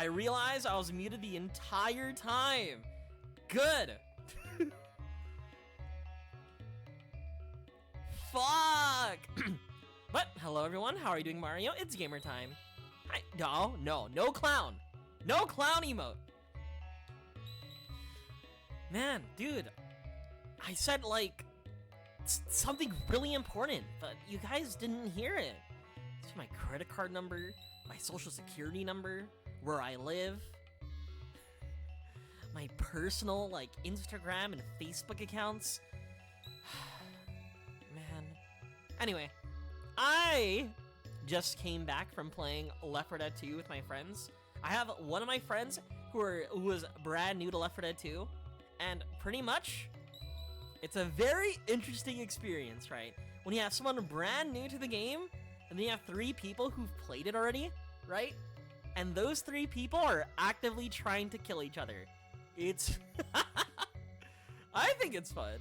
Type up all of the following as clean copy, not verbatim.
I realized I was muted the entire time. Good. Fuck. But hello everyone, how are you doing, Mario? It's gamer time. Hi. No clown. No clown emote. Man, dude, I said like something really important, but you guys didn't hear it. It's my credit card number, my social security number, where I live, my personal like Instagram and Facebook accounts. Man. Anyway, I just came back from playing Left 4 Dead 2 with my friends. I have one of my friends who was brand new to Left 4 Dead 2, and pretty much, it's a very interesting experience, right? When you have someone brand new to the game, and then you have 3 people who've played it already, right? And those 3 people are actively trying to kill each other. It's... I think it's fun.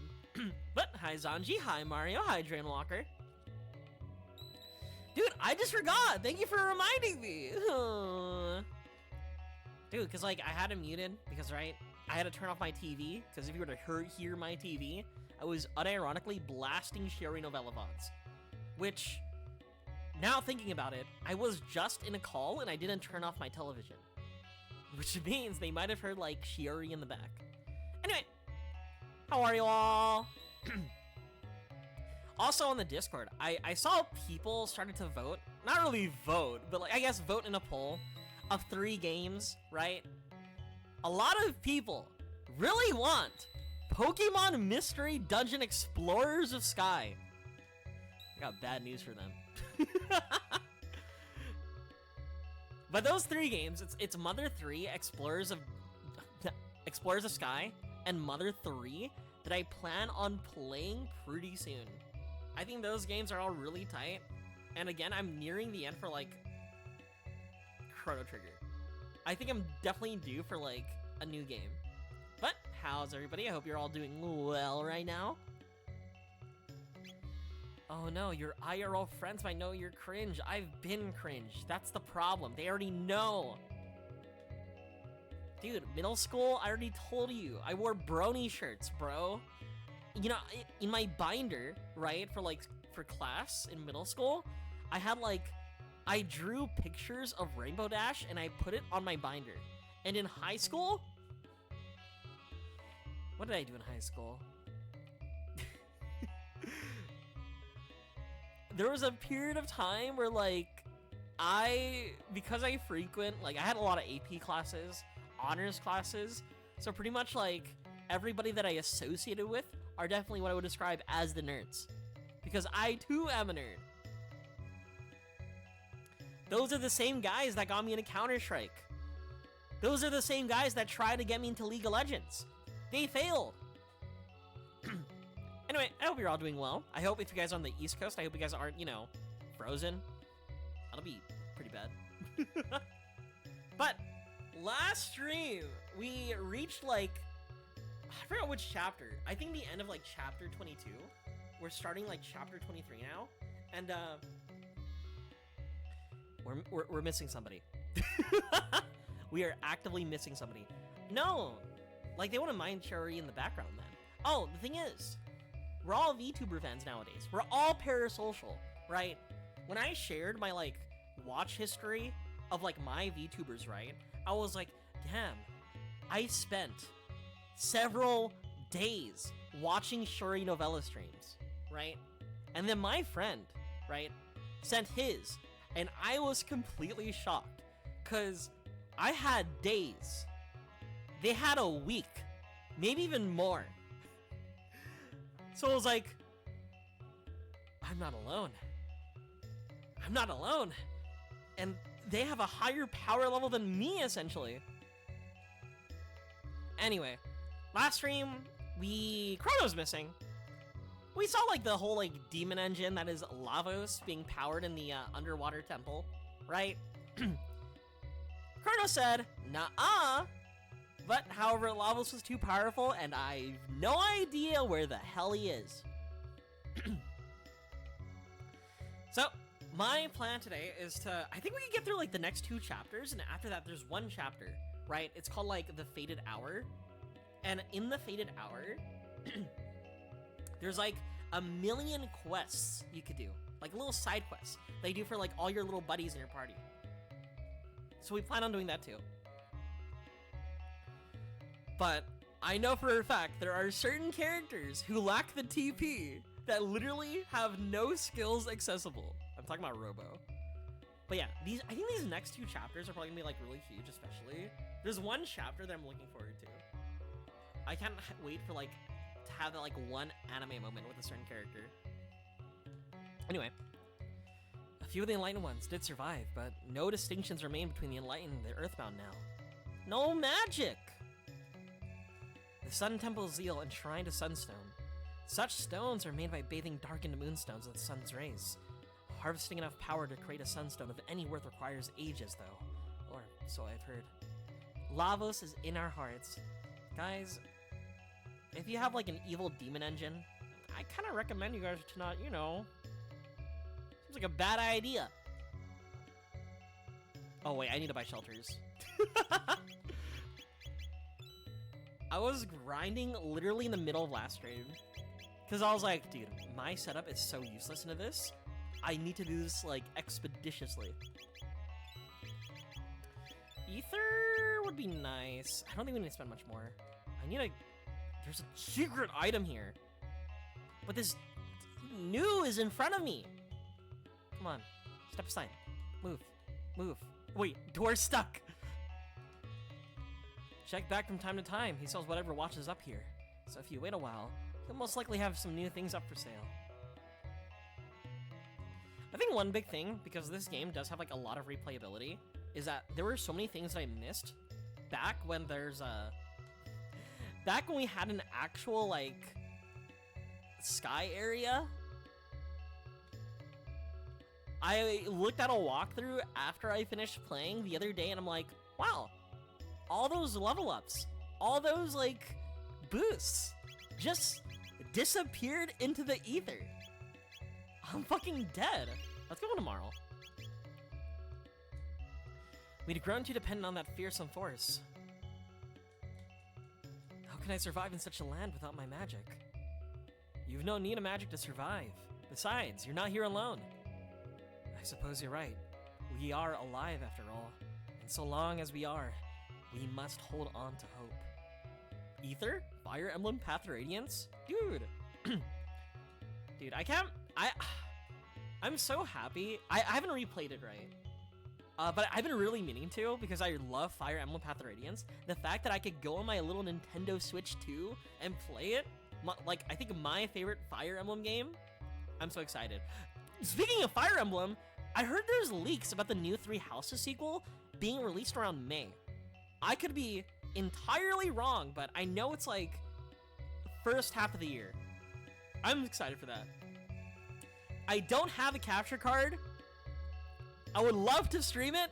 But hi Zanji, hi Mario, hi Drainwalker. Dude, I just forgot! Thank you for reminding me! Dude, because like, I had it muted, because right, I had to turn off my TV, because if you were to hear my TV, I was unironically blasting Sherry Novella VODs. Which, now thinking about it, I was just in a call and I didn't turn off my television. Which means they might have heard like Shiori in the back. Anyway, how are you all? Also on the Discord, I saw people started to vote. Not really vote, but like I guess vote in a poll of 3 games, right? A lot of people really want Pokemon Mystery Dungeon Explorers of Sky. I got bad news for them. But those 3 games, it's Mother 3, Explorers of Sky, and Mother 3 that I plan on playing pretty soon. I think those games are all really tight. And again, I'm nearing the end for like Chrono Trigger. I think I'm definitely due for like a new game. But how's everybody? I hope you're all doing well right now. Oh no, your IRL friends might know you're cringe. I've been cringe. That's the problem. They already know. Dude, middle school, I already told you. I wore brony shirts, bro. You know, in my binder, right, for class in middle school, I had like, I drew pictures of Rainbow Dash and I put it on my binder. And in high school, what did I do in high school? There was a period of time where like, because I frequent, like I had a lot of AP classes, honors classes, so pretty much like everybody that I associated with are definitely what I would describe as the nerds. Because I too am a nerd. Those are the same guys that got me into Counter-Strike. Those are the same guys that tried to get me into League of Legends. They failed. Anyway, I hope you're all doing well. I hope if you guys are on the East Coast, I hope you guys aren't, you know, frozen. That'll be pretty bad. But last stream, we reached like, I forgot which chapter. I think the end of like chapter 22. We're starting like chapter 23 now. And we're missing somebody. We are actively missing somebody. No, like they wouldn't mind Cherry in the background then. Oh, the thing is, we're all VTuber fans nowadays. We're all parasocial, right? When I shared my like watch history of like my VTubers, right? I was like, damn, I spent several days watching Shuri Novella streams, right? And then my friend, right, sent his, and I was completely shocked, cause I had days. They had a week, maybe even more. So I was like, I'm not alone. I'm not alone. And they have a higher power level than me, essentially. Anyway, last stream, Chrono's missing. We saw like the whole like demon engine that is Lavos being powered in the underwater temple, right? Chrono said, nah-uh. But however, Lavos was too powerful and I've no idea where the hell he is. So, My plan today is to, I think we can get through like the next 2 chapters, and after that there's 1 chapter, right? It's called like the Fated Hour. And in the Fated Hour, there's like a million quests you could do. Like little side quests they do for like all your little buddies in your party. So we plan on doing that too. But I know for a fact there are certain characters who lack the TP that literally have no skills accessible. I'm talking about Robo. But yeah, I think these next 2 chapters are probably gonna be like really huge, especially. There's 1 chapter that I'm looking forward to. I can't wait for like to have that like 1 anime moment with a certain character. Anyway, a few of the Enlightened ones did survive, but no distinctions remain between the Enlightened and the Earthbound now. No magic! The Sun Temple Zeal enshrined a sunstone. Such stones are made by bathing darkened moonstones with the sun's rays. Harvesting enough power to create a sunstone of any worth requires ages, though. Or so I've heard. Lavos is in our hearts. Guys, if you have like an evil demon engine, I kind of recommend you guys to not, you know... Seems like a bad idea. Oh wait, I need to buy shelters. I was grinding literally in the middle of last stream. Because I was like, dude, my setup is so useless into this. I need to do this, like, expeditiously. Ether would be nice. I don't think we need to spend much more. I need a... There's a secret item here. But this new is in front of me. Come on. Step aside. Move. Move. Wait, door's stuck. Check back from time to time. He sells whatever watches up here. So if you wait a while, he'll most likely have some new things up for sale. I think one big thing, because this game does have like a lot of replayability, is that there were so many things that I missed back when back when we had an actual like sky area. I looked at a walkthrough after I finished playing the other day and I'm like, wow, all those level ups, all those like boosts just disappeared into the ether. I'm fucking dead. Let's go tomorrow. We'd grown too dependent on that fearsome force. How can I survive in such a land without my magic? You've no need of magic to survive. Besides, you're not here alone. I suppose you're right. We are alive after all. And so long as we are, we must hold on to hope. Ether? Fire Emblem Path to Radiance? Dude. Dude, I'm so happy. I haven't replayed it right. But I've been really meaning to because I love Fire Emblem Path to Radiance. The fact that I could go on my little Nintendo Switch 2 and play it, like, I think my favorite Fire Emblem game, I'm so excited. Speaking of Fire Emblem, I heard there's leaks about the new Three Houses sequel being released around May. I could be entirely wrong, but I know it's like first half of the year. I'm excited for that. I don't have a capture card. I would love to stream it,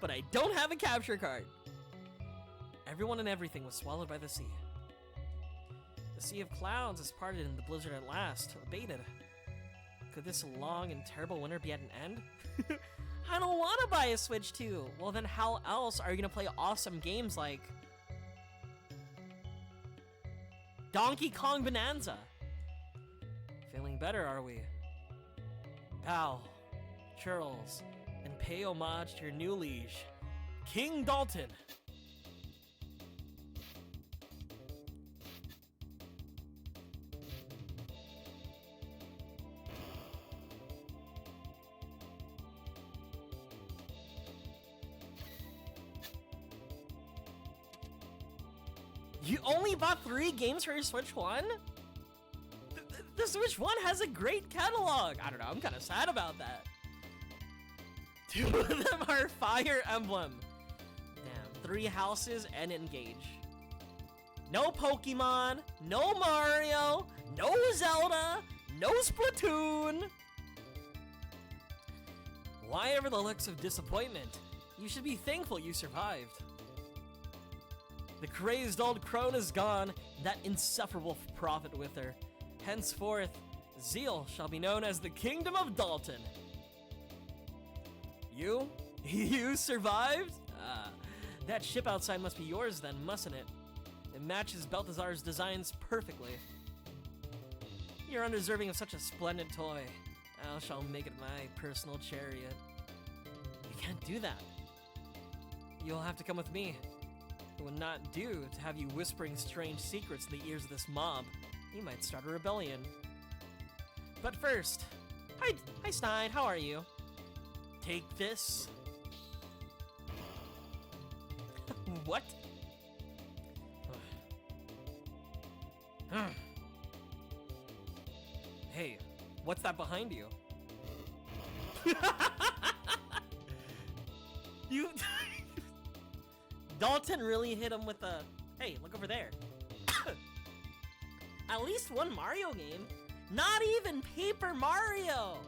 but I don't have a capture card. Everyone and everything was swallowed by the sea. The sea of clouds has parted and the blizzard at last abated. Could this long and terrible winter be at an end? I don't want to buy a Switch 2. Well, then how else are you going to play awesome games like Donkey Kong Bonanza? Feeling better, are we? Bow, churls, and pay homage to your new liege, King Dalton. You only bought 3 games for your Switch 1? The Switch 1 has a great catalog! I don't know, I'm kind of sad about that. 2 of them are Fire Emblem. Damn, 3 houses and Engage. No Pokemon, no Mario, no Zelda, no Splatoon! Why ever the looks of disappointment? You should be thankful you survived. The crazed old crone is gone, that insufferable prophet with her. Henceforth, Zeal shall be known as the Kingdom of Dalton. You? You survived? That ship outside must be yours then, mustn't it? It matches Balthazar's designs perfectly. You're undeserving of such a splendid toy. I shall make it my personal chariot. You can't do that. You'll have to come with me. It would not do to have you whispering strange secrets in the ears of this mob. You might start a rebellion. But first, hi Stein, how are you? Take this. What? Hey, what's that behind you? You... Dalton really hit him with a, hey, look over there. At least one Mario game. Not even Paper Mario.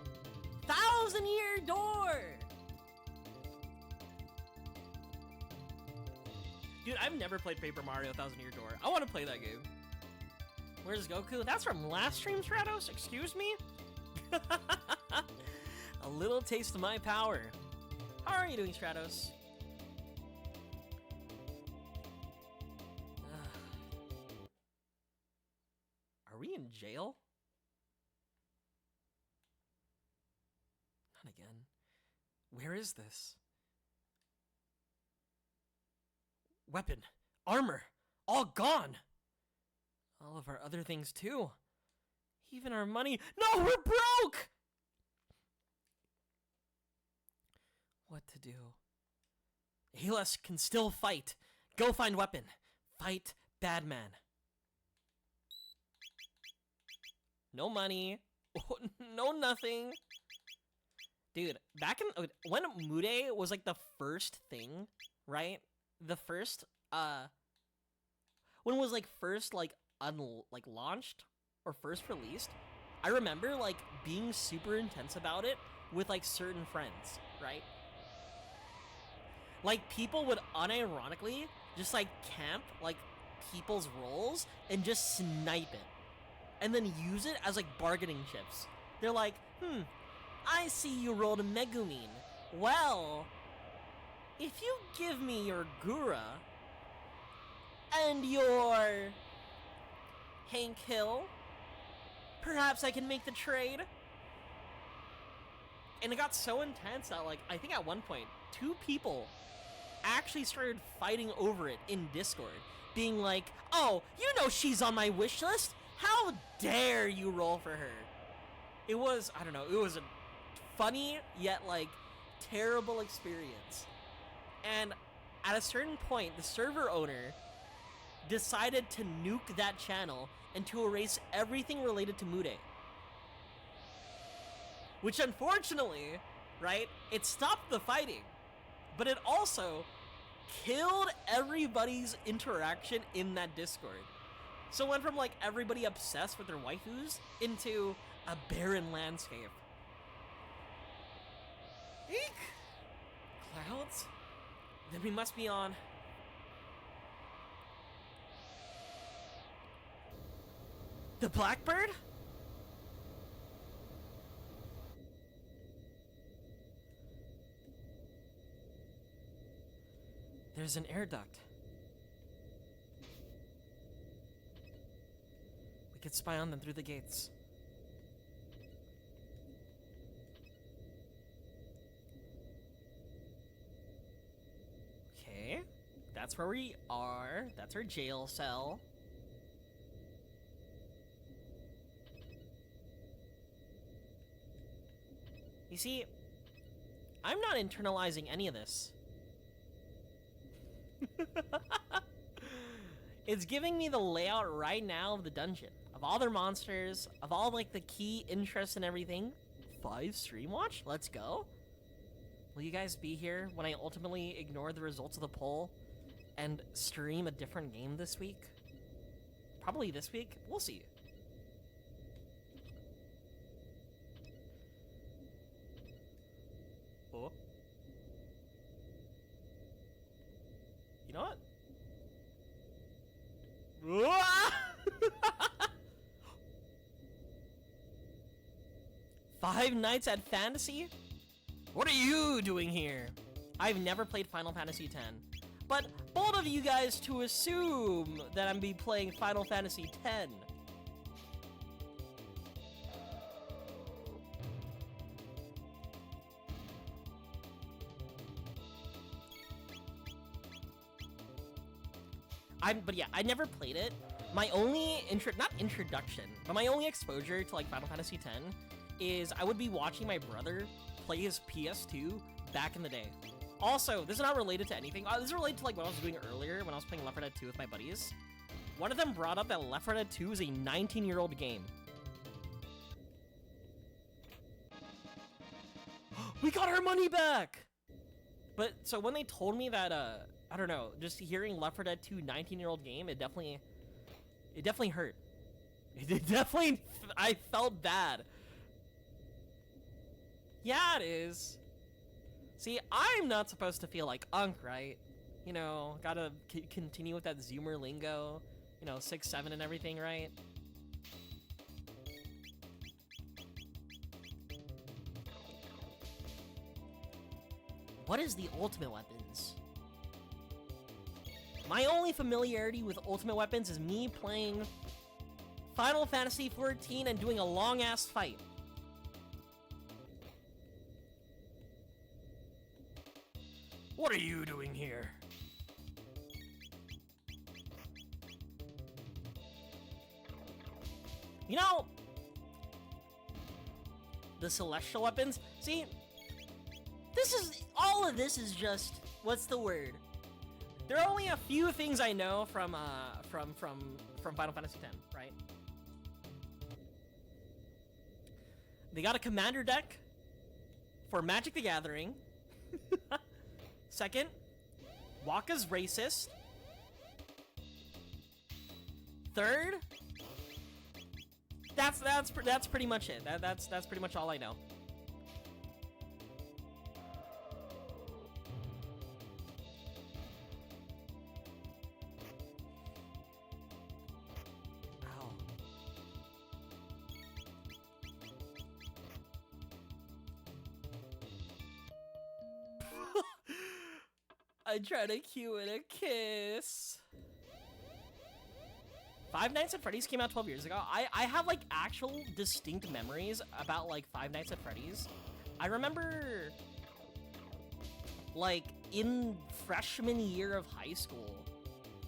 1,000-Year Door. Dude, I've never played Paper Mario 1,000-Year Door. I want to play that game. Where's Goku? That's from last stream, Stratos? Excuse me? A little taste of my power. How are you doing, Stratos? Are we in jail? Not again. Where is this? Weapon, armor, all gone. All of our other things too. Even our money. No, we're broke! What to do? Helas can still fight. Go find weapon. Fight bad man. No money. No nothing. Dude, back in when Mude was like the first thing, right? The first when it was like first like launched or first released, I remember like being super intense about it with like certain friends, right? Like people would unironically just like camp like people's roles and just snipe it. And then use it as like bargaining chips. They're like, I see you rolled a Megumin. Well, if you give me your Gura and your Hank Hill, perhaps I can make the trade. And it got so intense that like, I think at one point, 2 people actually started fighting over it in Discord, being like, oh, you know she's on my wish list? How dare you roll for her? It was, I don't know, it was a funny yet like terrible experience. And at a certain point, the server owner decided to nuke that channel and to erase everything related to Mude. Which unfortunately, right, it stopped the fighting, but it also killed everybody's interaction in that Discord. So it went from like everybody obsessed with their waifus into a barren landscape. Eek! Clouds? Then we must be on. The Blackbird? There's an air duct. We could spy on them through the gates. Okay, that's where we are. That's our jail cell. You see, I'm not internalizing any of this. It's giving me the layout right now of the dungeon, of all their monsters, of all like the key interests and everything. 5 stream watch? Let's go. Will you guys be here when I ultimately ignore the results of the poll and stream a different game this week? Probably this week. We'll see. Oh. You know what? Five Nights at Fantasy? What are you doing here? I've never played Final Fantasy X, but bold of you guys to assume that I'm be playing Final Fantasy X. But yeah, I never played it. My only not introduction, but my only exposure to like Final Fantasy X is I would be watching my brother play his PS2 back in the day. Also, this is not related to anything. This is related to like what I was doing earlier when I was playing Left 4 Dead 2 with my buddies. One of them brought up that Left 4 Dead 2 is a 19-year-old game. We got our money back! But, so when they told me that, I don't know, just hearing Left 4 Dead 2 19-year-old game, it definitely hurt. It definitely, I felt bad. Yeah, it is. See, I'm not supposed to feel like Unk, right? You know, gotta continue with that Zoomer lingo, you know, 6'7" and everything, right? What is the ultimate weapons? My only familiarity with ultimate weapons is me playing Final Fantasy XIV and doing a long-ass fight. What are you doing here? You know, the celestial weapons, see, all of this is just, what's the word? There are only a few things I know from Final Fantasy X, right? They got a commander deck for Magic the Gathering. Second, Waka's racist. Third, that's pretty much it. That's pretty much all I know. I try to cue it a kiss. Five Nights at Freddy's came out 12 years ago. I have like actual distinct memories about like Five Nights at Freddy's. I remember like in freshman year of high school,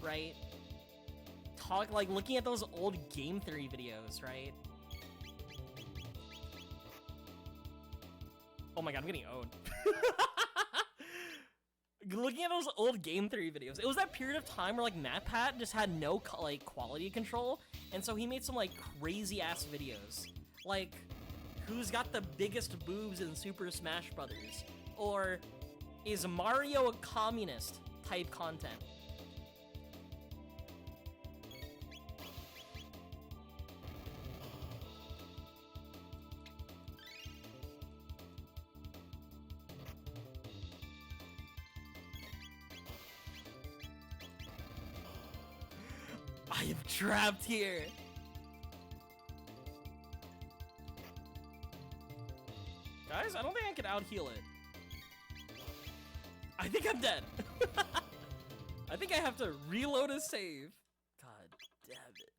right? Like looking at those old game theory videos, right? Oh my god, I'm getting owned. Looking at those old game theory videos, it was that period of time where like MatPat just had no like quality control, and so he made some like crazy ass videos, like who's got the biggest boobs in Super Smash Brothers, or is Mario a communist type content. I am trapped here. Guys, I don't think I can out-heal it. I think I'm dead. I think I have to reload a save. God damn it.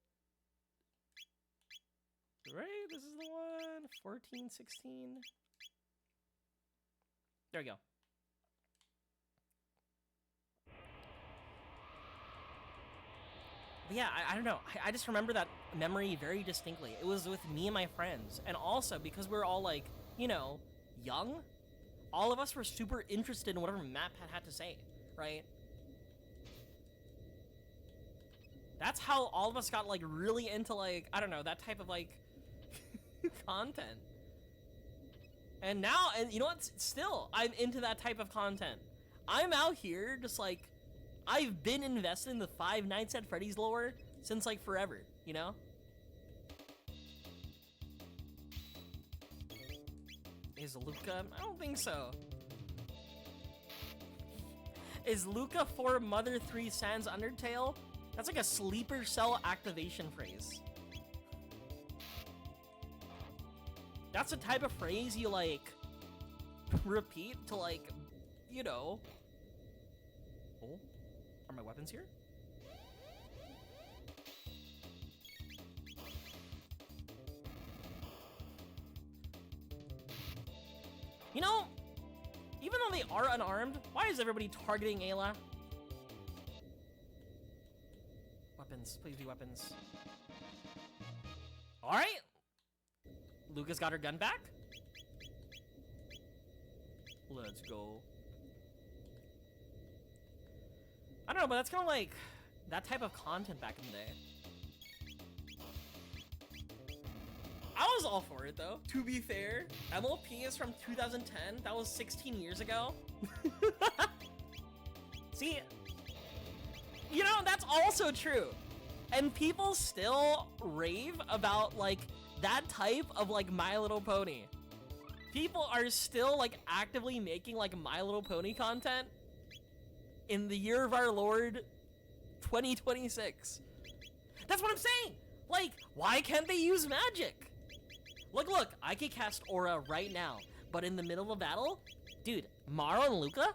Right? This is the one. 14, 16. There we go. But yeah, I don't know. I just remember that memory very distinctly. It was with me and my friends. And also, because we're all like, you know, young, all of us were super interested in whatever MatPat had to say, right? That's how all of us got like really into like, I don't know, that type of like content. And now, and you know what? Still, I'm into that type of content. I'm out here just like, I've been invested in the Five Nights at Freddy's lore since like forever, you know? Is Luca? I don't think so. Is Luca for Mother 3 Sans Undertale? That's like a sleeper cell activation phrase. That's the type of phrase you, like, repeat to, like, you know. Oh, are my weapons here? You know, even though they are unarmed, why is everybody targeting Ayla? Weapons, please be weapons. Alright. Lucas got her gun back. Let's go. I don't know, but that's kind of like that type of content back in the day. I was all for it though. To be fair, MLP is from 2010. That was 16 years ago. See, you know, that's also true. And people still rave about like that type of like My Little Pony. People are still like actively making like My Little Pony content in the year of our Lord 2026. That's what I'm saying. Like, why can't they use magic? Look, I can cast Aura right now, but in the middle of battle, dude, Maro and Luca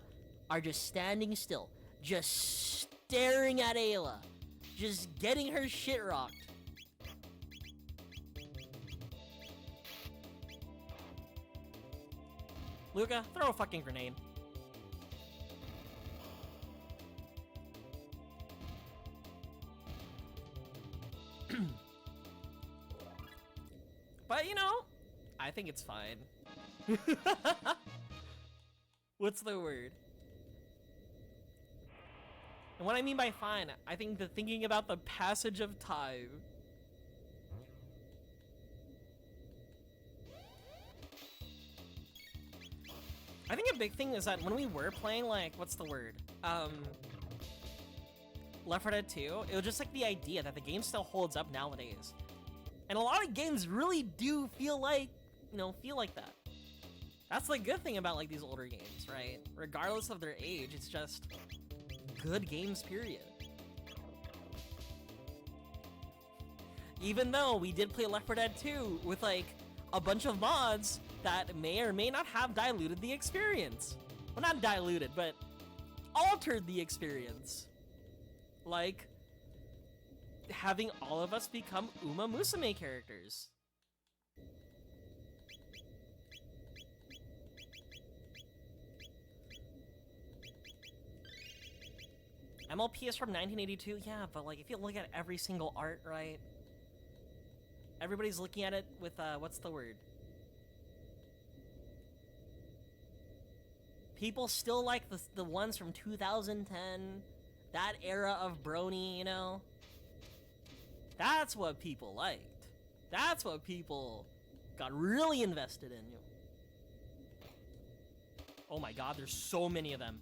are just standing still, just staring at Ayla, just getting her shit rocked. Luca, throw a fucking grenade. But, you know, I think it's fine. What's the word? And what I mean by fine, I think the thinking about the passage of time. I think a big thing is that when we were playing, like, what's the word? Left 4 Dead 2, it was just like the idea that the game still holds up nowadays. And a lot of games really do feel like, you know, feel like that. That's the good thing about like these older games, right? Regardless of their age, it's just good games, period. Even though we did play Left 4 Dead 2 with like a bunch of mods that may or may not have diluted the experience. Well, not diluted, but altered the experience. Like having all of us become Uma Musume characters. MLP is from 1982, yeah, but like if you look at every single art, right? Everybody's looking at it with, what's the word? People still like the ones from 2010, that era of Brony, you know? That's what people liked. That's what people got really invested in. Oh my god, there's so many of them.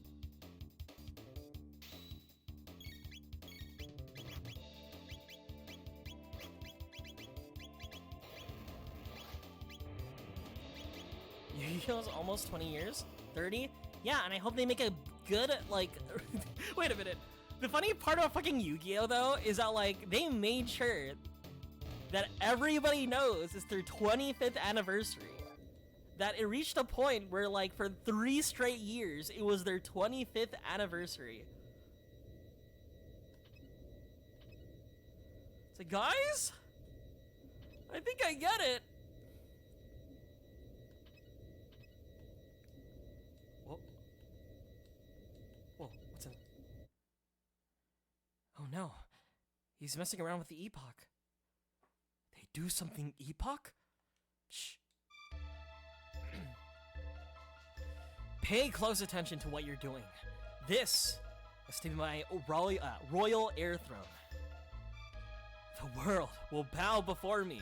Yu-Gi-Oh's almost 20 years? 30? Yeah, and I hope they make a good, like... Wait a minute. The funny part about fucking Yu-Gi-Oh, though, is that, like, they made sure that everybody knows it's their 25th anniversary. That it reached a point where, like, for 3 straight years, it was their 25th anniversary. It's like, guys? I think I get it. Whoa. Whoa, what's in... Oh no, he's messing around with the epoch. They do something epoch? Shh. Pay close attention to what you're doing. This is to be my royal air throne. The world will bow before me.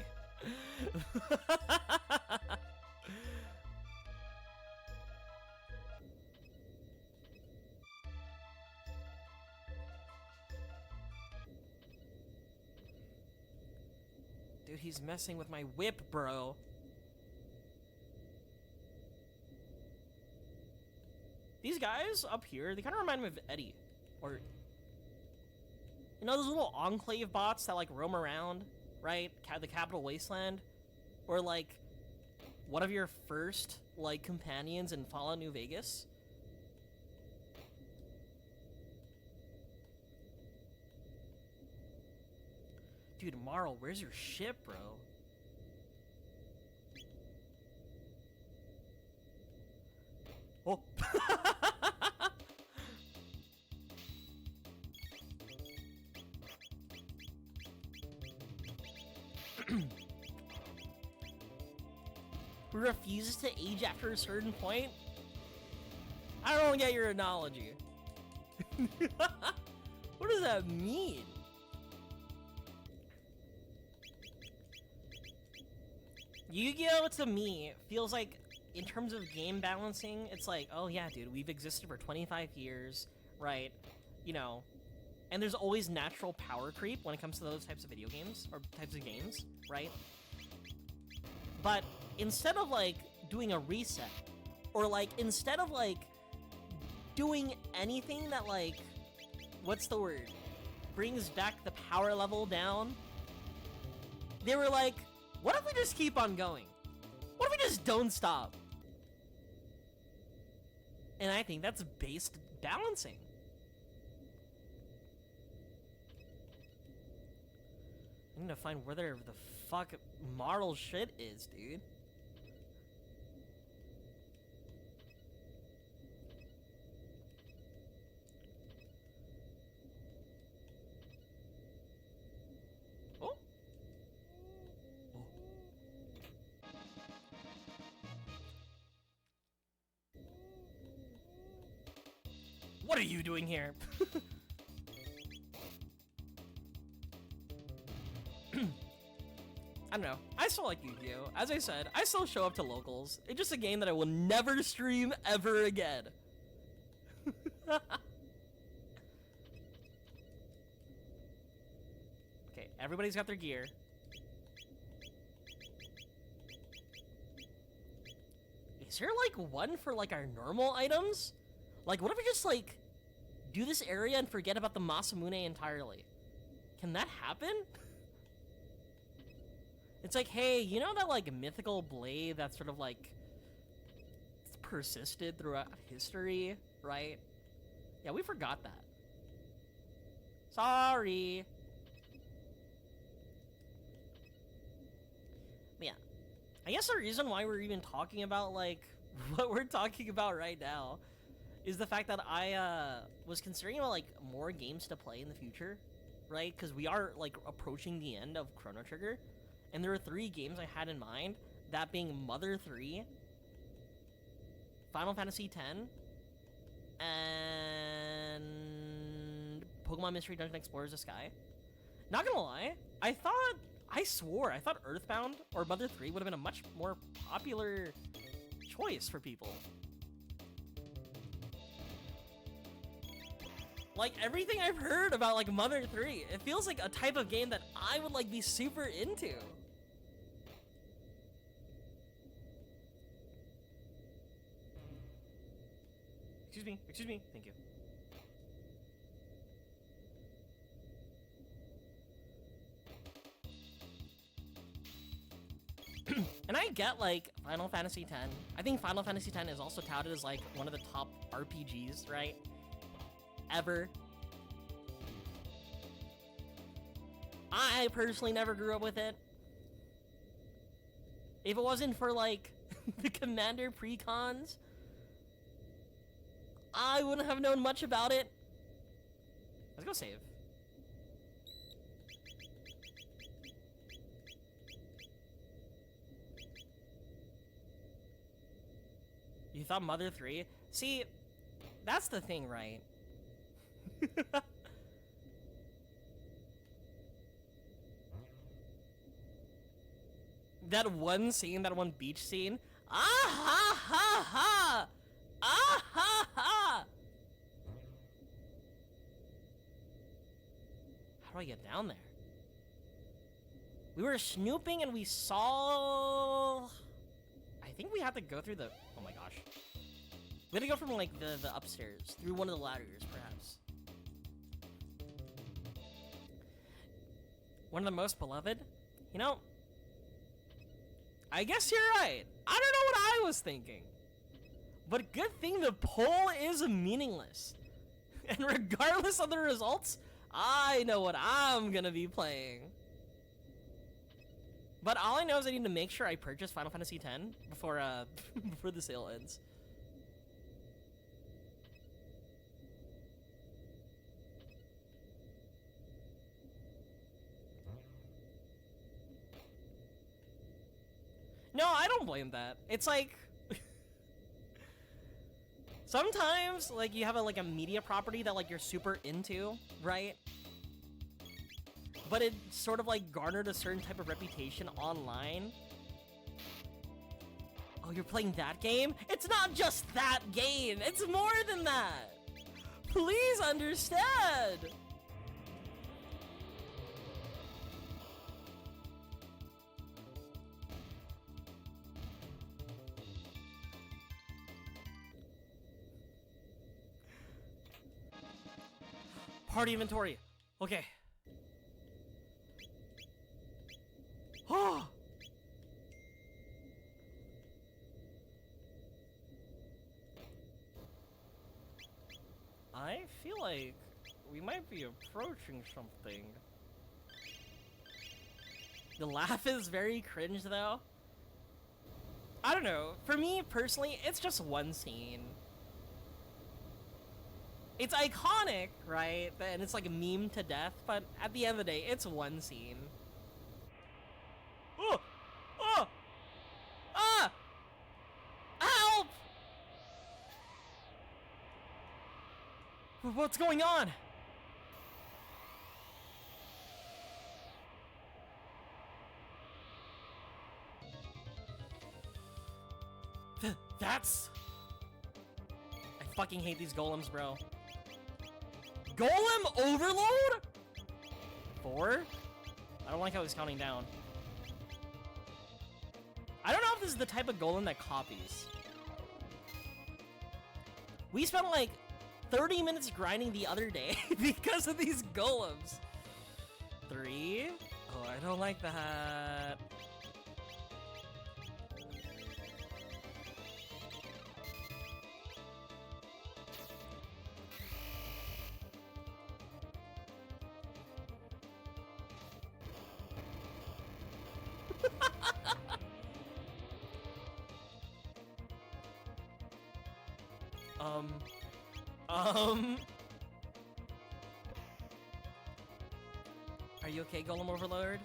Dude, he's messing with my whip, bro. These guys up here, they kind of remind me of Eddie. Or, you know those little enclave bots that like roam around, right? The Capital Wasteland? Or like, one of your first, like, companions in Fallout New Vegas? Dude, Marl, where's your ship, bro? Oh. Who refuses to age after a certain point? I don't get your analogy. What does that mean? Yu-Gi-Oh! To me feels like, in terms of game balancing, it's like, oh yeah, dude, we've existed for 25 years, right? You know, and there's always natural power creep when it comes to those types of video games, or types of games, right? But instead of, like, doing a reset, or, like, instead of, like, doing anything that, like, what's the word? Brings back the power level down, they were like, what if we just keep on going? What if we just don't stop? And I think that's based balancing. I need to find where the fuck Marl's shit is, dude. Oh. What are you doing here? I don't know. I still like Yu-Gi-Oh! As I said, I still show up to locals. It's just a game that I will never stream ever again. Okay, everybody's got their gear. Is there, like, one for, like, our normal items? Like, what if we just, like, do this area and forget about the Masamune entirely? Can that happen? It's like, hey, you know that, like, mythical blade that sort of, like, persisted throughout history, right? Yeah, we forgot that. Sorry. But yeah, I guess the reason why we're even talking about, like, what we're talking about right now is the fact that I was considering about, like, more games to play in the future, right? Because we are, like, approaching the end of Chrono Trigger, and there are 3 games I had in mind, that being Mother 3, Final Fantasy X, and Pokemon Mystery Dungeon Explorers of Sky. Not gonna lie, I swore I thought Earthbound or Mother 3 would have been a much more popular choice for people. Like, everything I've heard about, like, Mother 3, it feels like a type of game that I would, like, be super into. Excuse me, thank you. And I get, like, Final Fantasy X. I think Final Fantasy X is also touted as, like, one of the top RPGs, right? Ever. I personally never grew up with it. If it wasn't for, like, the Commander precons, I wouldn't have known much about it. Let's go save. You thought Mother 3? See, that's the thing, right? That one scene, that one beach scene. Ah ha ha ha! Ah ha ha! How do I get down there? We were snooping and we saw... I think we had to go through the... Oh my gosh. We had to go from, like, the upstairs, through one of the ladders, perhaps. One of the most beloved? You know, I guess you're right. I don't know what I was thinking. But good thing the poll is meaningless. And regardless of the results, I know what I'm gonna be playing. But all I know is I need to make sure I purchase Final Fantasy X before before the sale ends. No, I don't blame that. It's like sometimes like you have a media property that like you're super into, right? But it sort of like garnered a certain type of reputation online. Oh, you're playing that game? It's not just that game. It's more than that. Please understand. Party inventory. Okay. Oh. I feel like we might be approaching something. The laugh is very cringe though. I don't know. For me personally, it's just one scene. It's iconic, right? And it's like a meme to death, but at the end of the day, it's one scene. Oh! Oh! Ah! Help! What's going on? That's... I fucking hate these golems, bro. Golem overload? 4? I don't like how he's counting down. I don't know if this is the type of golem that copies. We spent like 30 minutes grinding the other day because of these golems. 3? Oh, I don't like that. Are you okay, Golem Overlord?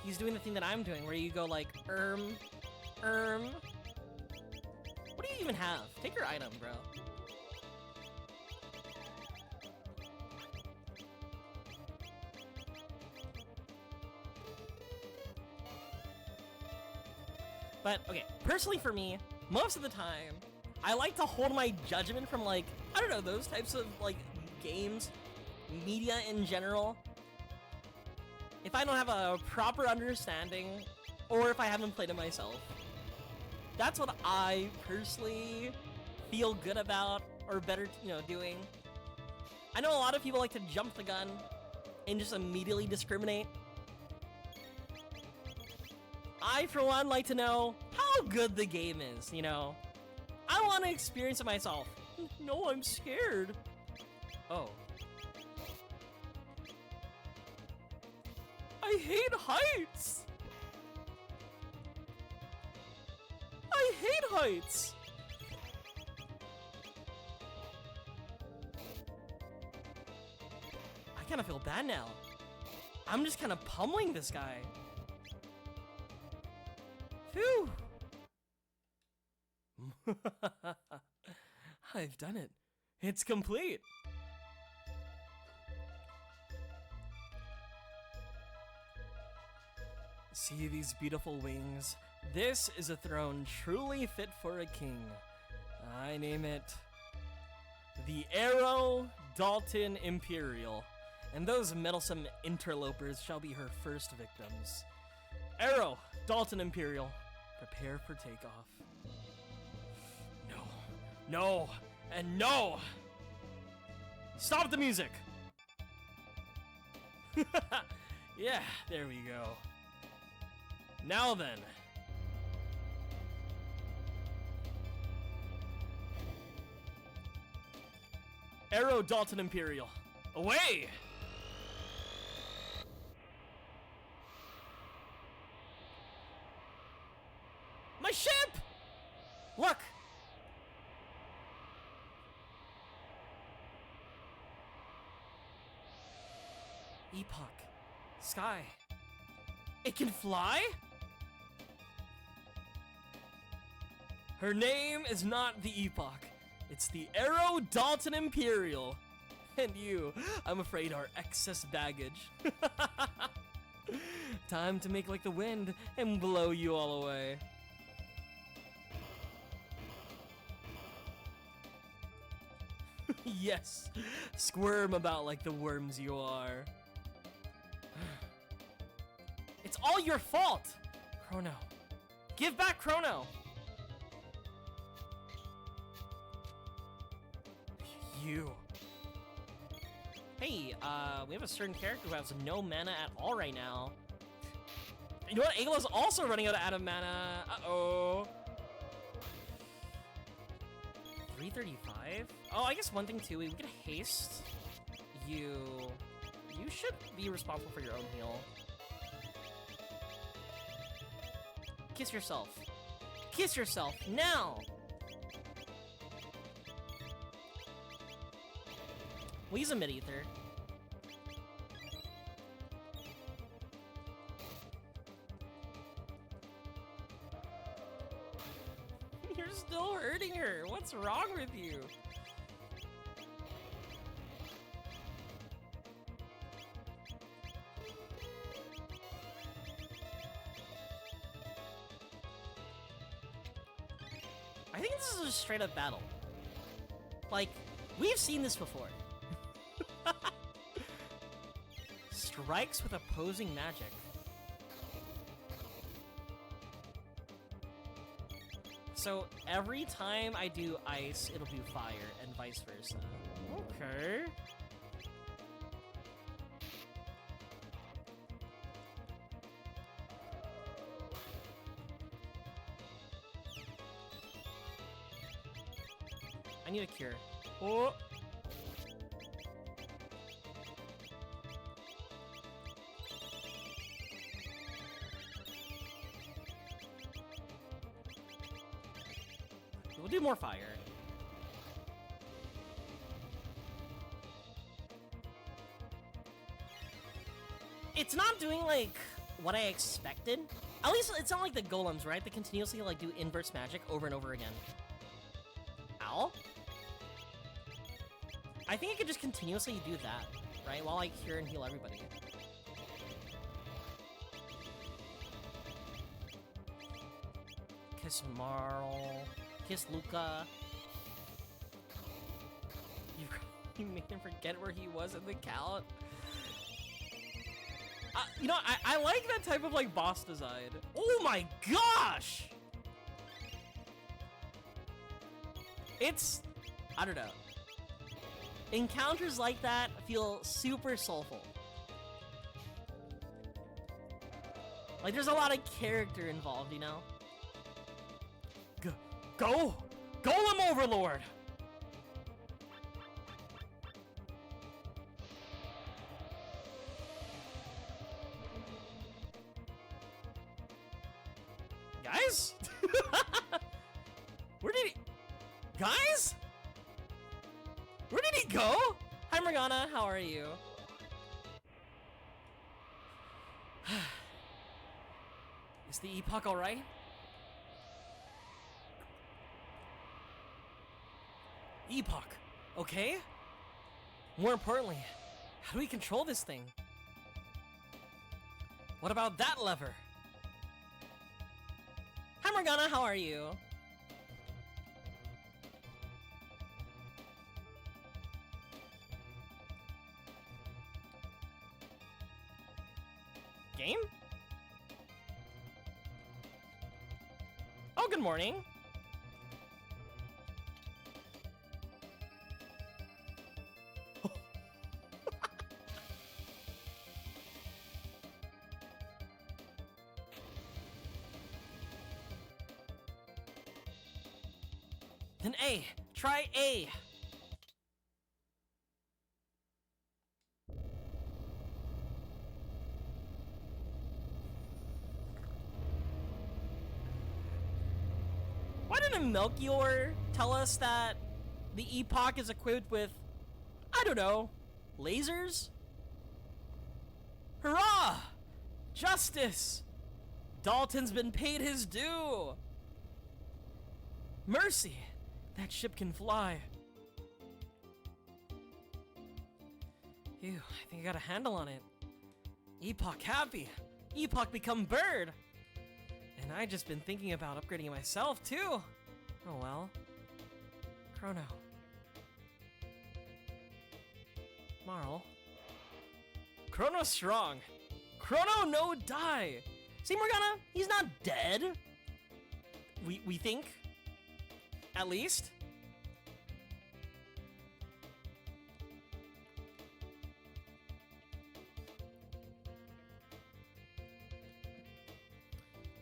He's doing the thing that I'm doing, where you go like, What do you even have? Take your item, bro. But, okay, personally for me, most of the time, I like to hold my judgment from, like, I don't know, those types of, like, games, media in general. If I don't have a proper understanding, or if I haven't played it myself. That's what I personally feel good about, or better, you know, doing. I know a lot of people like to jump the gun and just immediately discriminate. I, for one, like to know how good the game is, you know? I want to experience it myself. No, I'm scared. Oh. I hate heights! I hate heights! I kind of feel bad now. I'm just kind of pummeling this guy. Phew! I've done it. It's complete. See these beautiful wings? This is a throne truly fit for a king. I name it the Arrow Dalton Imperial, and those meddlesome interlopers shall be her first victims. Arrow Dalton Imperial, prepare for takeoff. No, and no! Stop the music! Yeah, there we go. Now then. Arrow Dalton Imperial. Away! My ship! Look! Epoch. Sky. It can fly? Her name is not the Epoch. It's the Arrow Dalton Imperial. And you, I'm afraid, are excess baggage. Time to make like the wind and blow you all away. Yes, squirm about like the worms you are. It's all your fault, Chrono. Give back Chrono. You. Hey, we have a certain character who has no mana at all right now. You know what? Ayla's also running out of mana. Uh-oh. 335? Oh, I guess one thing too, we could haste. You should be responsible for your own heal. Kiss yourself. Kiss yourself, now! We'll use a mid-ether. You're still hurting her. What's wrong with you? I think this is a straight up battle. Like, we've seen this before. Strikes with opposing magic. So every time I do ice, it'll do fire, and vice versa. Okay. I need a cure. Oh. We'll do more fire. It's not doing like what I expected. At least it's not like the golems, right? They continuously like do inverse magic over and over again. Ow. I think I could just continuously do that, right? While I cure and heal everybody. Kiss Marl. Kiss Luca. You made him forget where he was in the count. You know, I like that type of like boss design. Oh my gosh! It's, I don't know. Encounters like that feel super soulful. Like there's a lot of character involved, you know? Go! Golem Overlord! Guys? Where did he... Guys? Where did he go? Hi Morgana, how are you? Is the Epoch alright? Epoch, okay? More importantly, how do we control this thing? What about that lever? Hi Morgana, how are you? Game? Oh, good morning. Then A. Try A. Why didn't Melchior tell us that the Epoch is equipped with, I don't know, lasers? Hurrah! Justice! Dalton's been paid his due! Mercy! That ship can fly. Phew, I think I got a handle on it. Epoch happy! Epoch become bird! And I just been thinking about upgrading it myself too! Oh well. Chrono. Marl. Chrono strong! Chrono no die! See, Morgana? He's not dead! We think? At least?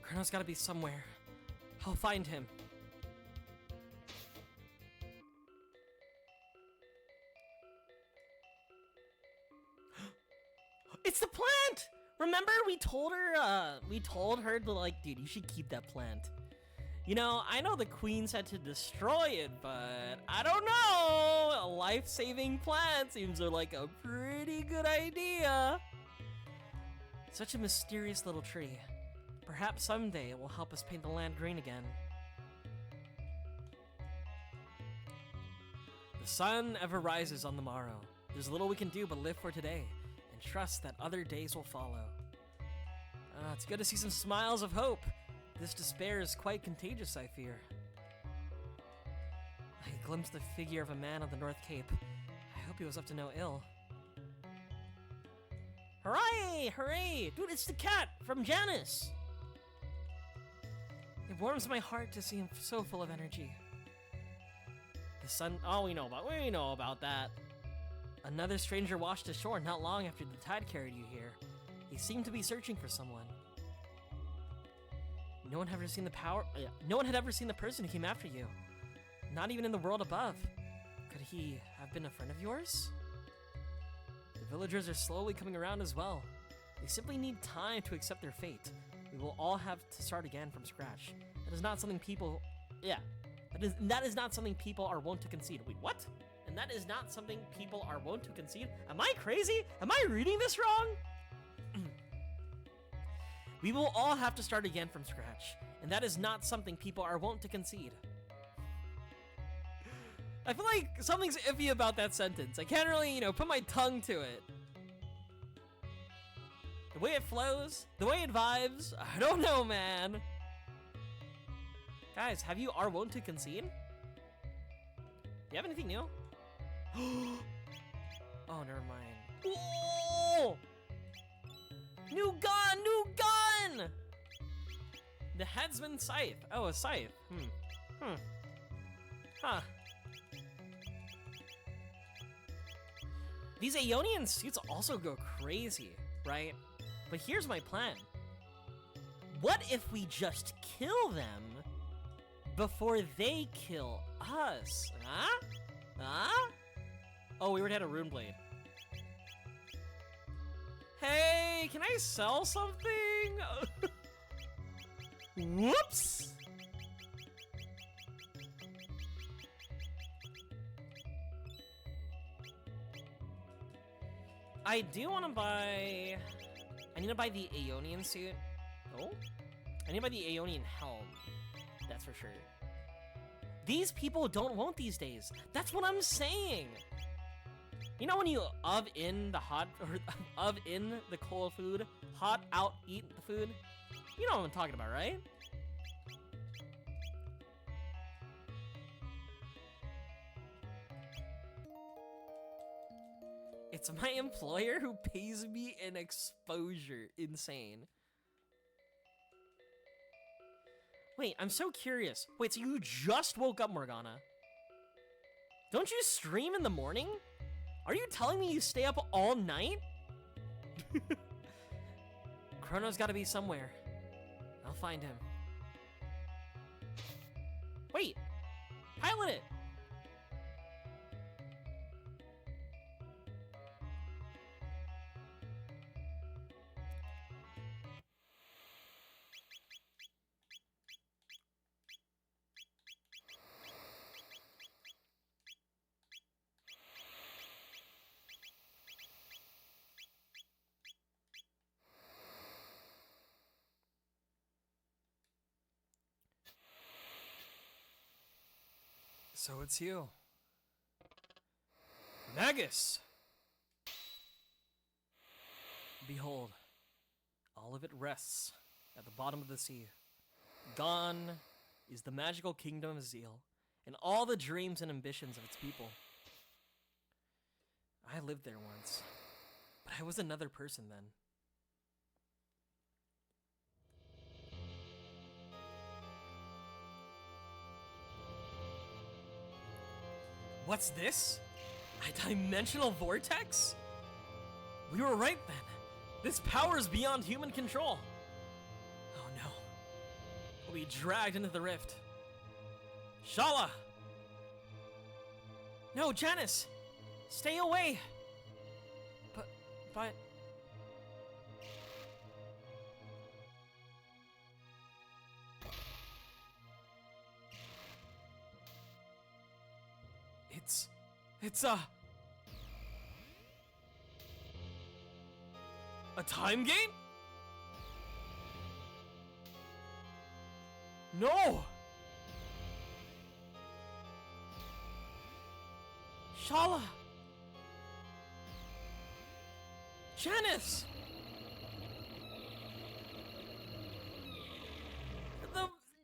Chrono's gotta be somewhere. I'll find him. It's the plant! Remember we told her to like, dude, you should keep that plant. You know, I know the queen said to destroy it, but I don't know. A life-saving plant seems like a pretty good idea. Such a mysterious little tree. Perhaps someday it will help us paint the land green again. The sun ever rises on the morrow. There's little we can do but live for today, and trust that other days will follow. It's good to see some smiles of hope. This despair is quite contagious, I fear. I glimpsed the figure of a man on the North Cape. I hope he was up to no ill. Hooray! Hooray! Dude, it's the cat from Janice! It warms my heart to see him so full of energy. The sun... Oh, we know about that. Another stranger washed ashore not long after the tide carried you here. He seemed to be searching for someone. No one had ever seen the person who came after you. Not even in the world above. Could he have been a friend of yours? The villagers are slowly coming around as well. They simply need time to accept their fate. We will all have to start again from scratch. That is not something people... Yeah. That is not something people are wont to concede. Wait, what? And that is not something people are wont to concede? Am I crazy? Am I reading this wrong? We will all have to start again from scratch, and that is not something people are wont to concede. I feel like something's iffy about that sentence. I can't really, put my tongue to it. The way it flows, the way it vibes, I don't know, man. Guys, have you are wont to concede? Do you have anything new? Oh, never mind. Oh! New gun! New gun! The headsman scythe. Oh, a scythe. Huh. These Aeonian suits also go crazy, right? But here's my plan. What if we just kill them before they kill us? Huh? Huh? Oh, we already had a rune blade. Hey, can I sell something? Whoops! I do want to buy... I need to buy the Aeonian suit. Oh? I need to buy the Aeonian helm. That's for sure. These people don't want these days. That's what I'm saying. You know when you in the hot, or in the cold food, hot out eat the food? You know what I'm talking about, right? It's my employer who pays me in exposure. Insane. Wait, I'm so curious. Wait, so you just woke up, Morgana? Don't you stream in the morning? Are you telling me you stay up all night? Chrono's gotta be somewhere. I'll find him. Wait, Pilot it! So it's you. Magus! Behold, all of it rests at the bottom of the sea. Gone is the magical kingdom of Zeal, and all the dreams and ambitions of its people. I lived there once, but I was another person then. What's this? A dimensional vortex? We were right then. This power is beyond human control. Oh no. We'll be dragged into the rift. Shala! No, Janice! Stay away! But... It's a time game? No! Shala! Janice!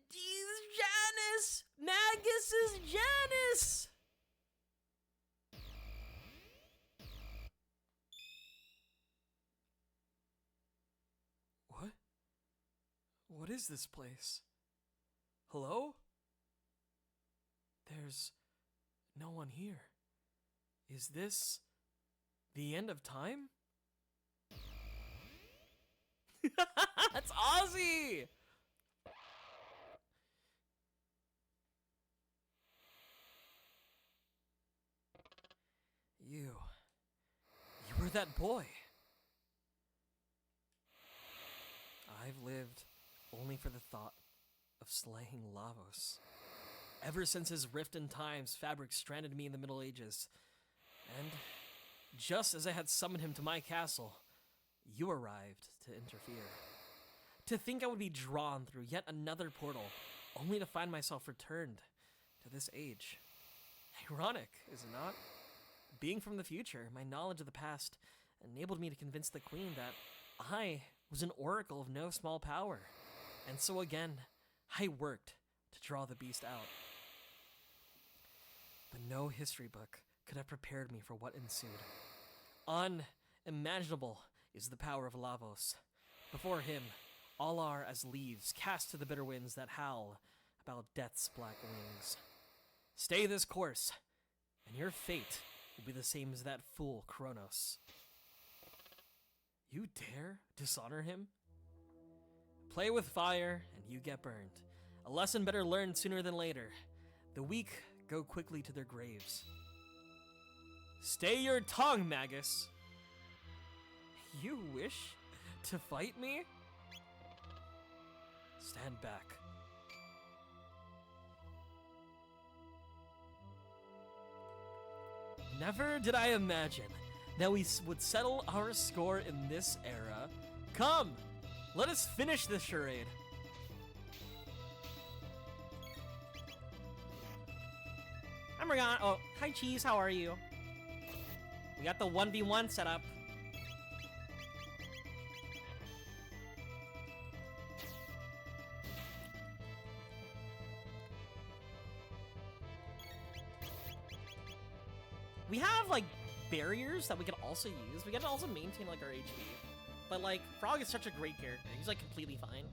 Janice! Magus is Janice! What is this place? Hello? There's no one here. Is this the end of time? That's Ozzy! You were that boy. I've lived only for the thought of slaying Lavos. Ever since his rift in time's fabric stranded me in the Middle Ages. And just as I had summoned him to my castle, you arrived to interfere. To think I would be drawn through yet another portal, only to find myself returned to this age. Ironic, is it not? Being from the future, my knowledge of the past enabled me to convince the Queen that I was an oracle of no small power. And so again, I worked to draw the beast out. But no history book could have prepared me for what ensued. Unimaginable is the power of Lavos. Before him, all are as leaves cast to the bitter winds that howl about death's black wings. Stay this course, and your fate will be the same as that fool Kronos. You dare dishonor him? Play with fire, and you get burned. A lesson better learned sooner than later. The weak go quickly to their graves. Stay your tongue, Magus! You wish to fight me? Stand back. Never did I imagine that we would settle our score in this era. Come! Let us finish this charade. I'm Morgana. Oh, hi Cheese, how are you? We got the 1v1 set up. We have, like, barriers that we can also use. We can also maintain, like, our HP. But, like, Frog is such a great character. He's, like, completely fine.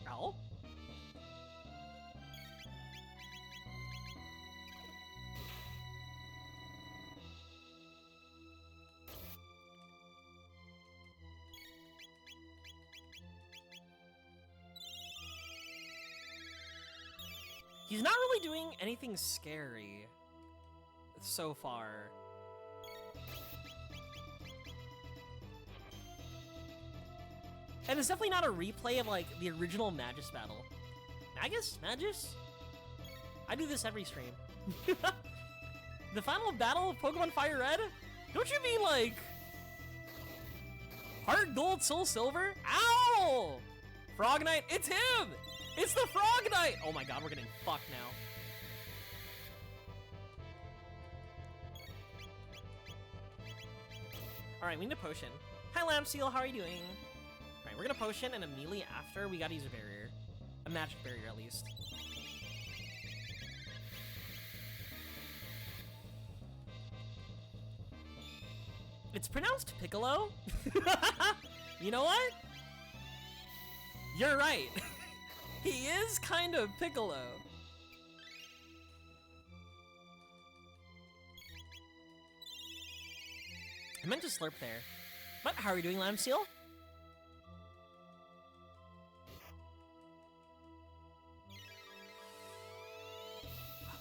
Ow? He's not really doing anything scary so far. And it's definitely not a replay of, like, the original Magus battle. Magus? I do this every stream. The final battle of Pokemon Fire Red? Don't you mean, like... Heart Gold, Soul Silver? Ow! Frog Knight, it's him! It's the Frog Knight! Oh my god, we're getting fucked now. Alright, we need a potion. Hi, Lampseal, how are you doing? Alright, we're gonna potion, and immediately after, we gotta use a barrier. A magic barrier, at least. It's pronounced Piccolo? You know what? You're right. He is kind of Piccolo. I meant to slurp there. But how are you doing, Lampseal?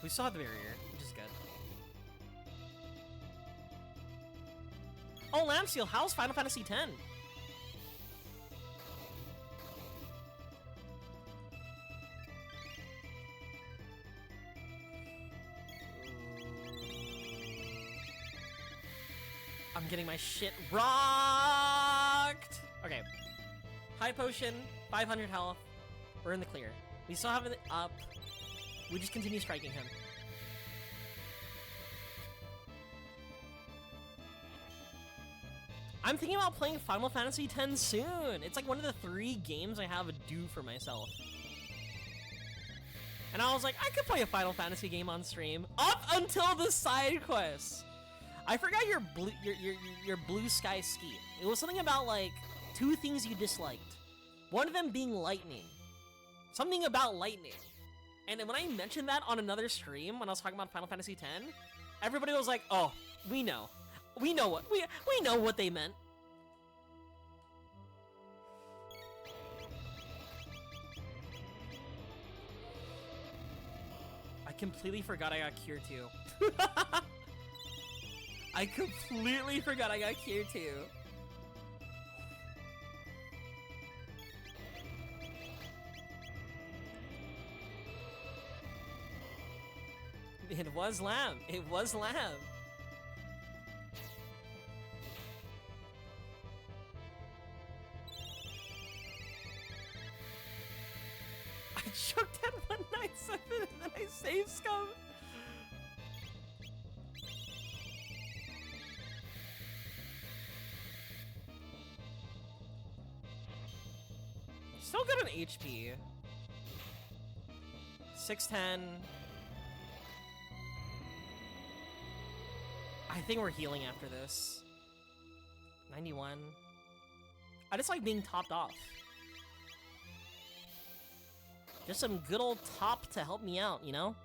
We saw the barrier, which is good. Oh, Lampseal, how's Final Fantasy X? I'm getting my shit rocked! Okay. High potion, 500 health. We're in the clear. We still have it up. We just continue striking him. I'm thinking about playing Final Fantasy X soon. It's like one of the 3 games I have due for myself. And I was like, I could play a Final Fantasy game on stream up until the side quests. I forgot your blue sky ski. It was something about like 2 things you disliked. One of them being lightning. Something about lightning. And when I mentioned that on another stream when I was talking about Final Fantasy X, everybody was like, "Oh, we know. We know what they meant." I completely forgot I got cured too. I completely forgot I got cured too. It was lamb. It was lamb. I choked at 197 and then I saved scum. Still good on HP. 610. I think we're healing after this. 91. I just like being topped off. Just some good old top to help me out, you know?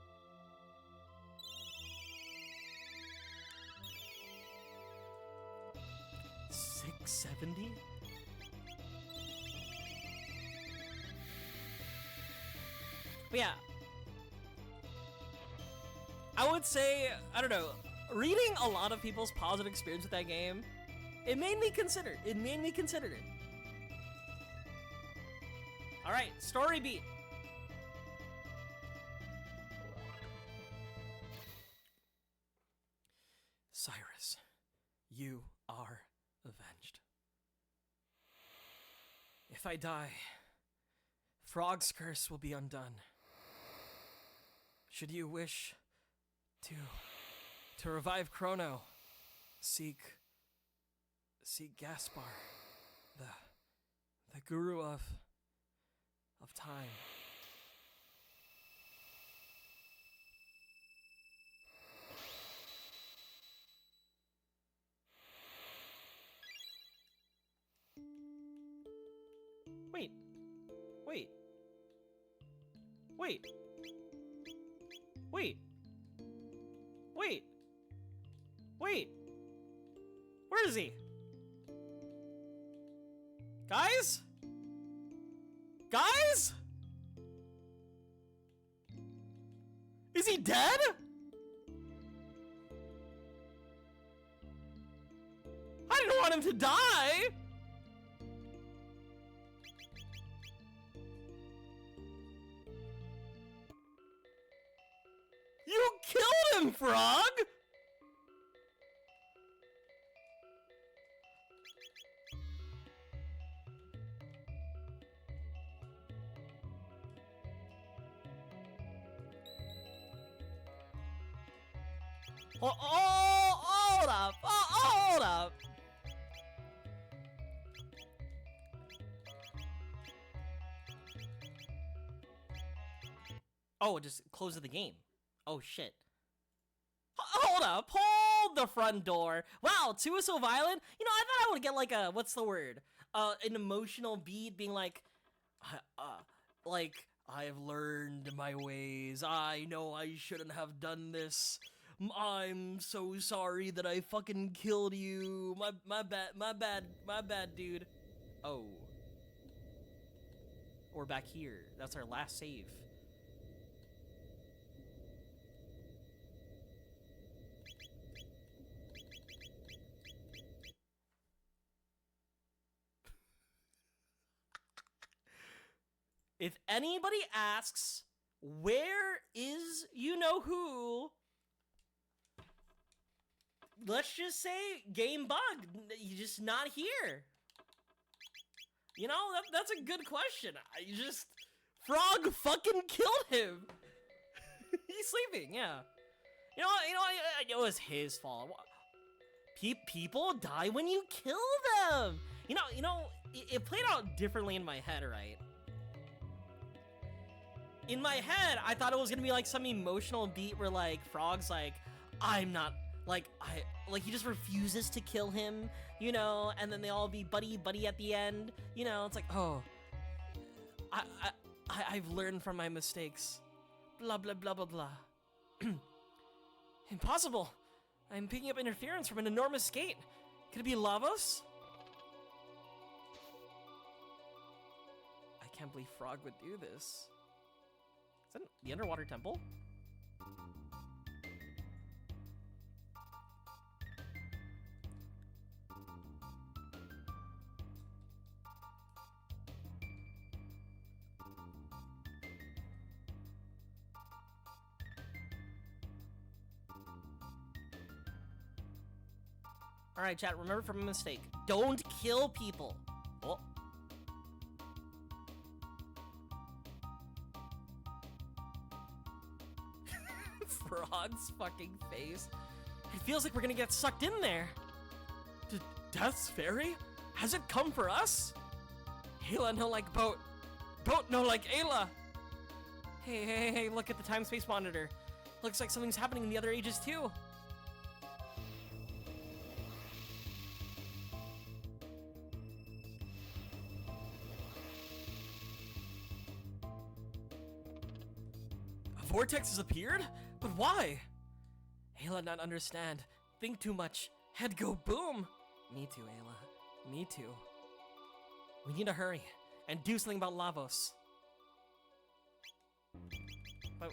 $670? But yeah. I would say, I don't know, reading a lot of people's positive experience with that game, it made me consider it. It made me consider it. Alright, story beat. Cyrus, you are avenged. If I die, Frog's curse will be undone. Should you wish to revive Chrono, seek Gaspar, the guru of time. Wait. Wait. Wait. Wait. Wait. Wait. Where is he? Guys? Guys? Is he dead? I didn't want him to die! You killed him, Frog! Hold up! Hold up! Oh, it just closes the game. Oh shit. Hold up! Hold the front door! Wow, 2 is so violent? You know, I thought I would get like a, what's the word? An emotional beat being like, I've learned my ways. I know I shouldn't have done this. I'm so sorry that I fucking killed you. My bad, dude. Oh. We're back here. That's our last save. If anybody asks, where is you-know-who, let's just say game bug. You're just not here. You know, that's a good question. Frog fucking killed him. He's sleeping, yeah. You know, it was his fault. People die when you kill them. You know, it played out differently in my head, right? In my head, I thought it was gonna be like some emotional beat where like Frog's like, I'm not, like he just refuses to kill him, you know, and then they all be buddy at the end, you know. It's like, oh, I've learned from my mistakes, blah blah blah blah blah. Impossible! I'm picking up interference from an enormous gate. Could it be Lavos? I can't believe Frog would do this. Is that the underwater temple? Alright, chat, remember from a mistake. Don't kill people. Oh. Frog's fucking face. It feels like we're gonna get sucked in there. Death's Fairy? Has it come for us? Ayla no like boat. Boat no like Ayla. Hey, look at the time-space monitor. Looks like something's happening in the other ages too. Vortex has appeared? But why? Ayla not understand. Think too much. Head go boom. Me too, Ayla. Me too. We need to hurry and do something about Lavos. But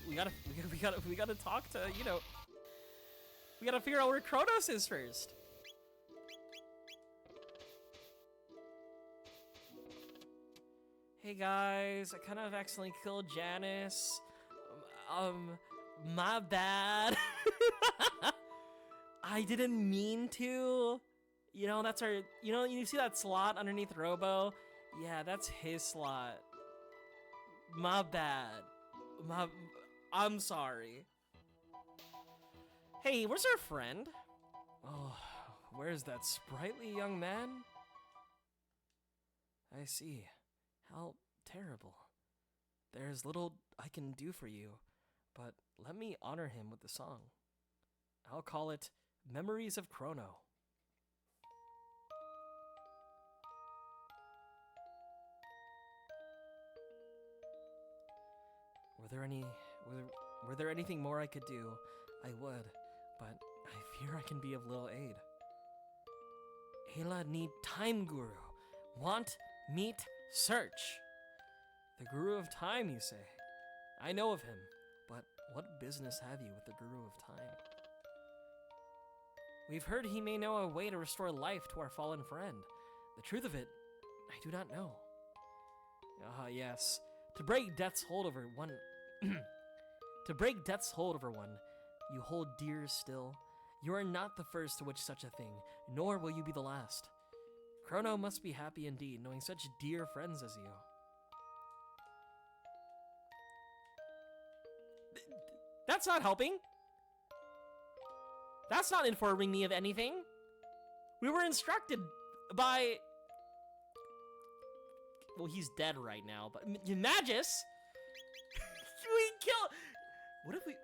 we gotta talk to, you know, we gotta figure out where Kronos is first. Hey guys, I kind of accidentally killed Janice. My bad. I didn't mean to. You know, that's our, you know, you see that slot underneath Robo? Yeah, that's his slot. My bad. I'm sorry. Hey, where's our friend? Oh, where's that sprightly young man? I see. How terrible. There's little I can do for you, but let me honor him with the song. I'll call it Memories of Chrono. Were there anything more I could do? I would, but I fear I can be of little aid. Ayla need time guru. Want, meet, search. The guru of time, you say? I know of him, but what business have you with the Guru of Time? We've heard he may know a way to restore life to our fallen friend. The truth of it, I do not know. Ah, yes. To break death's hold over one... To break death's hold over one, you hold dear still. You are not the first to wish such a thing, nor will you be the last. Chrono must be happy indeed, knowing such dear friends as you. That's not helping. That's not informing me of anything. We were instructed by... Well, he's dead right now, but Magus! We kill... What if we...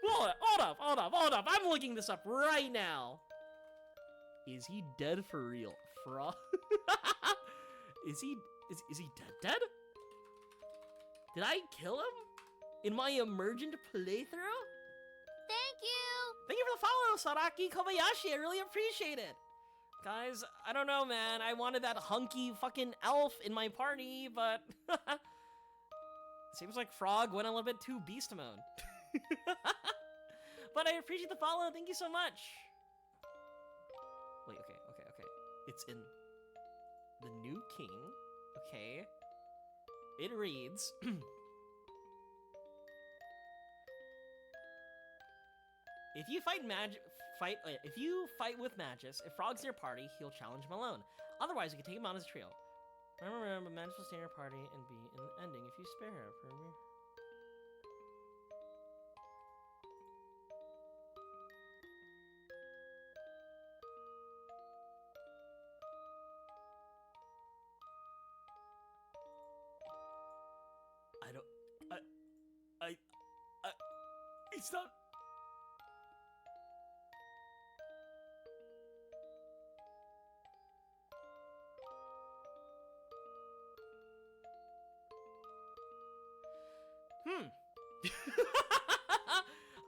Hold up. I'm looking this up right now. Is he dead for real? Frog? Is he dead? Did I kill him in my emergent playthrough? Thank you! Thank you for the follow, Saraki Kobayashi. I really appreciate it. Guys, I don't know, man. I wanted that hunky fucking elf in my party, but... Seems like Frog went a little bit too beast mode. But I appreciate the follow. Thank you so much. Wait, okay. It's in the New King. Okay. It reads... If you fight with Magus, if Frog's in your party, he'll challenge him alone. Otherwise, you can take him on his trio. Remember, Magus will stay in your party and be in the ending if you spare her. It's not...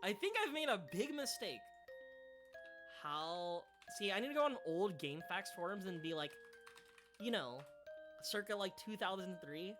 I think I've made a big mistake. See, I need to go on old GameFAQs forums and be like, you know, circa like 2003.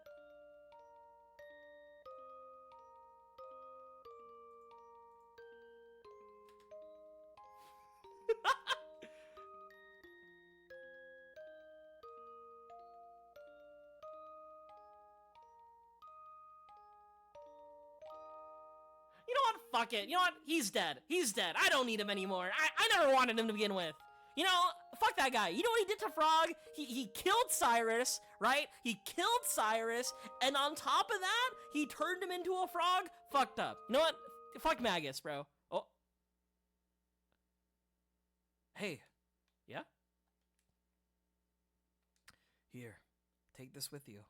Fuck it. You know what? He's dead. I don't need him anymore. I never wanted him to begin with. You know, fuck that guy. You know what he did to Frog? He killed Cyrus, right? He killed Cyrus, and on top of that, he turned him into a frog. Fucked up. You know what? Fuck Magus, bro. Oh. Hey. Yeah? Here. Take this with you.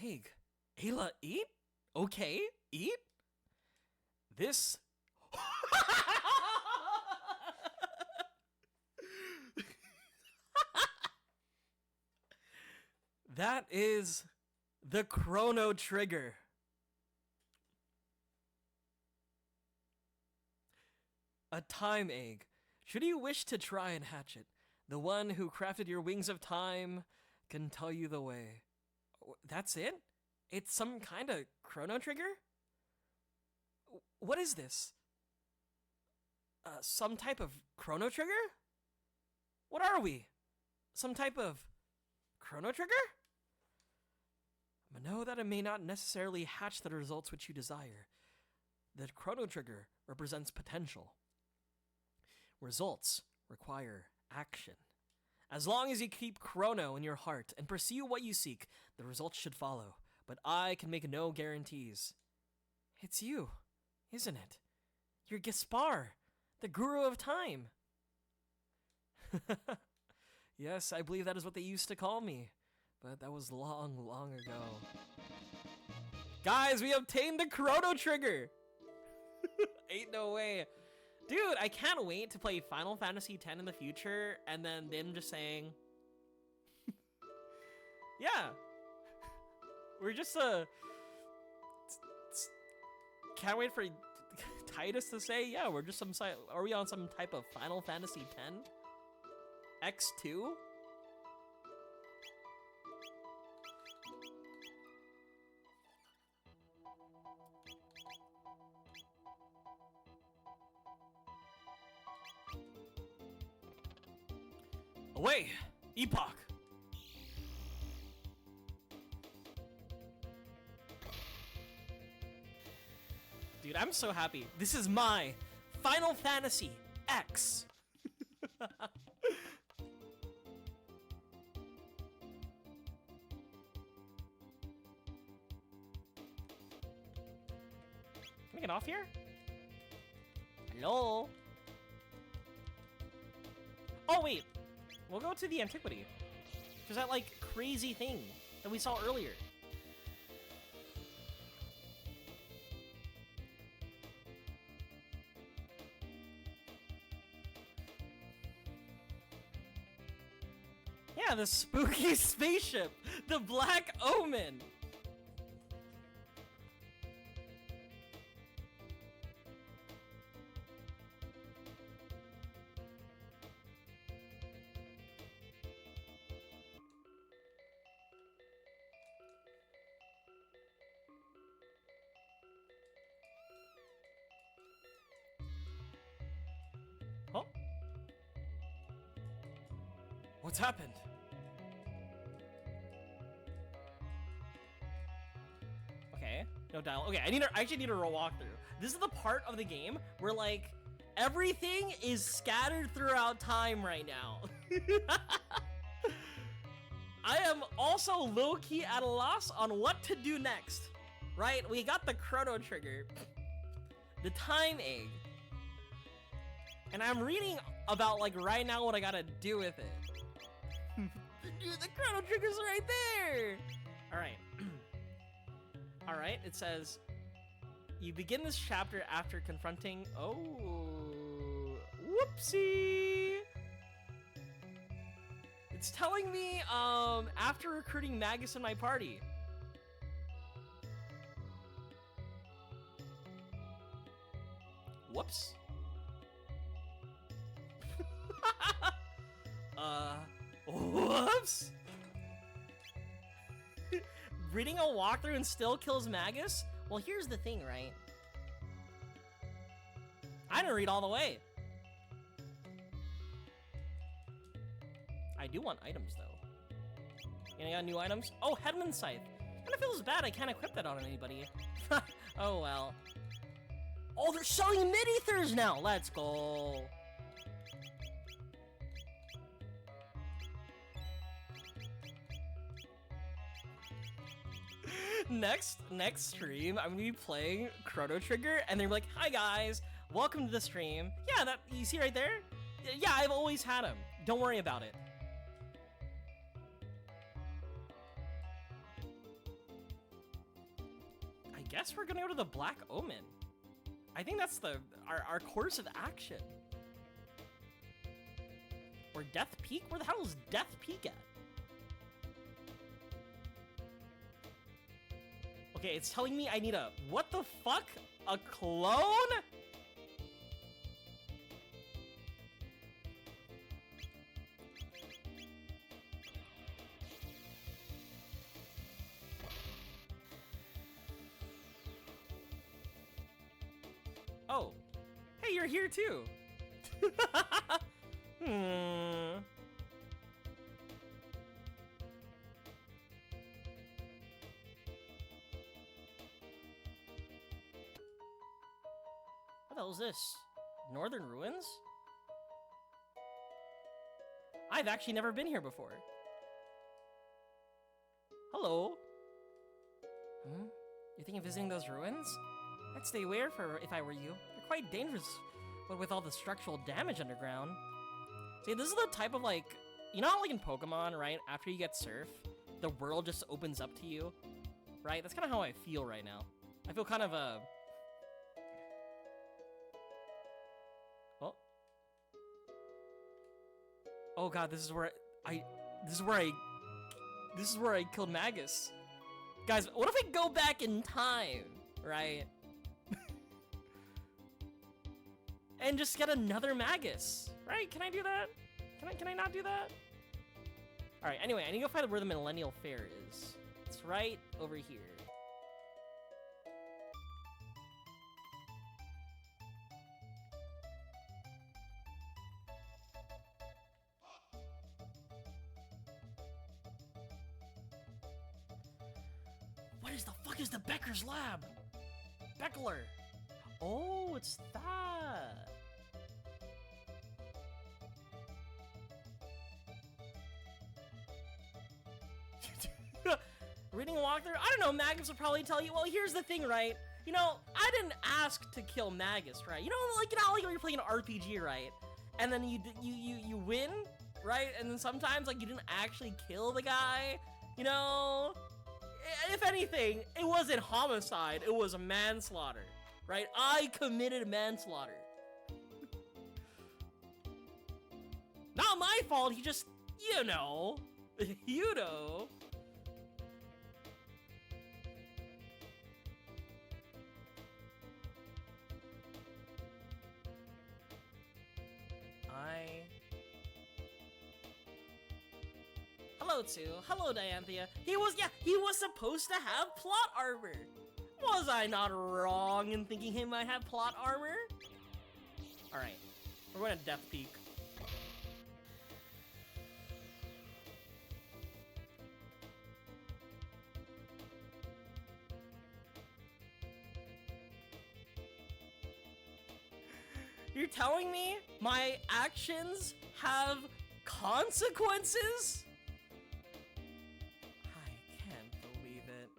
Egg. Ayla, eat? Okay, eat? This... That is the Chrono Trigger. A time egg. Should you wish to try and hatch it, the one who crafted your wings of time can tell you the way. That's it? It's some kind of Chrono Trigger? What is this? Some type of Chrono Trigger? What are we? Some type of Chrono Trigger? But know that it may not necessarily hatch the results which you desire. The Chrono Trigger represents potential. Results require action. As long as you keep Chrono in your heart and pursue what you seek, the results should follow. But I can make no guarantees. It's you, isn't it? You're Gaspar, the Guru of Time. Yes, I believe that is what they used to call me. But that was long, long ago. Guys, we obtained the Chrono Trigger! Ain't no way. Dude, I can't wait to play Final Fantasy X in the future, and then them just saying... yeah. We're just, can't wait for Titus to say, yeah, we're just are we on some type of Final Fantasy X? X2? Away! Epoch! Dude, I'm so happy. This is my Final Fantasy X. Can I get off here? Hello? Oh, wait. We'll go to the antiquity. There's that, like, crazy thing that we saw earlier. Yeah, the spooky spaceship! The Black Omen! Oh? What's happened? Okay, no dialogue. Okay, I actually need a walkthrough. This is the part of the game where, like, everything is scattered throughout time right now. I am also low-key at a loss on what to do next. Right? We got the Chrono Trigger, the Time Egg, and I'm reading about, like, right now what I gotta do with it. Dude, the Chrono Trigger's right there! Alright. Alright, it says, you begin this chapter after confronting... Oh... Whoopsie! It's telling me, after recruiting Magus in my party. Whoops. Whoops! Reading a walkthrough and still kills Magus? Well, here's the thing, right? I didn't read all the way. I do want items, though. Any new items? Oh, Headman Scythe. Kinda feels bad I can't equip that on anybody. Oh, well. Oh, they're selling mid-ethers now! Let's go! Next stream, I'm gonna be playing Chrono Trigger, and they're like, "Hi guys, welcome to the stream." Yeah, that you see right there? Yeah, I've always had him. Don't worry about it. I guess we're gonna go to the Black Omen. I think that's our course of action. Or Death Peak? Where the hell is Death Peak at? Okay, it's telling me I need a... What the fuck? A clone? Oh. Hey, you're here too. What the hell is this? Northern Ruins? I've actually never been here before. Hello. You thinking of visiting those ruins? I'd stay away if I were you. They're quite dangerous, but with all the structural damage underground. See, this is the type of, like, you know how, like, in Pokemon, right? After you get Surf, the world just opens up to you, right? That's kind of how I feel right now. I feel kind of, Oh. Oh god, this is where I killed Magus. Guys, what if I go back in time, right? And just get another Magus, right? Can I do that? Can I not do that? All right, anyway, I need to go find where the Millennial Fair is. It's right over here. What is the fuck is the Becker's lab? Beckler. Oh, it's that. Reading a walkthrough? I don't know, Magus will probably tell you, well, here's the thing, right? You know, I didn't ask to kill Magus, right? You know, like, like when you're playing an RPG, right? And then you win, right? And then sometimes, like, you didn't actually kill the guy, you know? If anything, it wasn't homicide, it was manslaughter, right? I committed manslaughter. Not my fault, he just, you know. You know. Hello, Tsu. Hello, Dianthea. He was supposed to have plot armor. Was I not wrong in thinking he might have plot armor? Alright, we're going to Death Peak. You're telling me my actions have consequences? I can't believe it.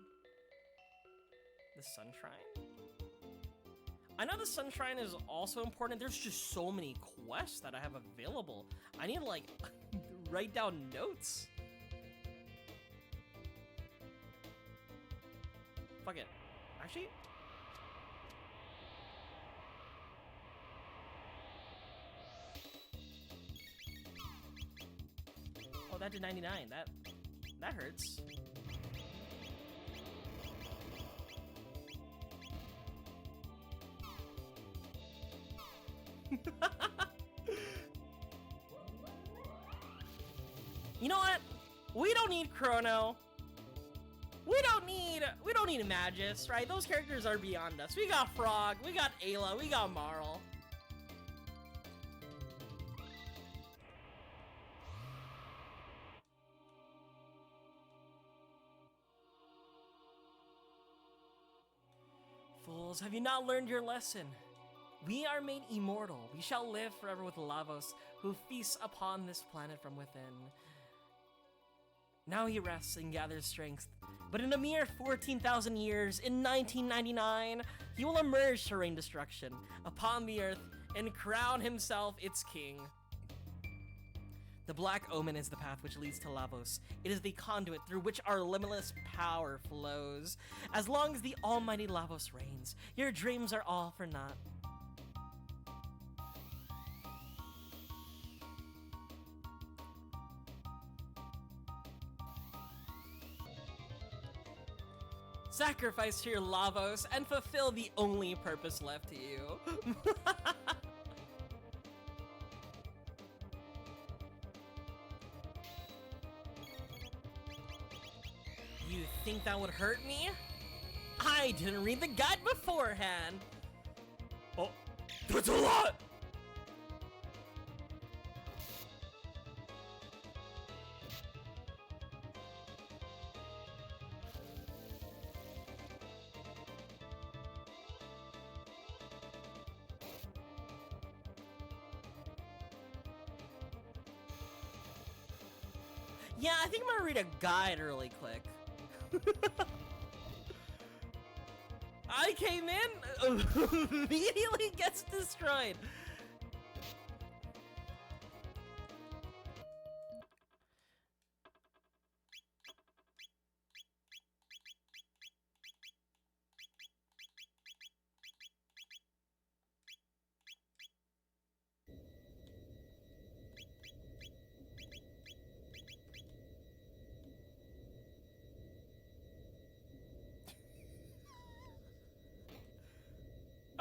The Sunshrine? I know the Sunshrine is also important. There's just so many quests that I have available. I need to, like, write down notes. Fuck it. Actually... Oh, that did 99. That hurts. You know what? We don't need Chrono. We don't need Magus, right? Those characters are beyond us. We got Frog, we got Ayla, we got Marl. Fools, have you not learned your lesson? We are made immortal. We shall live forever with Lavos, who feasts upon this planet from within. Now he rests and gathers strength, but in a mere 14,000 years, in 1999, he will emerge to rain destruction upon the earth and crown himself its king. The Black Omen is the path which leads to Lavos. It is the conduit through which our limitless power flows. As long as the almighty Lavos reigns, your dreams are all for naught. Sacrifice to your Lavos and fulfill the only purpose left to you. You think that would hurt me? I didn't read the guide beforehand. Oh, that's a lot! Yeah, I think I'm gonna read a guide really quick. I came in, immediately gets destroyed.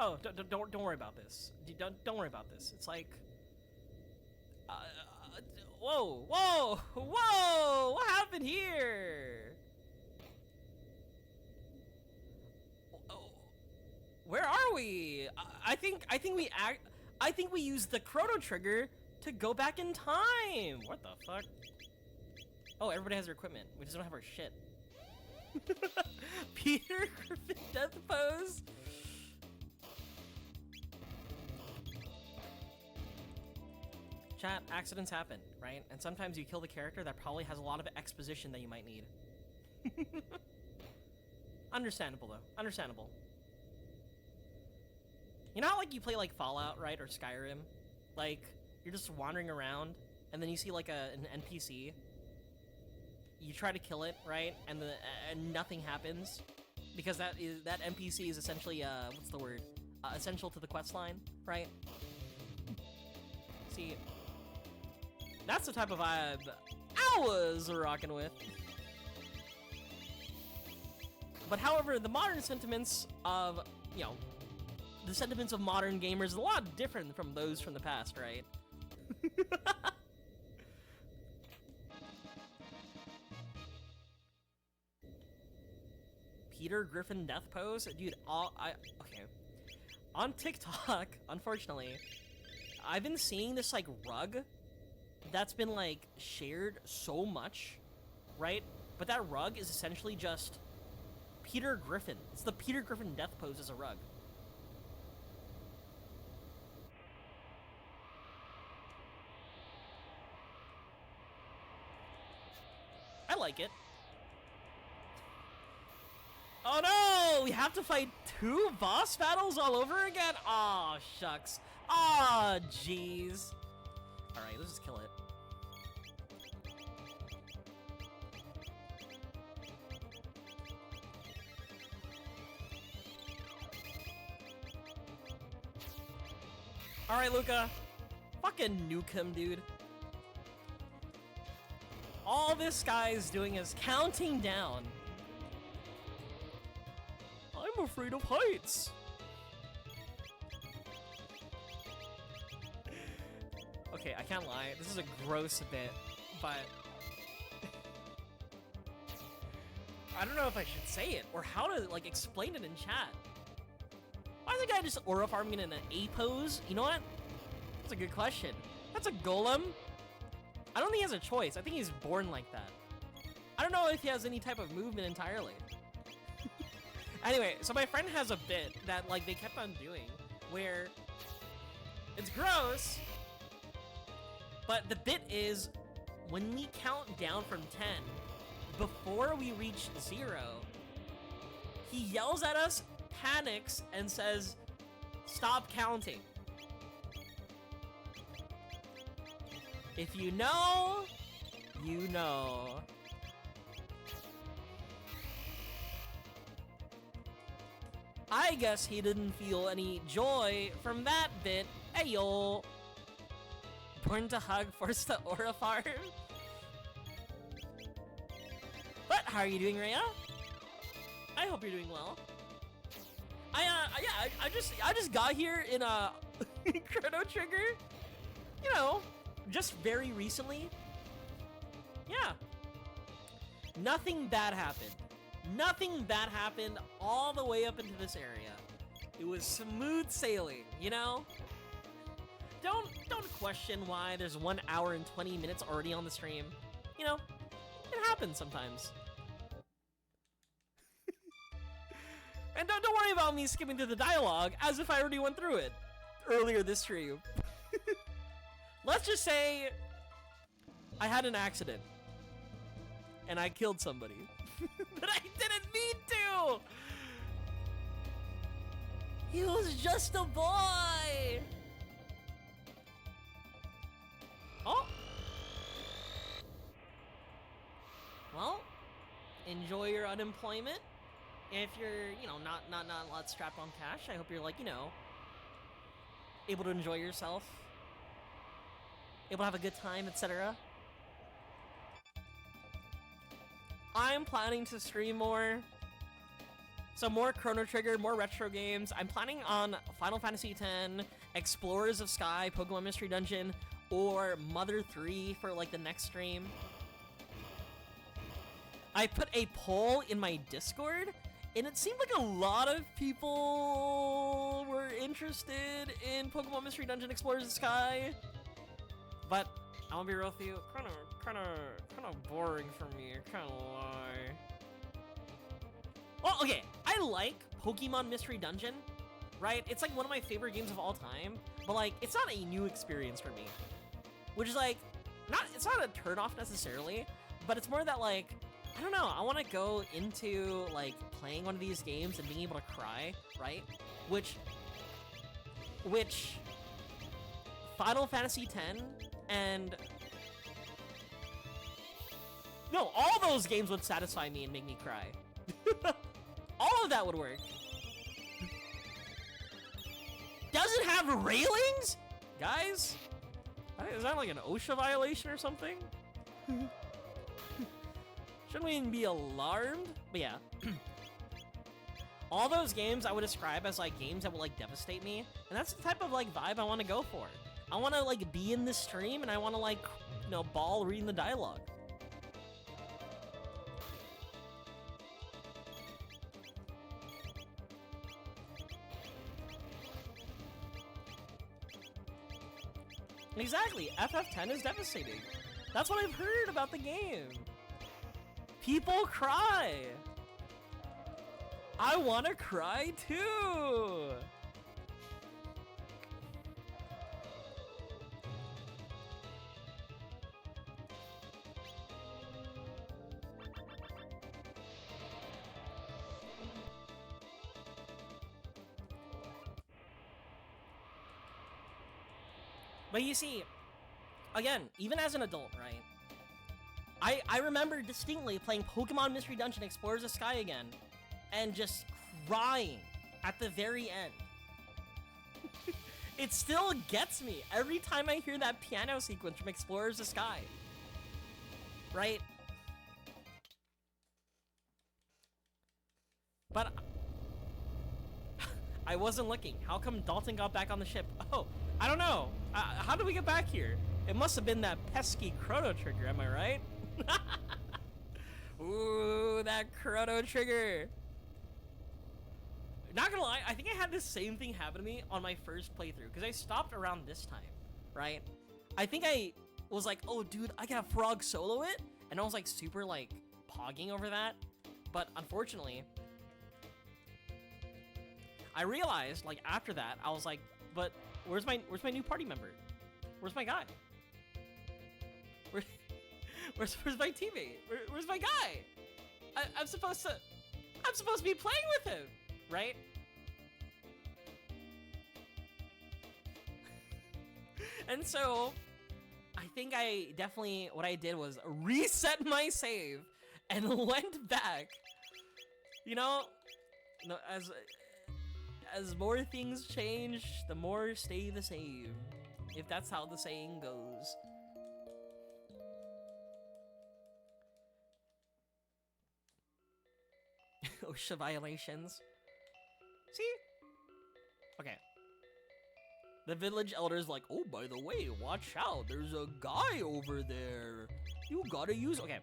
Oh, don't worry about this. Don't worry about this. It's like, whoa, whoa, whoa! What happened here? Where are we? I think we used the Chrono Trigger to go back in time. What the fuck? Oh, everybody has their equipment. We just don't have our shit. Peter Griffin death pose. Chat, accidents happen, right? And sometimes you kill the character that probably has a lot of exposition that you might need. Understandable, though. Understandable. You know how, like, you play, like, Fallout, right? Or Skyrim? Like, you're just wandering around, and then you see, like, an NPC. You try to kill it, right? And nothing happens. Because that NPC is essentially, what's the word? Essential to the quest line, right? See, that's the type of vibe I was rocking with. But however, the modern sentiments of, you know, the sentiments of modern gamers is a lot different from those from the past, right? Peter Griffin death pose? Dude, okay. On TikTok, unfortunately, I've been seeing this, like, rug that's been, like, shared so much, right? But that rug is essentially just Peter Griffin. It's the Peter Griffin death pose as a rug. I like it. Oh no! We have to fight 2 boss battles all over again? Aw, shucks. Aw, jeez. Alright, let's just kill it. Alright, Luca. Fucking nuke him, dude. All this guy is doing is counting down. I'm afraid of heights. Okay, I can't lie. This is a gross bit, but I don't know if I should say it or how to, like, explain it in chat. Why is the guy just aura farming in an A pose? You know what? That's a good question. That's a golem. I don't think he has a choice. I think he's born like that. I don't know if he has any type of movement entirely. Anyway, so my friend has a bit that, like, they kept on doing where it's gross, but the bit is when we count down from 10, before we reach 0, he yells at us, panics, and says, "Stop counting." If you know, you know. I guess he didn't feel any joy from that bit. Ayo. Born to hug, forced to aura farm. But how are you doing, Rhea? I hope you're doing well. I just got here in a Chrono Trigger. You know, just very recently. Yeah. Nothing bad happened. Nothing bad happened all the way up into this area. It was smooth sailing, you know? Don't question why there's 1 hour and 20 minutes already on the stream. You know, it happens sometimes. And don't worry about me skipping through the dialogue as if I already went through it earlier this stream. Let's just say I had an accident and I killed somebody. But I didn't mean to! He was just a boy! Oh! Well, enjoy your unemployment. If you're, you know, not a lot strapped on cash, I hope you're, like, you know, able to enjoy yourself. Able to have a good time, etc. I'm planning to stream more. So more Chrono Trigger, more retro games. I'm planning on Final Fantasy X, Explorers of Sky, Pokemon Mystery Dungeon, or Mother 3 for, like, the next stream. I put a poll in my Discord, and it seemed like a lot of people were interested in Pokemon Mystery Dungeon, Explorers of Sky. But I'm gonna be real with you, kind of boring for me. I can't lie. Well, okay, I like Pokemon Mystery Dungeon, right? It's like one of my favorite games of all time, but like, it's not a new experience for me. Which is like, it's not a turn-off necessarily, but it's more that like, I don't know, I want to go into like playing one of these games and being able to cry, right? Which Final Fantasy X and no, all those games would satisfy me and make me cry. All of that would work. Does it have railings? Guys? Is that like an OSHA violation or something? Shouldn't we be alarmed? But yeah. All those games I would describe as like games that will like devastate me. And that's the type of like vibe I want to go for. I want to like be in the stream and I want to like, you know, ball reading the dialogue. Exactly, FF10 is devastating. That's what I've heard about the game. People cry. I want to cry too. But you see, again, even as an adult, right? I remember distinctly playing Pokemon Mystery Dungeon Explorers of Sky again, and just crying at the very end. It still gets me every time I hear that piano sequence from Explorers of Sky. Right? But I wasn't looking. How come Dalton got back on the ship? Oh, I don't know. How did we get back here? It must have been that pesky Chrono Trigger, am I right? Ooh, that Chrono Trigger. Not gonna lie, I think I had the same thing happen to me on my first playthrough, because I stopped around this time, right? I think I was like, oh dude, I can frog solo it, and I was like super like pogging over that, but unfortunately, I realized like after that, I was like, but where's my new party member? Where's my guy? Where's my teammate? Where's my guy? I'm supposed to be playing with him, right? And so I think I definitely, what I did was reset my save and went back. You know, as more things change, the more stay the same. If that's how the saying goes. OSHA violations. See? Okay. The village elder's like, oh, by the way, watch out. There's a guy over there. You gotta use... Okay.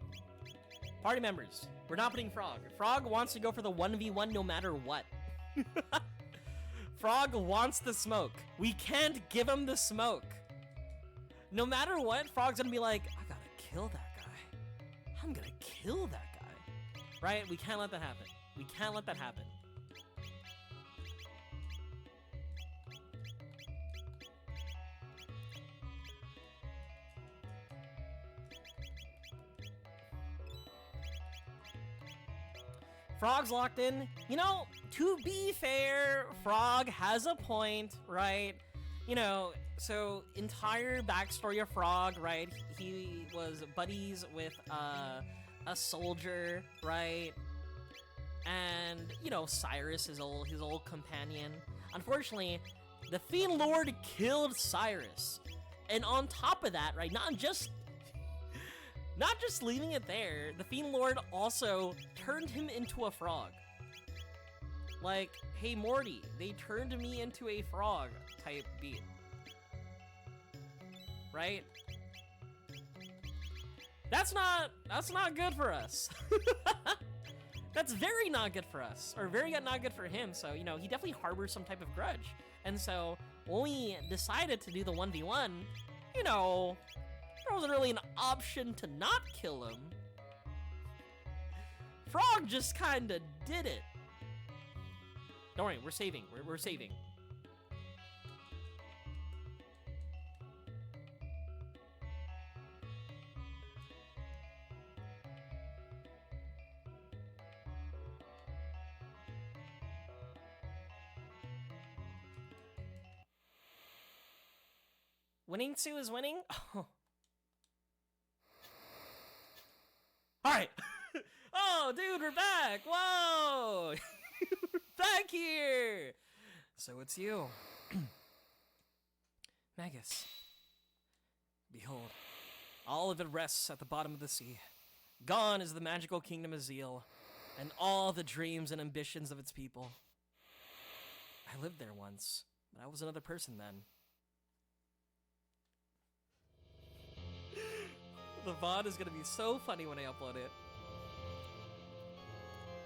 Party members. We're not putting Frog. Frog wants to go for the 1v1 no matter what. Frog wants the smoke. We can't give him the smoke. No matter what, Frog's gonna be like, I gotta kill that guy. I'm gonna kill that guy. Right? We can't let that happen. We can't let that happen. Frog's locked in. You know, to be fair, Frog has a point, right? You know, so entire backstory of Frog, right? He was buddies with a soldier, right? And, you know, Cyrus, his old companion. Unfortunately, the Fiend Lord killed Cyrus. And on top of that, right, not just leaving it there, the Fiend Lord also turned him into a frog. Like, hey Morty, they turned me into a frog type beat. Right? That's not good for us. That's very not good for us, or very not good for him, so, you know, he definitely harbors some type of grudge. And so, when we decided to do the 1v1, you know, there wasn't really an option to not kill him. Frog just kinda did it. Don't worry, we're saving. We're saving. Winning Sue is winning? Oh. Alright. Oh, dude, we're back. Whoa. We're back here. So it's you. Magus. Behold, all of it rests at the bottom of the sea. Gone is the magical kingdom of Zeal, and all the dreams and ambitions of its people. I lived there once, but I was another person then. The VOD is gonna be so funny when I upload it.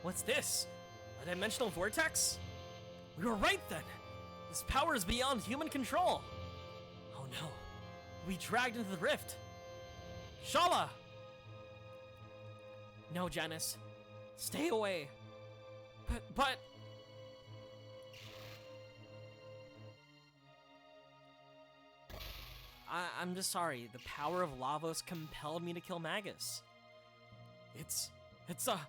What's this? A dimensional vortex? We were right then! This power is beyond human control! Oh no, we dragged into the rift! Shala! No, Janice. Stay away. But... I'm just sorry. The power of Lavos compelled me to kill Magus. It's a...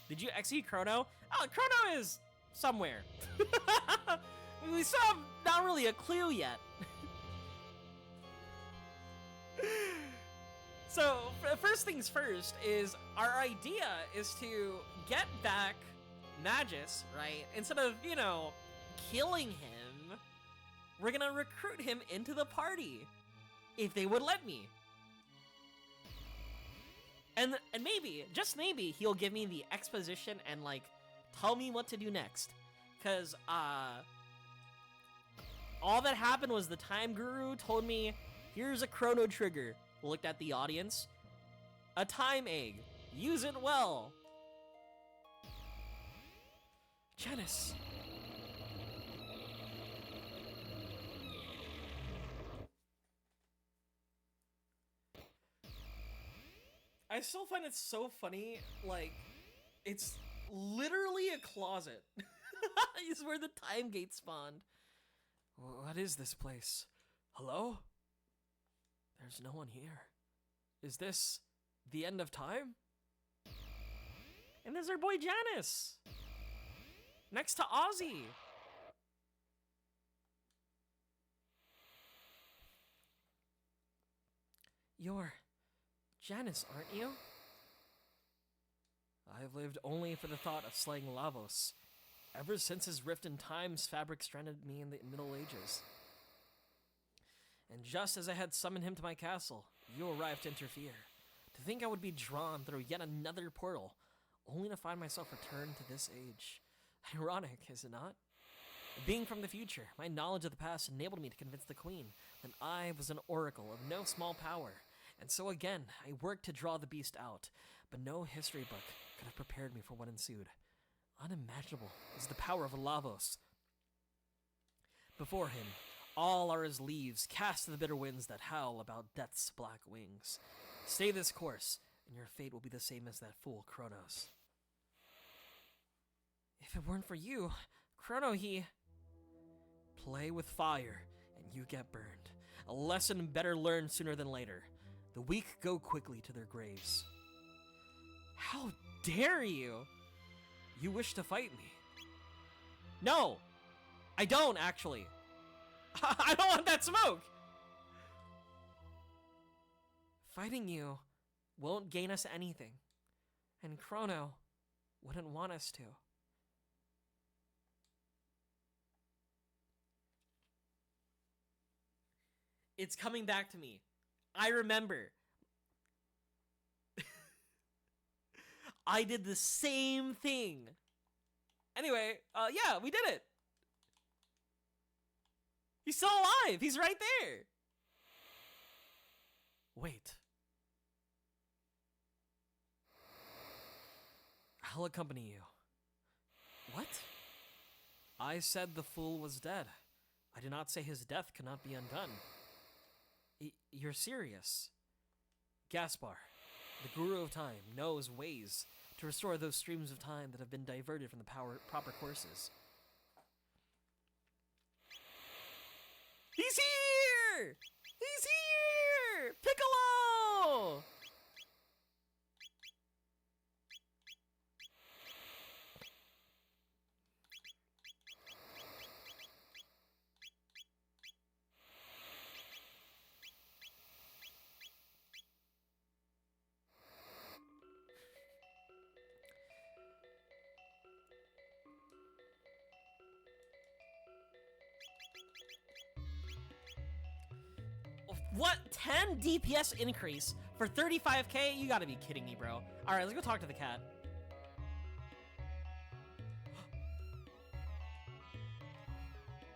Did you execute Chrono? Oh, Chrono is somewhere. We still have not really a clue yet. So, first things first is our idea is to get back Magus, right? Instead of, you know, killing him, we're gonna recruit him into the party. If they would let me. And maybe, just maybe, he'll give me the exposition and, like, tell me what to do next. Because, all that happened was the Time Guru told me, here's a Chrono Trigger. Looked at the audience. A time egg. Use it well. Janice. I still find it so funny, like, it's literally a closet. It's where the time gate spawned. What is this place? Hello? There's no one here. Is this the end of time? And there's our boy Janice. Next to Ozzy. You're Janice, aren't you? I've lived only for the thought of slaying Lavos. Ever since his rift in time's fabric stranded me in the Middle Ages. And just as I had summoned him to my castle, you arrived to interfere. To think I would be drawn through yet another portal, only to find myself returned to this age. Ironic, is it not? Being from the future, my knowledge of the past enabled me to convince the Queen that I was an oracle of no small power. And so again, I worked to draw the beast out, but no history book could have prepared me for what ensued. Unimaginable is the power of Lavos. Before him, all are as leaves cast to the bitter winds that howl about death's black wings. Stay this course, and your fate will be the same as that fool Kronos. If it weren't for you, Chrono, he... Play with fire, and you get burned. A lesson better learned sooner than later. The weak go quickly to their graves. How dare you? You wish to fight me? No, I don't actually. I don't want that smoke. Fighting you won't gain us anything, and Chrono wouldn't want us to. It's coming back to me. I remember. I did the same thing. Anyway, yeah, we did it. He's still alive. He's right there. Wait. I'll accompany you. What? I said the fool was dead. I did not say his death cannot be undone. You're serious. Gaspar, The Guru of Time knows ways to restore those streams of time that have been diverted from the proper courses. He's here! He's here! Piccolo! What? 10 DPS increase for 35k? You gotta be kidding me, bro. Alright, let's go talk to the cat.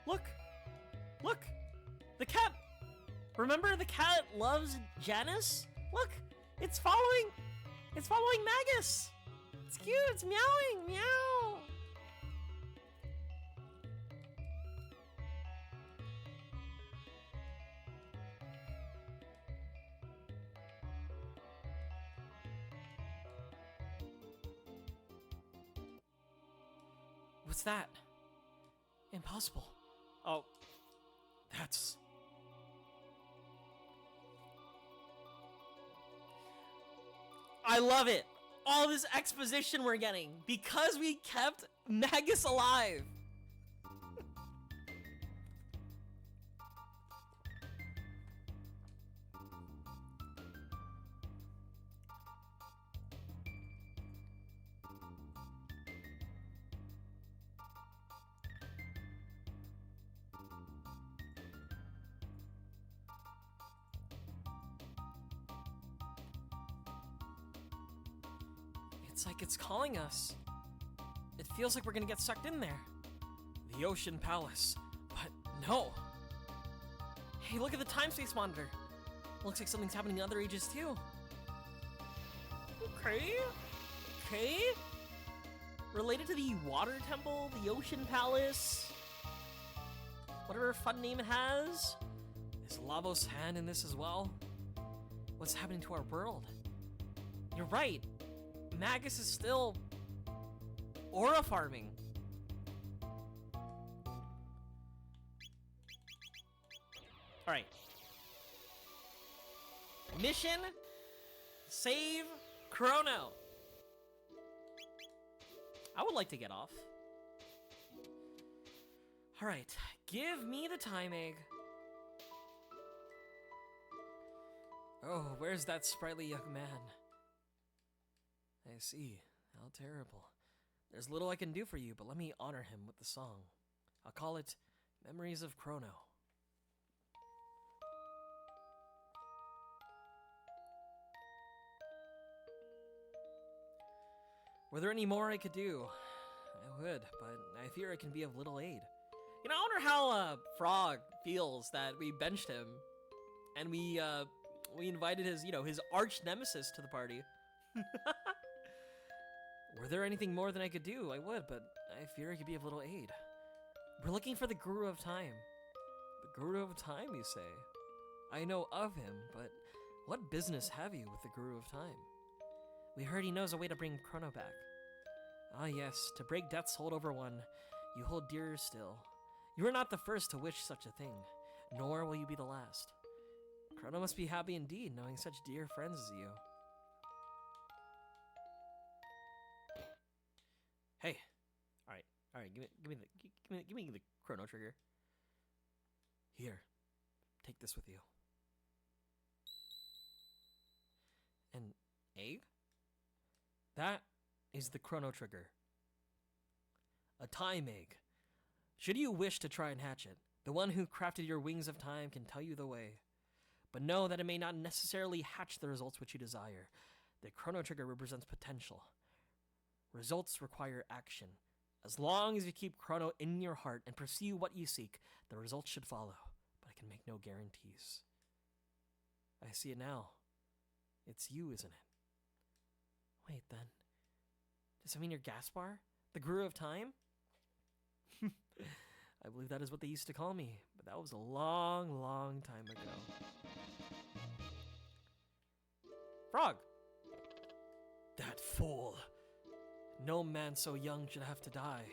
Look! Look! The cat! Remember the cat loves Janice? Look! It's following Magus! It's cute, it's meowing! Meow! What's that? Impossible. Oh. That's... I love it! All this exposition we're getting because we kept Magus alive! It's like it's calling us. It feels like we're gonna get sucked in there. The Ocean Palace. But no. Hey, look at the time-space monitor. Looks like something's happening in other ages too. Okay. Okay. Related to the Water Temple, the Ocean Palace, whatever fun name it has. Is Lavos' hand in this as well? What's happening to our world? You're right. Magus is still aura farming. Alright. Mission, save Chrono. I would like to get off. Alright, give me the time egg. Oh, where's that sprightly young man? I see. How terrible. There's little I can do for you, but let me honor him with the song. I'll call it Memories of Chrono. Were there any more I could do? I would, but I fear it can be of little aid. You know, I wonder how Frog feels that we benched him, and we invited his, his arch nemesis to the party. Were there anything more than I could do? I would, but I fear it could be of little aid. We're looking for the Guru of Time. The Guru of Time, you say? I know of him, but what business have you with the Guru of Time? We heard he knows a way to bring Chrono back. Ah yes, to break death's hold over one you hold dearer still. You are not the first to wish such a thing, nor will you be the last. Chrono must be happy indeed, knowing such dear friends as you. Hey, all right, give me the Chrono Trigger. Here, take this with you. An egg? That is the Chrono Trigger. A time egg. Should you wish to try and hatch it, the one who crafted your wings of time can tell you the way. But know that it may not necessarily hatch the results which you desire. The Chrono Trigger represents potential. Results require action. As long as you keep Chrono in your heart and pursue what you seek, the results should follow, but I can make no guarantees. I see it now. It's you, isn't it? Wait, then. Does that mean you're Gaspar? The Guru of Time? I believe that is what they used to call me, but that was a long, long time ago. Frog! That fool. No man so young should have to die.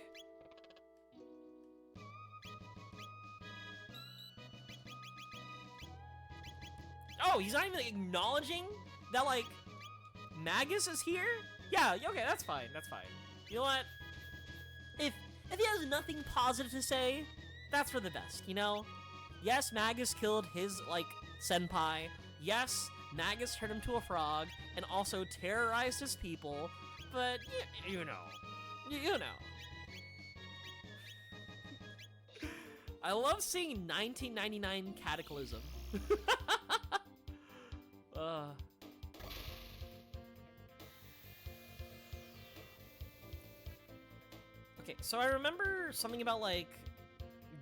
Oh, he's not even acknowledging that, like, Magus is here? Yeah, okay, that's fine, that's fine. You know what? If he has nothing positive to say, that's for the best, you know? Yes, Magus killed his, like, senpai. Yes, Magus turned him to a frog and also terrorized his people, but, you know. You know. I love seeing 1999 Cataclysm. Okay, so I remember something about, like,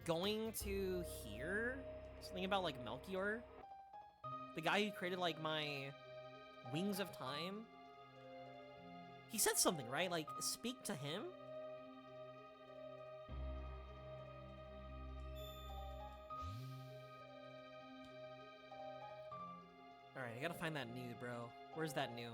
going to here? Something about, like, Melchior? The guy who created, like, my Wings of Time? He said something, right? Like, speak to him? Alright, I gotta find that new, bro. Where's that new?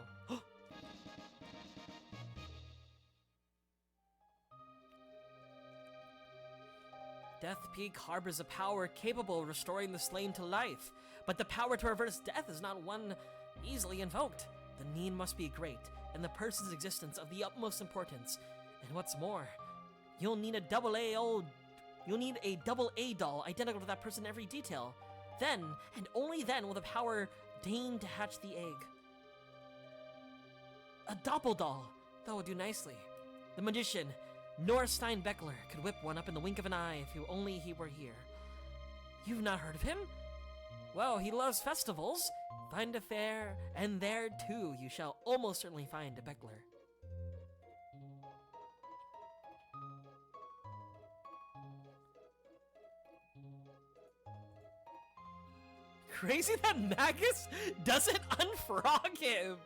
Death Peak harbors a power capable of restoring the slain to life, but the power to reverse death is not one easily invoked. The need must be great, and the person's existence of the utmost importance. And what's more, you'll need a double A doll identical to that person in every detail. Then, and only then, will the power deign to hatch the egg. A doppel doll! That would do nicely. The magician, Norstein Beckler, could whip one up in the wink of an eye if only he were here. You've not heard of him? Well, he loves festivals. Find a fair, and there too you shall almost certainly find a Beckler. Crazy that Magus doesn't unfrog him!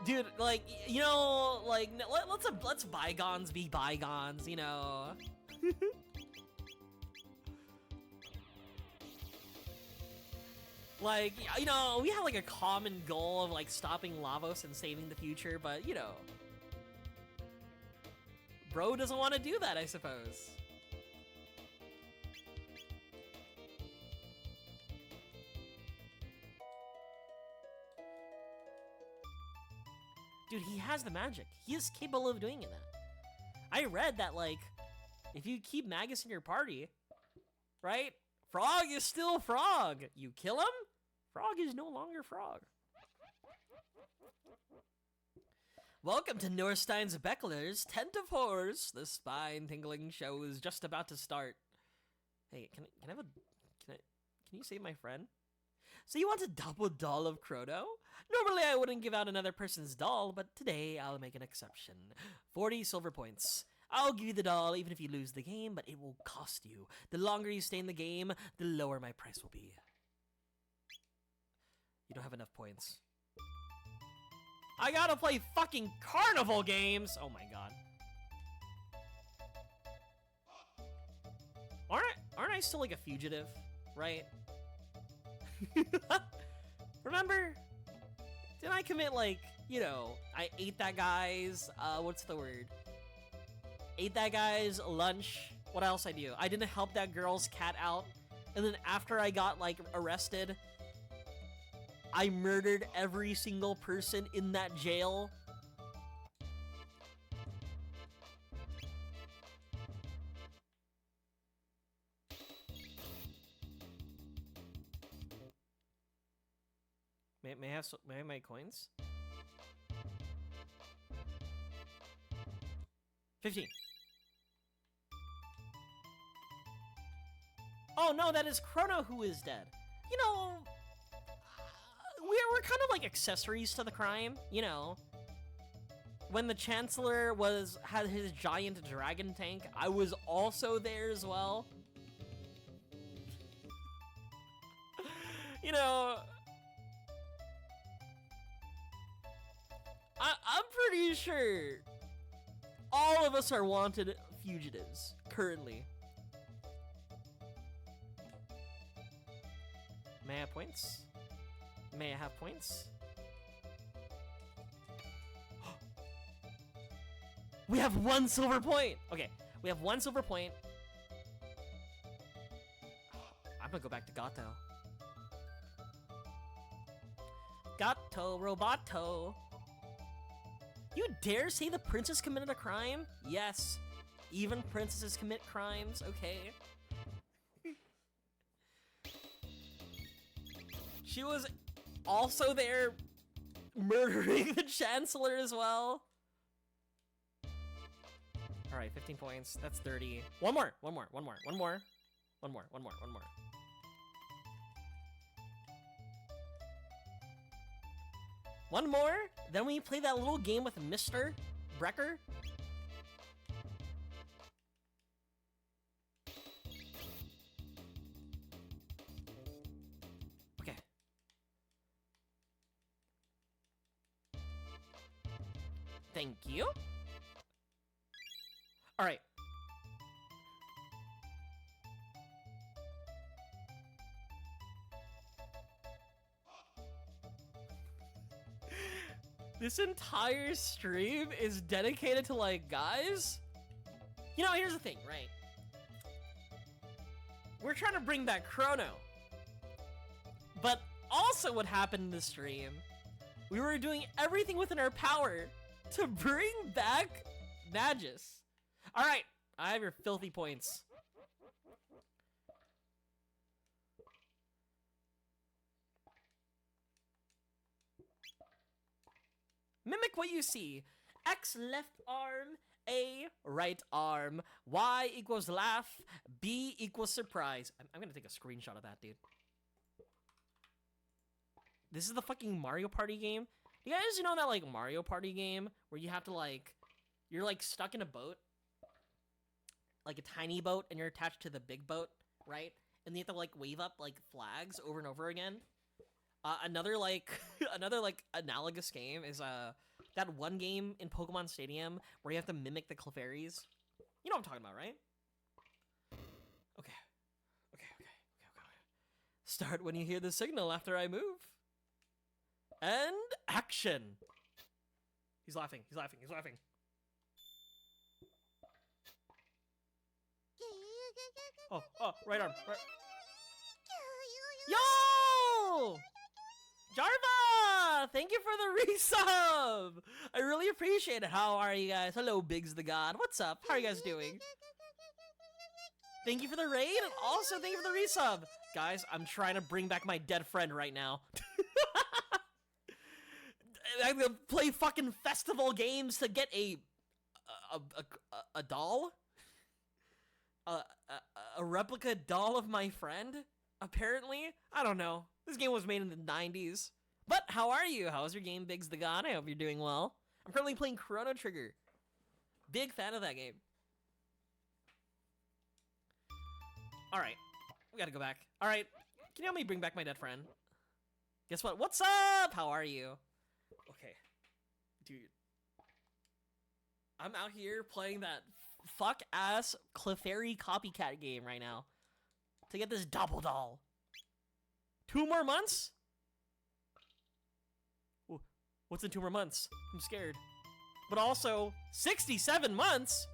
Dude, like, you know, like, let's bygones be bygones, you know? Like, you know, we have, like, a common goal of, like, stopping Lavos and saving the future, but, you know. Bro doesn't want to do that, I suppose. Dude, he has the magic. He is capable of doing that. I read that, like, if you keep Magus in your party, right? Frog is still Frog. You kill him, Frog is no longer Frog. Welcome to Norstein's Beckler's Tent of Horrors. The spine-tingling show is just about to start. Hey, can you save my friend? So you want a double doll of Chrono? Normally I wouldn't give out another person's doll, but today I'll make an exception. 40 silver points. I'll give you the doll even if you lose the game, but it will cost you. The longer you stay in the game, the lower my price will be. You don't have enough points. I gotta play fucking carnival games! Oh my god. Aren't I still like a fugitive, right? Remember? Didn't I commit, like, you know, I ate that guy's, what's the word? Ate that guy's lunch. What else I do? I didn't help that girl's cat out. And then after I got, like, arrested, I murdered every single person in that jail. May I have my coins? 15. Oh no, that is Chrono who is dead. You know, we're kind of like accessories to the crime, you know. When the Chancellor had his giant dragon tank, I was also there as well. You know, I'm pretty sure all of us are wanted fugitives currently. May I have points? May I have points? We have 1 silver point. Okay, we have 1 silver point. I'm gonna go back to Gato. Gato, Roboto. You dare say the princess committed a crime? Yes. Even princesses commit crimes, okay. She was also there murdering the Chancellor as well. Alright, 15 points. That's 30. One more. One more, then we play that little game with Mr. Brecker. Okay. Thank you. All right. This entire stream is dedicated to, like, guys. You know, here's the thing, right? We're trying to bring back Chrono. But also what happened in the stream, we were doing everything within our power to bring back Magus. Alright, I have your filthy points. Mimic what you see. X left arm, A right arm, Y equals laugh, B equals surprise. I'm gonna take a screenshot of that, dude. This is the fucking Mario Party game. You guys know that, like, Mario Party game where you have to, like, you're, like, stuck in a boat? Like a tiny boat, and you're attached to the big boat, right? And you have to, like, wave up, like, flags over and over again. Another, like, another, like, analogous game is, that one game in Pokemon Stadium where you have to mimic the Clefairies. You know what I'm talking about, right? Okay. Start when you hear the signal after I move. And action. He's laughing. Oh, right arm. Right. Yo! Jarva! Thank you for the resub! I really appreciate it. How are you guys? Hello, Biggs the God. What's up? How are you guys doing? Thank you for the raid, and also thank you for the resub. Guys, I'm trying to bring back my dead friend right now. I'm gonna play fucking festival games to get a doll? A replica doll of my friend? Apparently? I don't know. This game was made in the 90s. But how are you? How's your game, Biggs the God? I hope you're doing well. I'm currently playing Chrono Trigger. Big fan of that game. Alright. We gotta go back. Alright. Can you help me bring back my dead friend? Guess what? What's up? How are you? Okay. Dude. I'm out here playing that fuck-ass Clefairy copycat game right now. To get this double doll. 2 more months? Ooh, what's in 2 more months? I'm scared. But also, 67 months?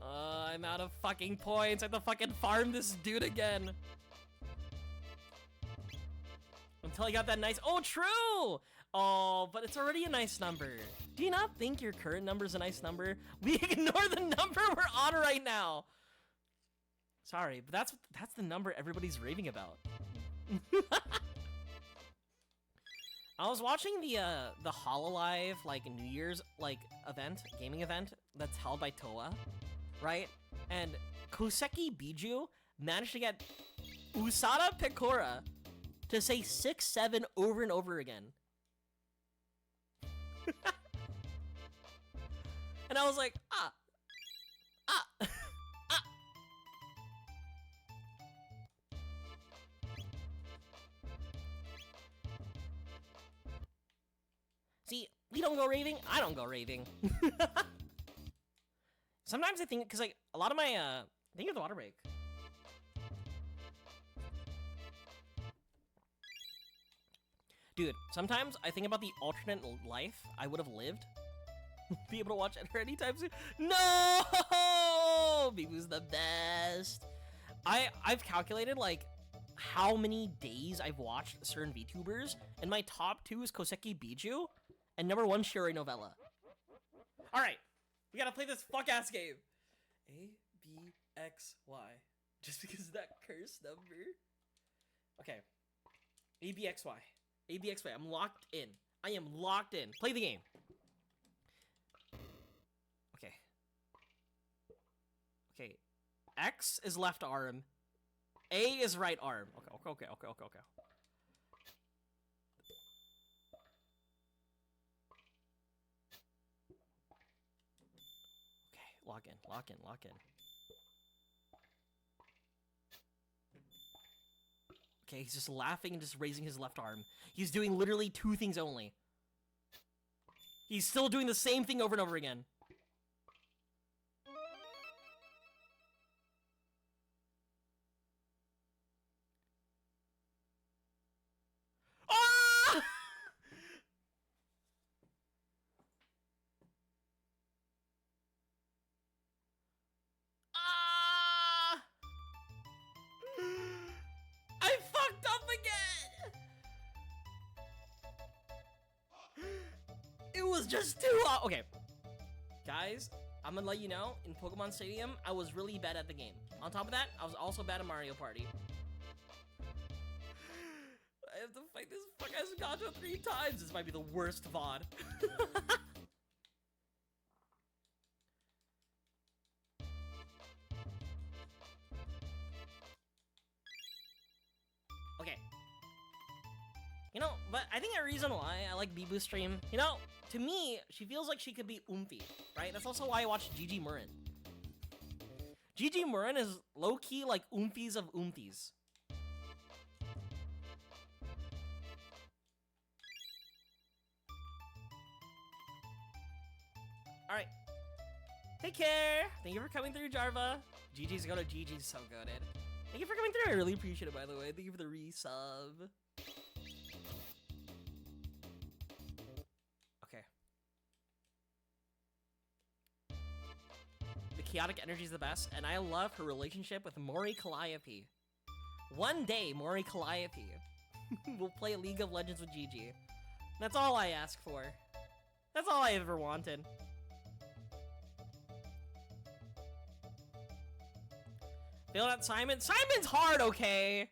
I'm out of fucking points. I have to fucking farm this dude again. Until I got that nice... Oh, true! Oh, but it's already a nice number. Do you not think your current number is a nice number? We ignore the number we're on right now. Sorry, but that's the number everybody's raving about. I was watching the Hololive like New Year's like event, gaming event that's held by Toa, right? And Koseki Biju managed to get Usada Pecora to say 6-7 over and over again. And I was like, ah. See, we don't go raving, I don't go raving. Sometimes I think, because like, a lot of my, thank you for the water break. Sometimes I think about the alternate life I would have lived. Be able to watch Enter anytime soon. No! Bibu's the best. I've calculated like how many days I've watched certain VTubers, and my top 2 is Koseki Biju, and number 1 Shiori Novella. All right, we gotta play this fuck ass game. A B X Y. Just because of that curse number. Okay. A B X Y. A B X Y. I'm locked in. I am locked in. Play the game. Okay. Okay. X is left arm. A is right arm. Okay. Okay, lock in. Okay, he's just laughing and just raising his left arm. He's doing literally 2 things only. He's still doing the same thing over and over again. Ah! Ah! I fucked up again! It was just too hot. Okay. Guys, I'm gonna let you know, in Pokemon Stadium, I was really bad at the game. On top of that, I was also bad at Mario Party. I have to fight this fuck-ass Gacha 3 times. This might be the worst VOD. Okay. You know, but I think a reason why I like Bibu's stream, you know, to me, she feels like she could be oomphy, right? That's also why I watch Gigi Murin. Gigi Murin is low-key like oomfies of oomfies. Alright. Take care! Thank you for coming through, Jarva. GG's go to GG's so goated. Thank you for coming through. I really appreciate it, by the way. Thank you for the resub. Okay. The chaotic energy is the best, and I love her relationship with Mori Calliope. One day, Mori Calliope will play League of Legends with Gigi. That's all I ask for. That's all I ever wanted. Feel that Simon? Simon's hard, okay?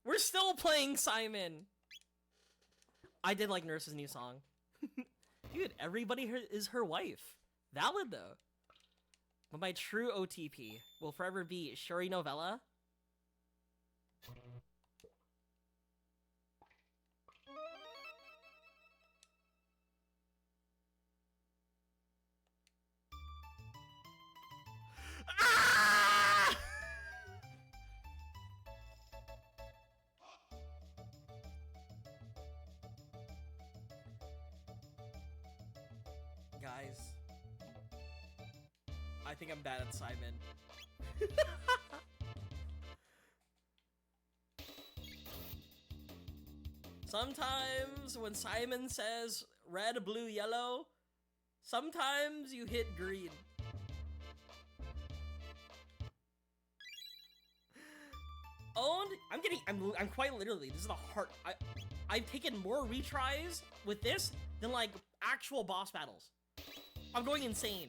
We're still playing Simon. I did like Nurse's new song. Dude, everybody is her wife. Valid, though. But my true OTP will forever be Shiori Novella. Ah! Guys, I think I'm bad at Simon. Sometimes when Simon says red, blue, yellow, sometimes you hit green. Owned? I'm quite literally, this is the heart. I've taken more retries with this than like actual boss battles. I'm going insane.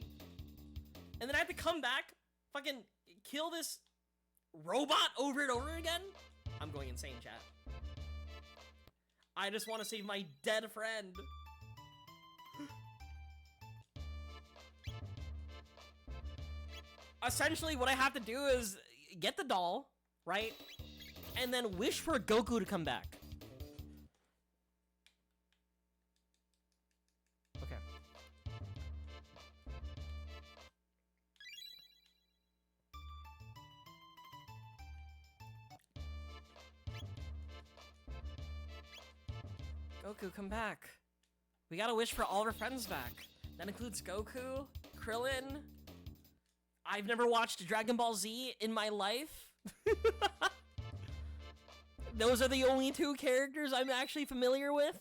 And then I have to come back, fucking kill this robot over and over again? I'm going insane, chat. I just want to save my dead friend. Essentially, what I have to do is get the doll, right? And then wish for Goku to come back. Okay. Goku, come back. We gotta wish for all of our friends back. That includes Goku, Krillin. I've never watched Dragon Ball Z in my life. Those are the only two characters I'm actually familiar with.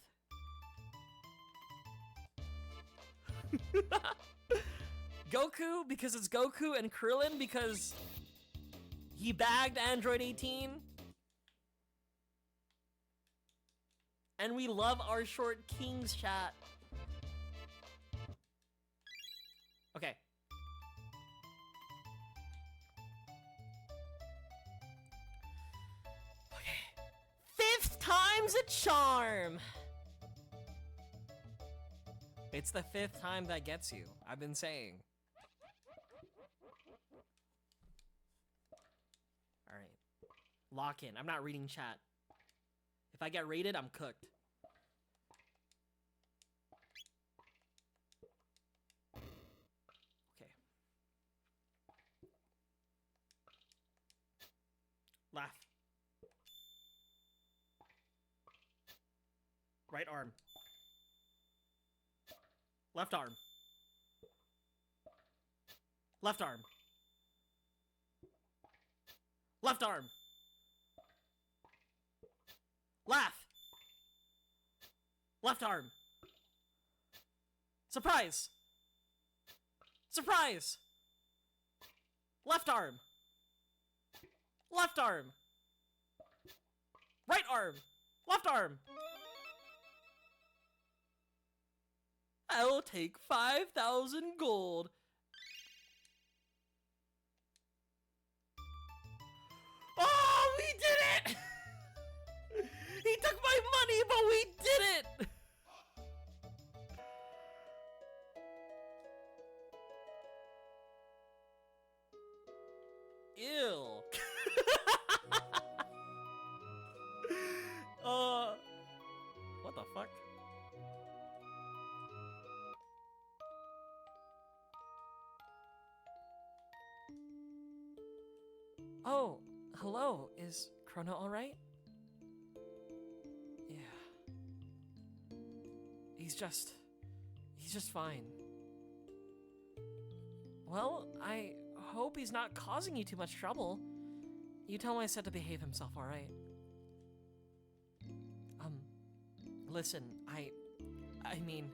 Goku, because it's Goku, and Krillin, because he bagged Android 18. And we love our short kings, chat. Okay. Fifth time's a charm! It's the fifth time that gets you, I've been saying. Alright. Lock in. I'm not reading chat. If I get raided, I'm cooked. Okay. Laugh. Right arm. Left arm. Left arm. Left arm. Laugh. Left arm. Surprise. Surprise. Left arm. Left arm. Right arm. Left arm. I'll take 5,000 gold. Oh, we did it! He took my money, but we did it! Ew. What the fuck? Oh, hello. Is Chrono alright? Yeah. He's just fine. Well, I hope he's not causing you too much trouble. You tell him I said to behave himself, alright? Listen, I mean...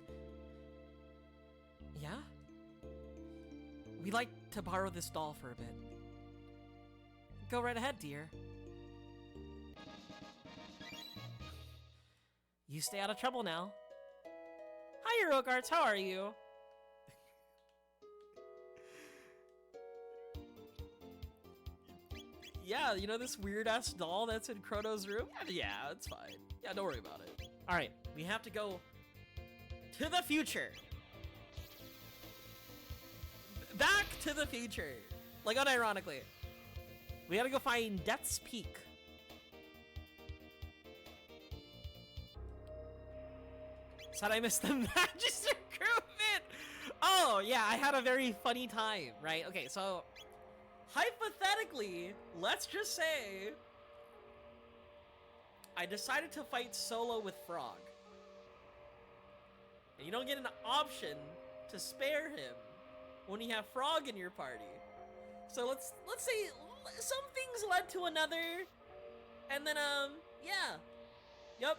Yeah? We'd like to borrow this doll for a bit. Go right ahead, dear. You stay out of trouble now. Hi, Heroic how are you? Yeah, you know this weird-ass doll that's in Chrono's room? Yeah, it's fine. Yeah, don't worry about it. Alright, we have to go to the future. Back to the future. Like, unironically. We gotta go find Death's Peak. Said I missed the Magister recruitment! Oh, yeah, I had a very funny time, right? Okay, so... hypothetically, let's just say... I decided to fight solo with Frog. And you don't get an option to spare him when you have Frog in your party. So let's say some things led to another, and then yeah, yep.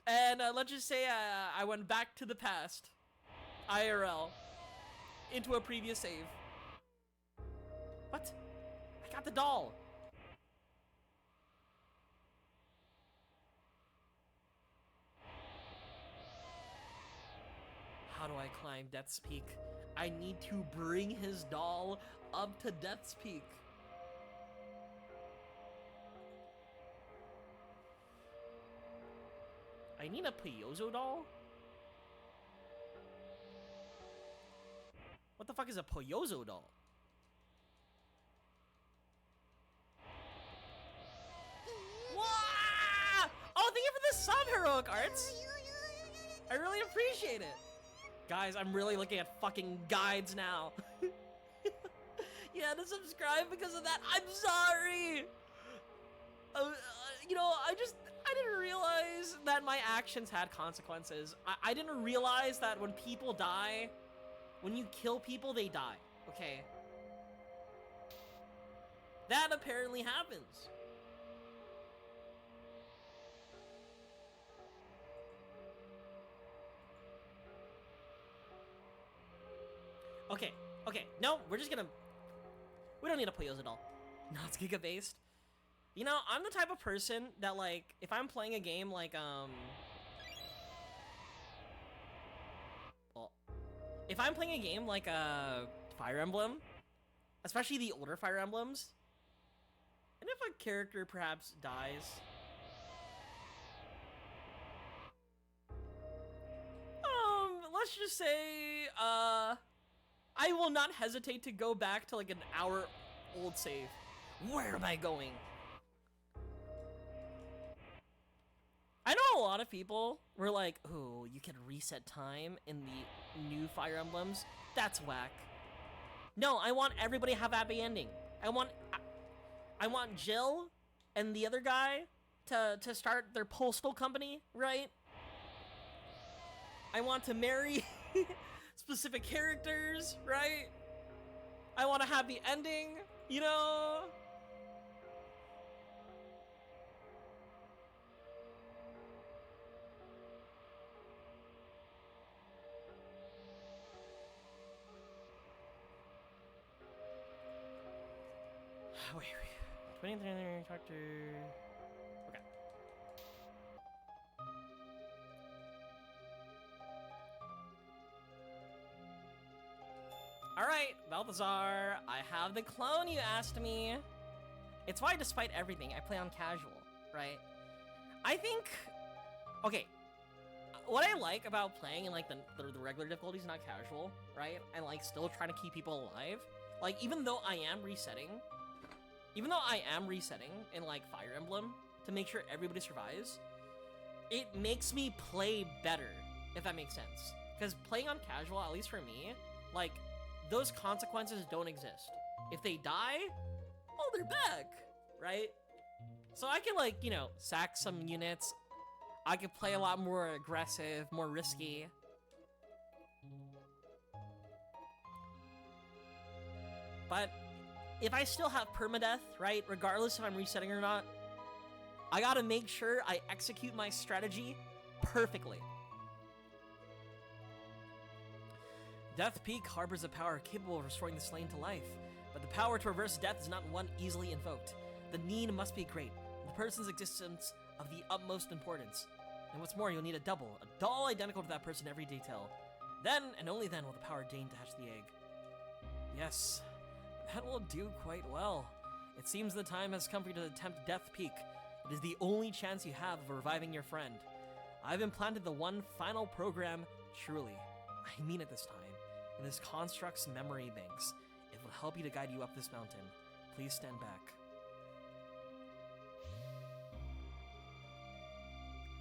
And let's just say I went back to the past, IRL, into a previous save. What? I got the doll. How do I climb Death's Peak? I need to bring his doll up to Death's Peak. I need a Pyozo doll? What the fuck is a Pyozo doll? Wah! Oh, thank you for the sub, Heroic Arts! I really appreciate it. Guys, I'm really looking at fucking guides now. You had to subscribe because of that. I'm sorry. You know, I didn't realize that my actions had consequences. I didn't realize that when people die, when you kill people, they die. Okay. That apparently happens. Okay, okay. No, we're just gonna... We don't need to play those at all. No, it's Giga-based. You know, I'm the type of person that, like, if I'm playing a game like, well, if I'm playing a game like, Fire Emblem, especially the older Fire Emblems, and if a character perhaps dies, let's just say, I will not hesitate to go back to, like, an hour-old save. Where am I going? I know a lot of people were like, oh, you can reset time in the new Fire Emblems. That's whack. No, I want everybody to have a happy ending. I want Jill and the other guy to start their postal company, right? I want to marry specific characters, right? I want a happy ending, you know? Wait. 23 talk to... Okay. Alright, Balthazar, I have the clone you asked me. It's why, despite everything, I play on casual, right? I think... Okay. What I like about playing in, like, the regular difficulties, not casual, right? I like still trying to keep people alive. Like, even though I am resetting in, like, Fire Emblem to make sure everybody survives, it makes me play better, if that makes sense. Because playing on casual, at least for me, like, those consequences don't exist. If they die, oh, they're back, right? So I can, like, you know, sack some units. I can play a lot more aggressive, more risky. But if I still have permadeath, right, regardless if I'm resetting or not, I gotta make sure I execute my strategy perfectly. Death Peak harbors a power capable of restoring the slain to life, but the power to reverse death is not one easily invoked. The need must be great, the person's existence of the utmost importance. And what's more, you'll need a double, a doll identical to that person in every detail. Then, and only then, will the power deign to hatch the egg. Yes, that will do quite well. It seems the time has come for you to attempt Death Peak. It is the only chance you have of reviving your friend. I've implanted the one final program, truly, I mean it this time, in this construct's memory banks. It will help you to guide you up this mountain. Please stand back.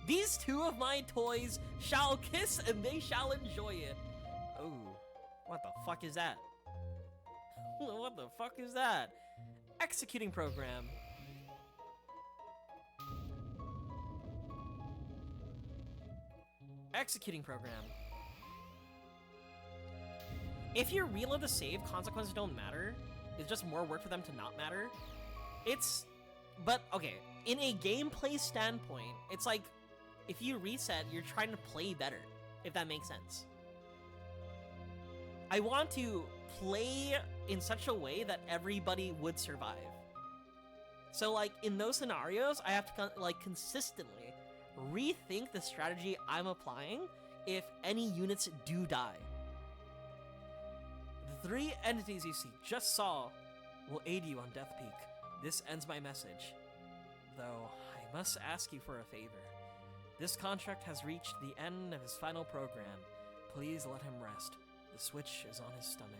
These two of my toys shall kiss and they shall enjoy it. Oh, what the fuck is that? What the fuck is that? Executing program. Executing program. If you reload the save, consequences don't matter. It's just more work for them to not matter. But okay, in a gameplay standpoint, it's like, if you reset, you're trying to play better, if that makes sense. I want to play in such a way that everybody would survive. So, like, in those scenarios, I have to, like, consistently rethink the strategy I'm applying if any units do die. The 3 entities you just saw will aid you on Death Peak. This ends my message. Though, I must ask you for a favor. This contract has reached the end of his final program. Please let him rest. The switch is on his stomach.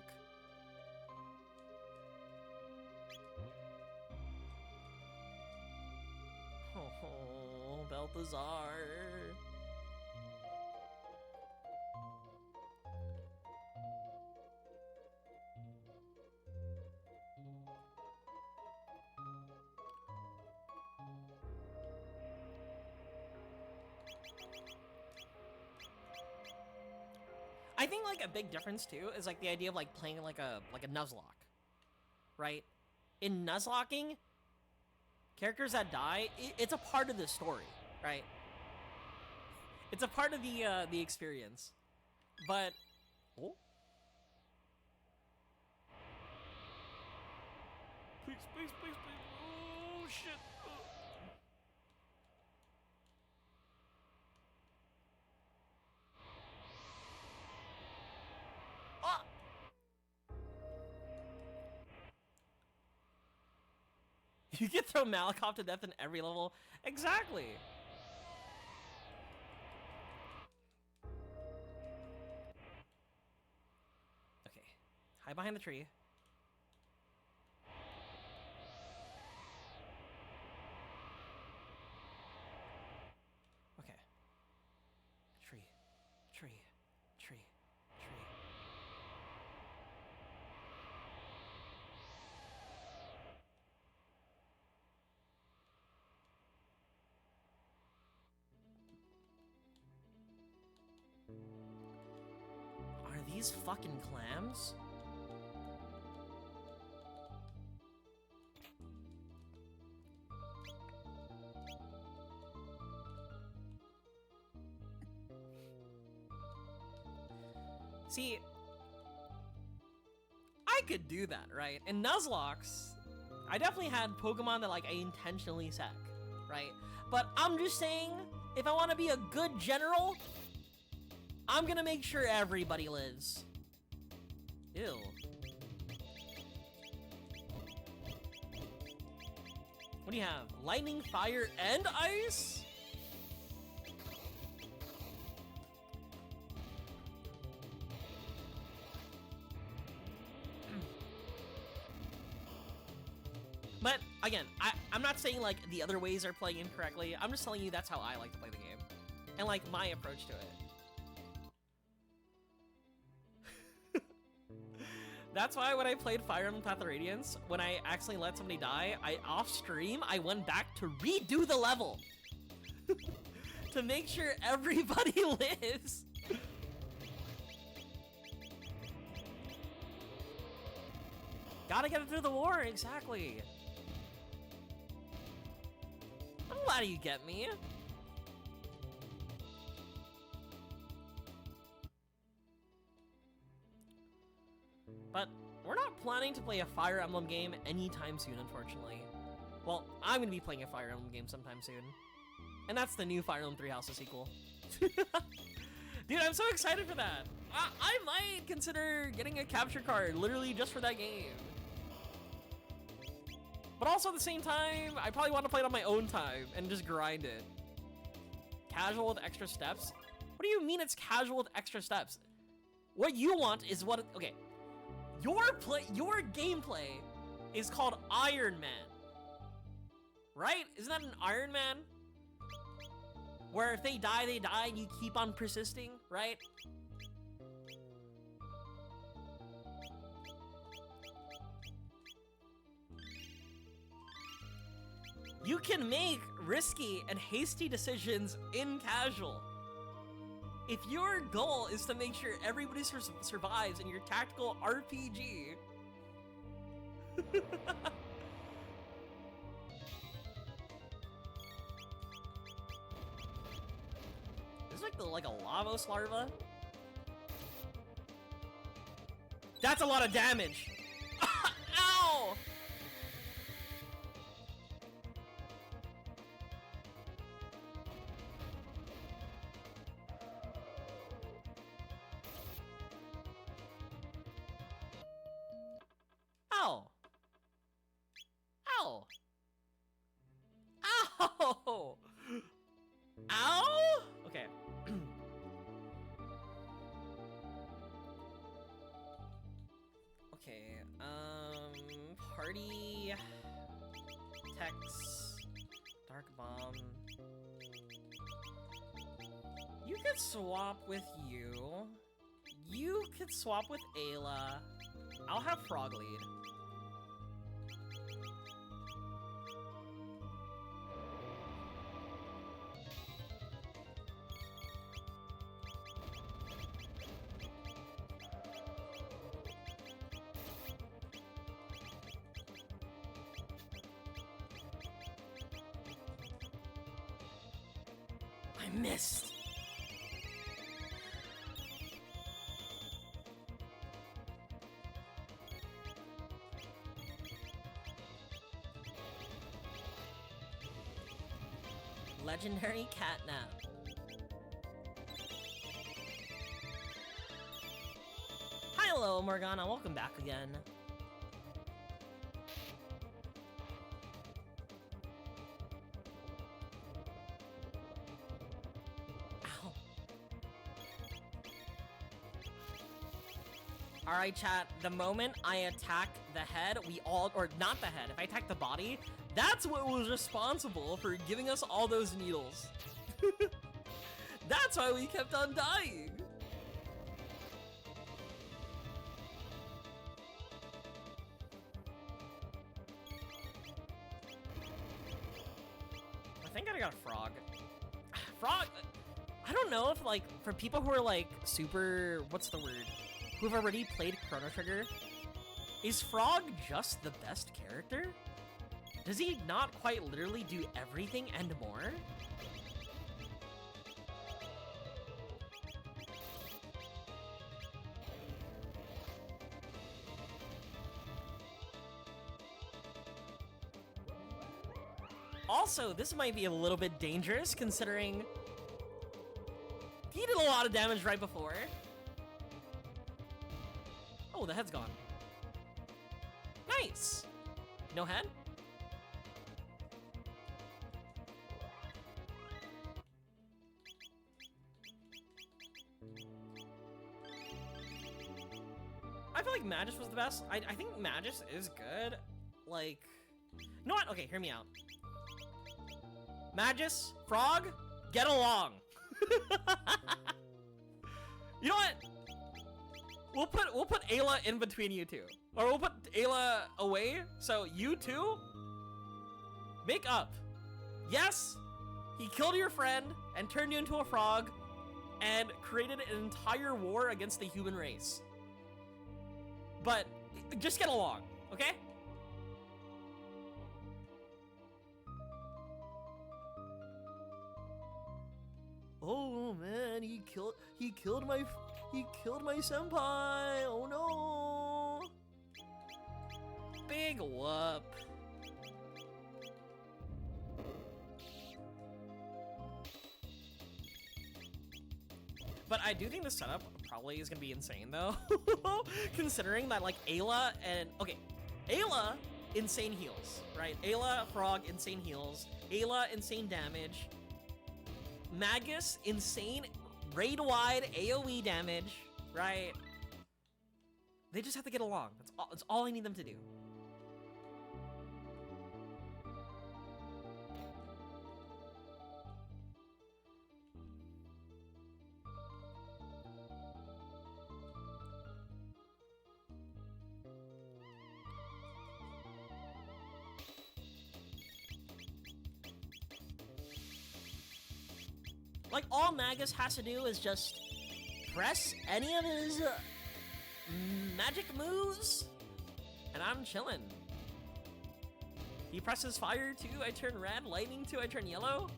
Oh, Balthazar. I think like a big difference too is like the idea of like playing like a Nuzlocke, right? In Nuzlocking, characters that die, it's a part of the story, right? It's a part of the experience, but oh, please, please, please, please! Oh shit! Ah! You can throw Malakoff to death in every level. Exactly. Okay. Hide behind the tree. Okay. Tree. Tree. Tree. Tree. Are these fucking clams? See, I could do that, right? In Nuzlocks, I definitely had Pokemon that like I intentionally sack, right? But I'm just saying, if I want to be a good general, I'm gonna make sure everybody lives. Ew. What do you have? Lightning, fire, and ice? But again, I'm not saying like the other ways are playing incorrectly. I'm just telling you that's how I like to play the game. And like my approach to it. That's why when I played Fire Emblem Path of Radiance, when I accidentally let somebody die, off stream, I went back to redo the level. To make sure everybody lives. Gotta get it through the war, exactly. I'm glad you get me. But we're not planning to play a Fire Emblem game anytime soon, unfortunately. Well, I'm gonna be playing a Fire Emblem game sometime soon. And that's the new Fire Emblem Three Houses sequel. Dude, I'm so excited for that. I might consider getting a capture card literally just for that game. But also at the same time, I probably want to play it on my own time and just grind it. Casual with extra steps? What do you mean it's casual with extra steps? What you want is what... Okay. Your gameplay is called Iron Man. Right? Isn't that an Iron Man? Where if they die, and you keep on persisting, right? You can make risky and hasty decisions in casual. If your goal is to make sure everybody survives in your tactical RPG, this is like a Lavos larva. That's a lot of damage. Ow! Ow! Ow! Ow! Ow! Okay. Okay, party, Tex, Dark Bomb. You could swap with you. You could swap with Ayla. I'll have Frog Lead. I missed. Legendary catnap. Hi, hello, Morgana. Welcome back again. Ow. Alright, chat. The moment I attack the head, or not the head, if I attack the body, that's what was responsible for giving us all those needles. That's why we kept on dying. I think I got a frog. Frog, I don't know if, like, for people who are, like, super, what's the word? Who've already played Chrono Trigger, is Frog just the best character? Does he not quite literally do everything and more? Also, this might be a little bit dangerous considering he did a lot of damage right before. Oh, the head's gone. Nice. No head? I feel like Magus was the best. I think Magus is good. Like, you know what? Okay, hear me out. Magus, Frog, get along. You know what? We'll put Ayla in between you two, or we'll put Ayla away. So you two make up. Yes, he killed your friend and turned you into a frog, and created an entire war against the human race. But just get along, okay? Oh man, he killed my senpai. Oh no. Big whoop. But I do think the setup probably is gonna be insane though. Considering that, like, Ayla and... Okay, Ayla, insane heals, right? Ayla, Frog, insane heals. Ayla, insane damage. Magus, insane raid-wide AoE damage, right? They just have to get along. That's all I need them to do. Like, all Magus has to do is just press any of his magic moves, and I'm chilling. He presses fire too, I turn red, lightning too, I turn yellow.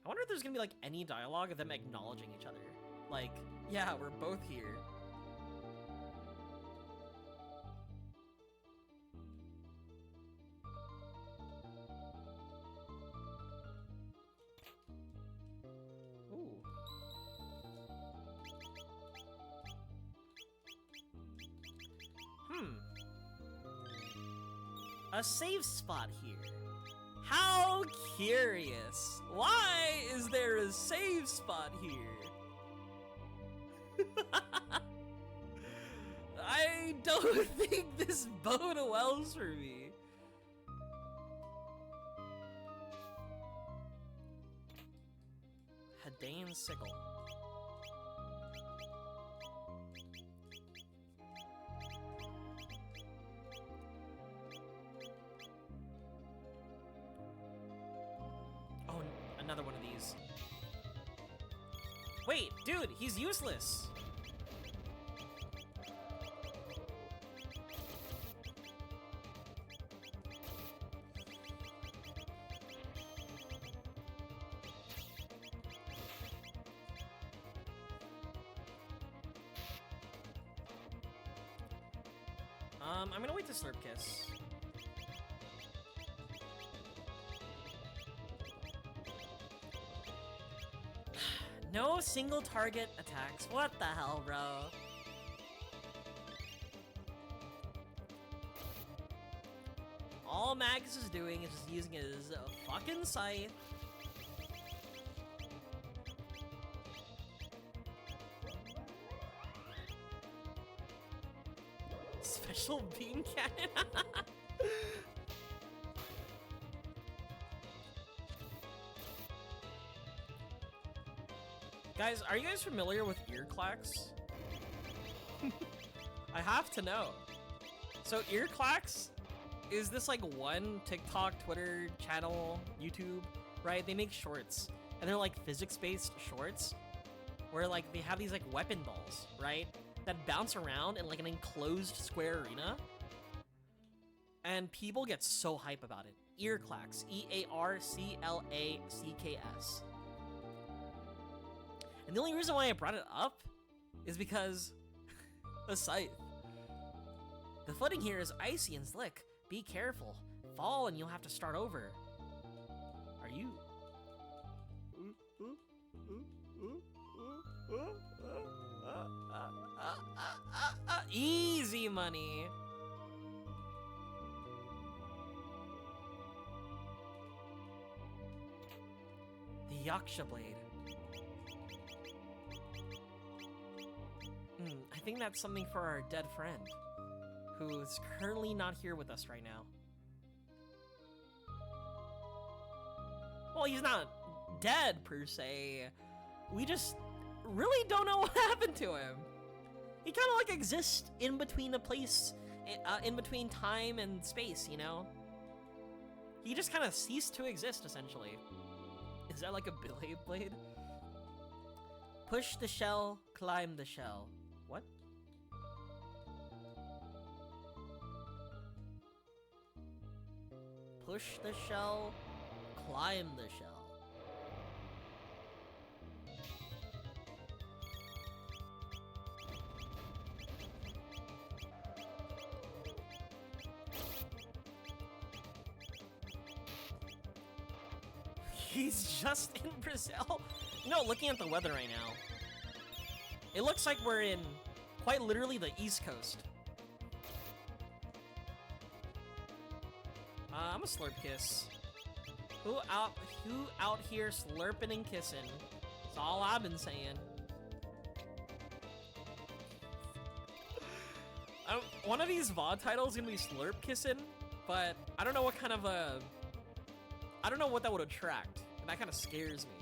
I wonder if there's gonna be, like, any dialogue of them acknowledging each other. Like, yeah, we're both here. A safe spot here. How curious. Why is there a safe spot here? I don't think this bode well for me. Hadane's sickle. Another one of these. Wait, dude, he's useless. I'm gonna wait to Slurp Kiss. No single target attacks. What the hell, bro? All Magus is doing is just using his fucking scythe. Special beam cannon? Guys, are you guys familiar with ear clacks? I have to know. So ear clacks is this like one TikTok, Twitter channel, YouTube, right? They make shorts and they're like physics-based shorts where like they have these like weapon balls, right? That bounce around in like an enclosed square arena. And people get so hype about it. Ear clacks, E-A-R-C-L-A-C-K-S. And the only reason why I brought it up is because the scythe. The footing here is icy and slick. Be careful. Fall and you'll have to start over. Are you? Easy money. The Yaksha Blade. I think that's something for our dead friend, who's currently not here with us right now. Well, he's not dead per se. We just really don't know what happened to him. He kind of like exists in between a place, in between time and space, you know? He just kind of ceased to exist, essentially. Is that like a Blade? Push the shell, climb the shell. What? Push the shell, climb the shell. He's just in Brazil? No, looking at the weather right now, it looks like we're in, quite literally, the East Coast. I'm a Slurp Kiss. Who out here slurping and kissing? That's all I've been saying. One of these VOD titles is gonna be Slurp Kissing, but I don't know what kind of I don't know what that would attract, and that kind of scares me.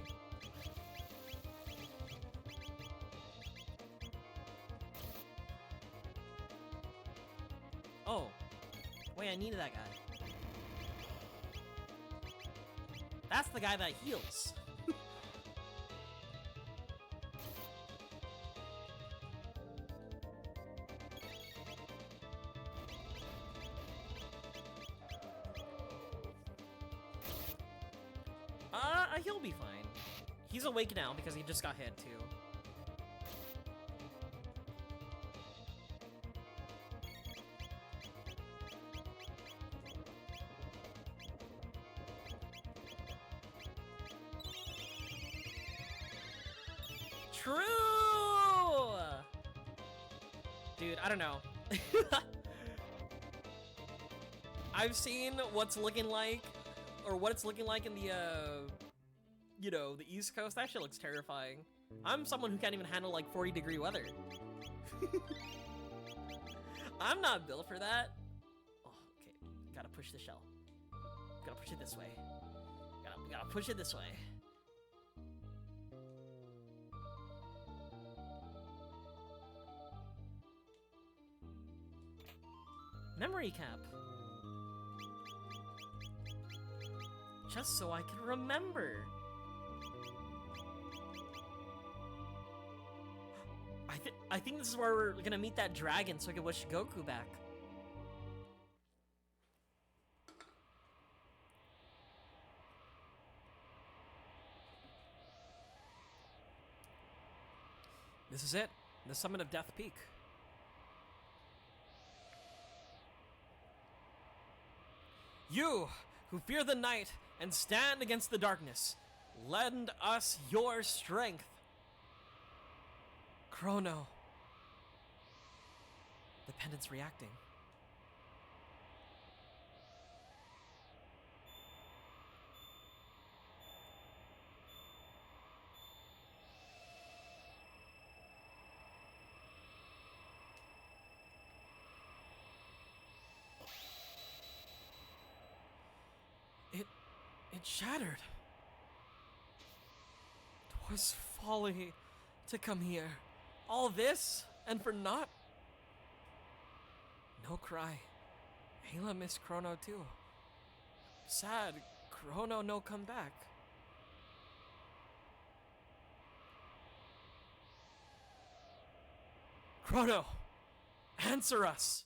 Oh, wait, I needed that guy. That's the guy that heals. He'll be fine. He's awake now because he just got hit too. True! Dude, I don't know. I've seen what's looking like, or what it's looking like in the, you know, the East Coast. That shit looks terrifying. I'm someone who can't even handle, like, 40-degree weather. I'm not built for that. Oh, okay. Gotta push the shell. Gotta push it this way. Gotta push it this way. Memory cap. Just so I can remember. I think this is where we're gonna meet that dragon so I can wish Goku back. This is it. The summit of Death Peak. You, who fear the night and stand against the darkness, lend us your strength. Chrono. The pendant's reacting. It shattered. 'Twas folly to come here. All this, and for naught? No cry. Ayla miss Chrono too. Sad, Chrono no come back. Chrono, answer us!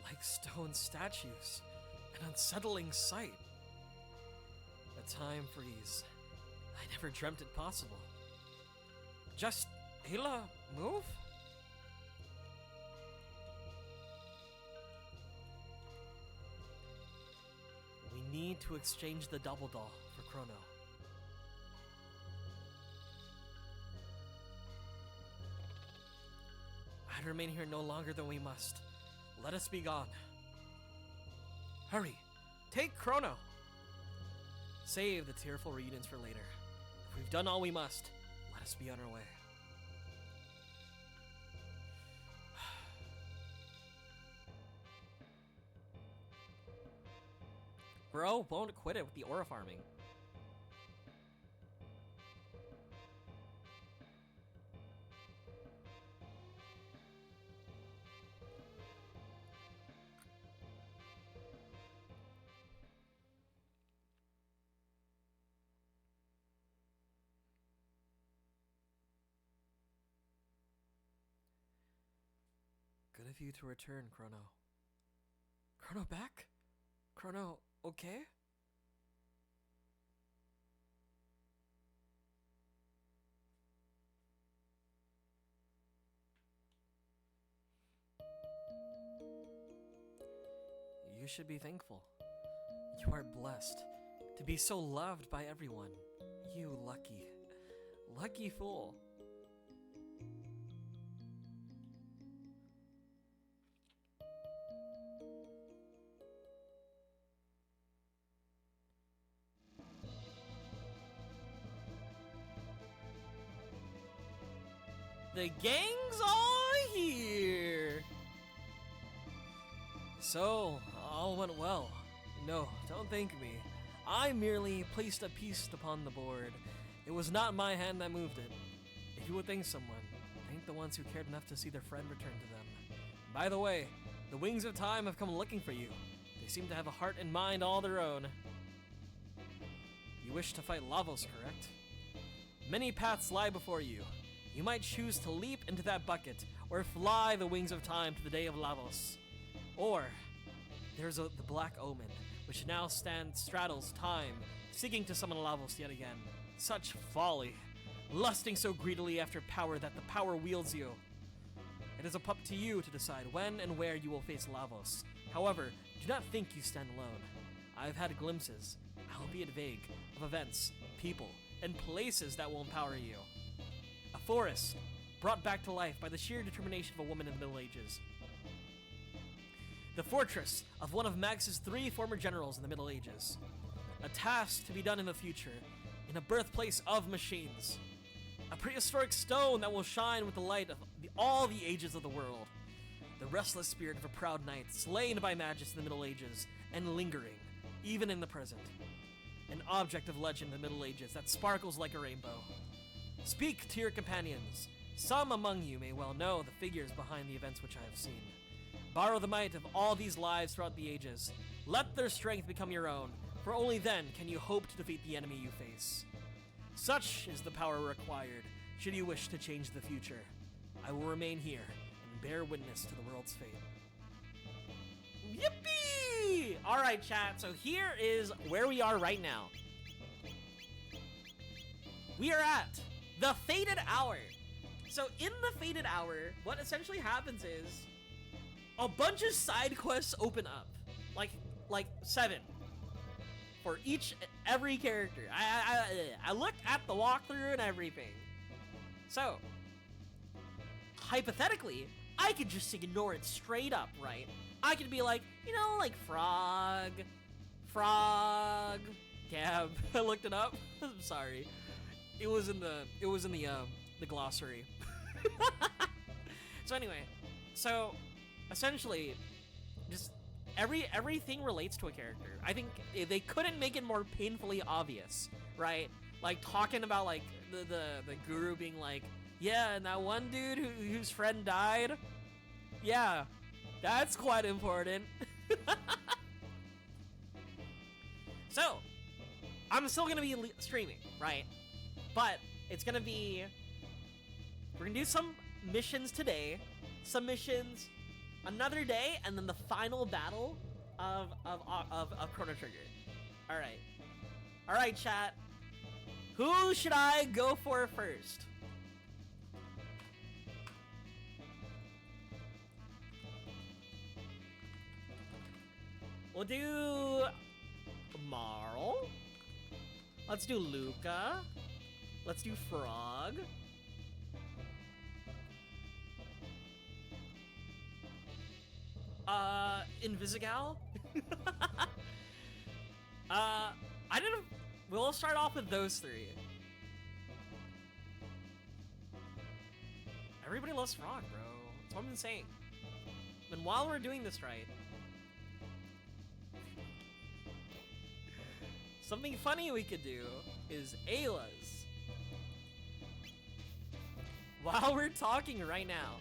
Like stone statues, an unsettling sight. A time freeze. I never dreamt it possible. Just, Ayla, move? We need to exchange the double doll for Chrono. I'd remain here no longer than we must. Let us be gone. Hurry, take Chrono. Save the tearful reunions for later. If we've done all we must, let us be on our way. Bro won't quit it with the aura farming. Good of you to return, Chrono. Chrono back? Chrono okay? You should be thankful. You are blessed to be so loved by everyone. You lucky, lucky fool. The gang's all here! So, all went well. No, don't thank me. I merely placed a piece upon the board. It was not my hand that moved it. If you would thank someone, thank the ones who cared enough to see their friend return to them. By the way, the Wings of Time have come looking for you. They seem to have a heart and mind all their own. You wish to fight Lavos, correct? Many paths lie before you. You might choose to leap into that bucket, or fly the Wings of Time to the day of Lavos. Or, there's the Black Omen, which now straddles time, seeking to summon Lavos yet again. Such folly, lusting so greedily after power that the power wields you. It is up to you to decide when and where you will face Lavos. However, do not think you stand alone. I've had glimpses, albeit vague, of events, people, and places that will empower you. A forest, brought back to life by the sheer determination of a woman in the Middle Ages. The fortress of one of Max's 3 former generals in the Middle Ages. A task to be done in the future, in a birthplace of machines. A prehistoric stone that will shine with the light of all the ages of the world. The restless spirit of a proud knight, slain by Magus in the Middle Ages, and lingering, even in the present. An object of legend in the Middle Ages that sparkles like a rainbow. Speak to your companions. Some among you may well know the figures behind the events which I have seen. Borrow the might of all these lives throughout the ages. Let their strength become your own, for only then can you hope to defeat the enemy you face. Such is the power required, should you wish to change the future. I will remain here, and bear witness to the world's fate. Yippee! All right, chat. So here is where we are right now. We are at the Fated Hour. So in the Fated Hour, what essentially happens is a bunch of side quests open up, like 7 for every character. I looked at the walkthrough and everything. So hypothetically, I could just ignore it straight up, right? I could be like, you know, like frog, Gab. I looked it up. I'm sorry. It was in the glossary. So anyway, so essentially, just everything relates to a character. I think they couldn't make it more painfully obvious, right? Like talking about like the guru being like, yeah, and that one dude whose friend died, yeah, that's quite important. So I'm still gonna be streaming, right? But it's gonna be, we're gonna do some missions today, some missions another day, and then the final battle of Chrono Trigger. All right, chat. Who should I go for first? We'll do Marl. Let's do Luca. Let's do Frog. Invisigal. We'll start off with those 3. Everybody loves Frog, bro. That's what I've been saying. And while we're doing this right, something funny we could do is Ayla's. While we're talking right now.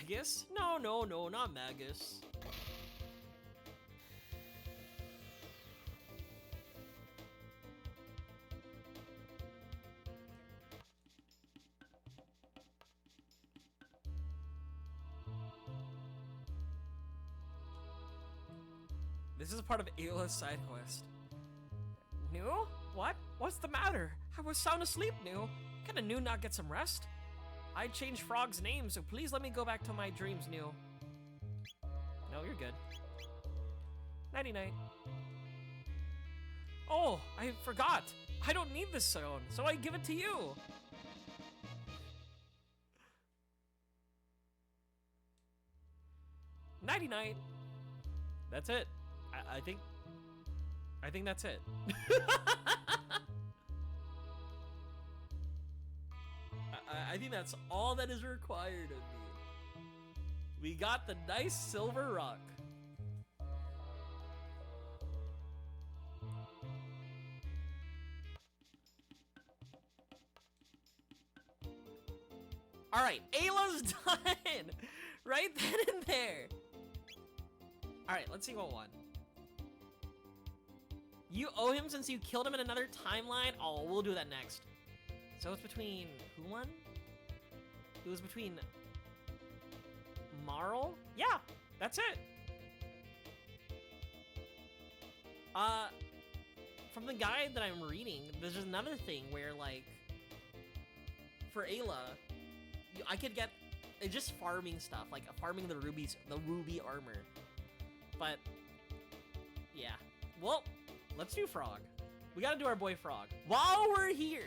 Magus? No, not Magus. This is part of Ayla's side quest. New? What? What's the matter? I was sound asleep, New. Kinda New not get some rest? I changed Frog's name, so please let me go back to my dreams, New. No, you're good. Nighty-night. Oh, I forgot. I don't need this stone, so I give it to you. Nighty-night. That's it. I think that's it. I think that's all that is required of me. We got the nice silver rock. All right, Ayla's done. Right then and there. All right, let's see what won. You owe him since you killed him in another timeline? Oh, we'll do that next. So it's between, who won? It was between Marl? Yeah, that's it. From the guide that I'm reading, there's another thing where, like, for Ayla, I could get just farming stuff, like farming the ruby armor. But yeah, well, let's do Frog. We gotta do our boy Frog while we're here.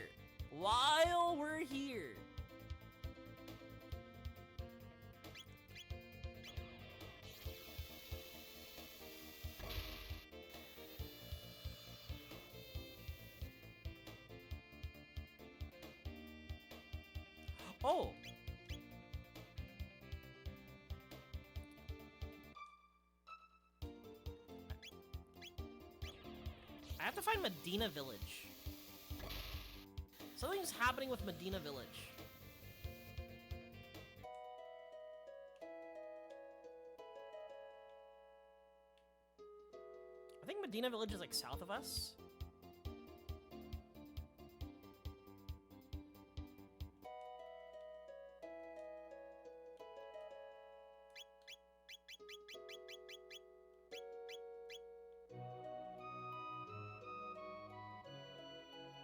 Oh. I have to find Medina Village. Something's happening with Medina Village. I think Medina Village is like south of us.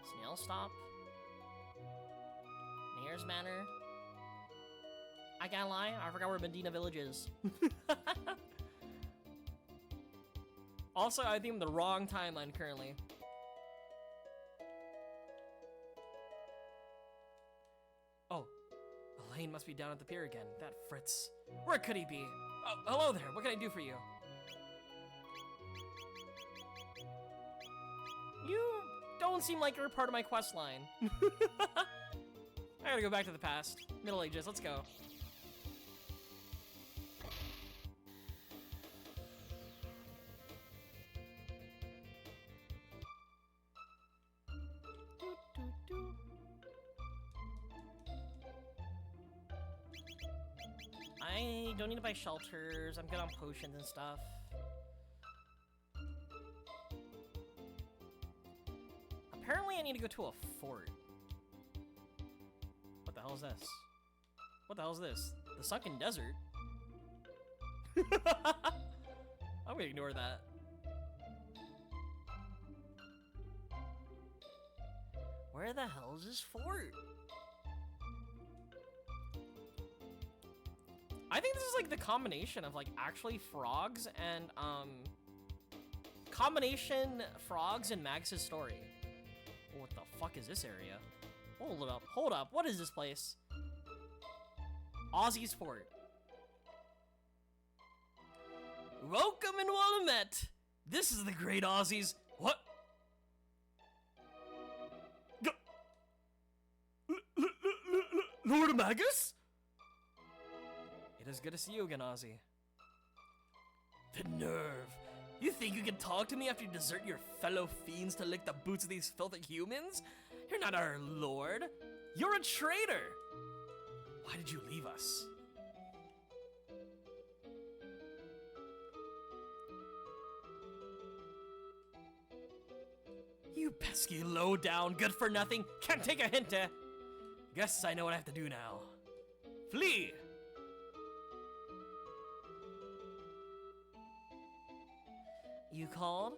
Snail Stop. Mayor's Manor. I can't lie, I forgot where Medina Village is. Also, I think I'm the wrong timeline currently. Oh, Elaine must be down at the pier again. That Fritz. Where could he be? Oh, hello there. What can I do for you? You don't seem like you're a part of my quest line. I gotta go back to the past. Middle Ages, let's go. I don't need to buy shelters. I'm good on potions and stuff. Apparently I need to go to a fort. What the hell is this? What the hell is this? The Sunken Desert? I'm gonna ignore that. Where the hell is this fort? I think this is like the combination of like actually frogs and combination frogs and Magus' story. What the fuck is this area? Hold up, what is this place? Ozzy's Fort. Welcome and well met. This is the great Ozzy's. What? Lord Magus? It is good to see you again, Ozzy. The nerve. You think you can talk to me after you desert your fellow fiends to lick the boots of these filthy humans? You're not our lord. You're a traitor. Why did you leave us? You pesky low-down, good-for-nothing, can't take a hint, eh? Guess I know what I have to do now. Flee! You called?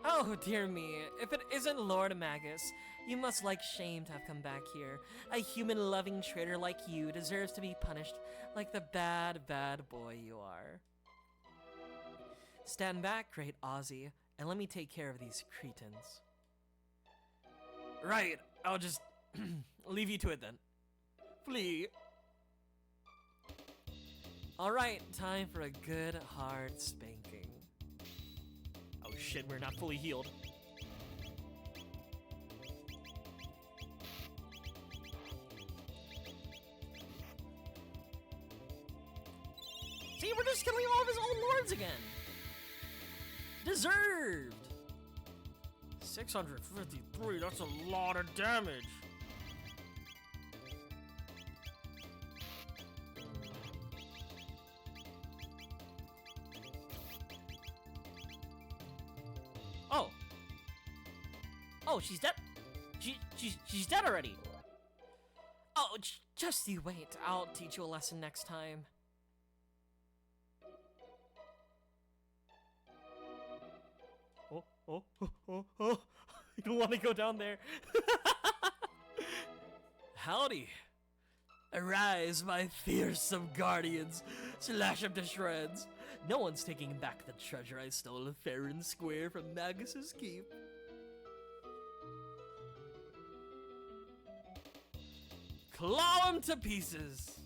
Oh, dear me. If it isn't Lord Magus, you must like shame to have come back here. A human-loving traitor like you deserves to be punished like the bad, bad boy you are. Stand back, great Ozzy, and let me take care of these cretins. Right, I'll just leave you to it then. Flee. Alright, time for a good, hard spanking. Oh shit, we're not fully healed. See, we're just killing all of his old lords again. Deserved. 653, that's a lot of damage. Oh. Oh, she's dead. She's dead already. Oh, just you wait. I'll teach you a lesson next time. Oh. I don't want to go down there. Howdy. Arise, my fearsome guardians. Slash them to shreds. No one's taking back the treasure I stole fair and square from Magus's keep. Claw him to pieces.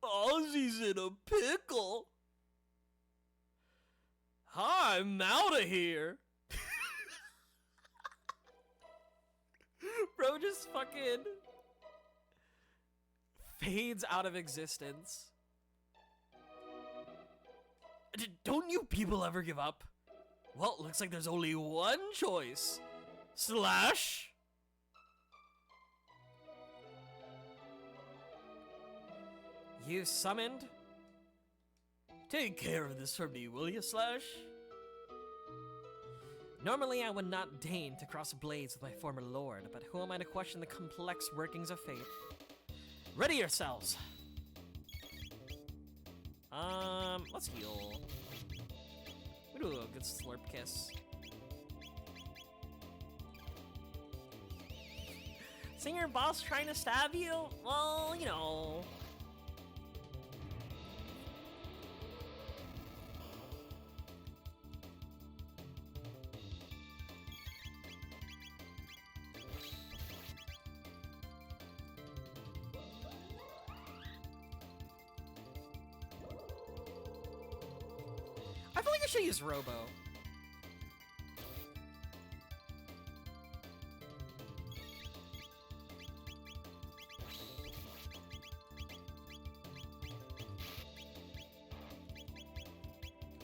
Ozzy's in a pickle. I'm out of here. Bro just fucking fades out of existence. Don't you people ever give up? Well, looks like there's only one choice. Slash. You summoned? Take care of this for me, will you, Slash? Normally, I would not deign to cross blades with my former lord, but who am I to question the complex workings of fate? Ready yourselves! Let's heal. We do a good slurp kiss. Seeing your boss trying to stab you? Well, you know. I feel like I should use Robo.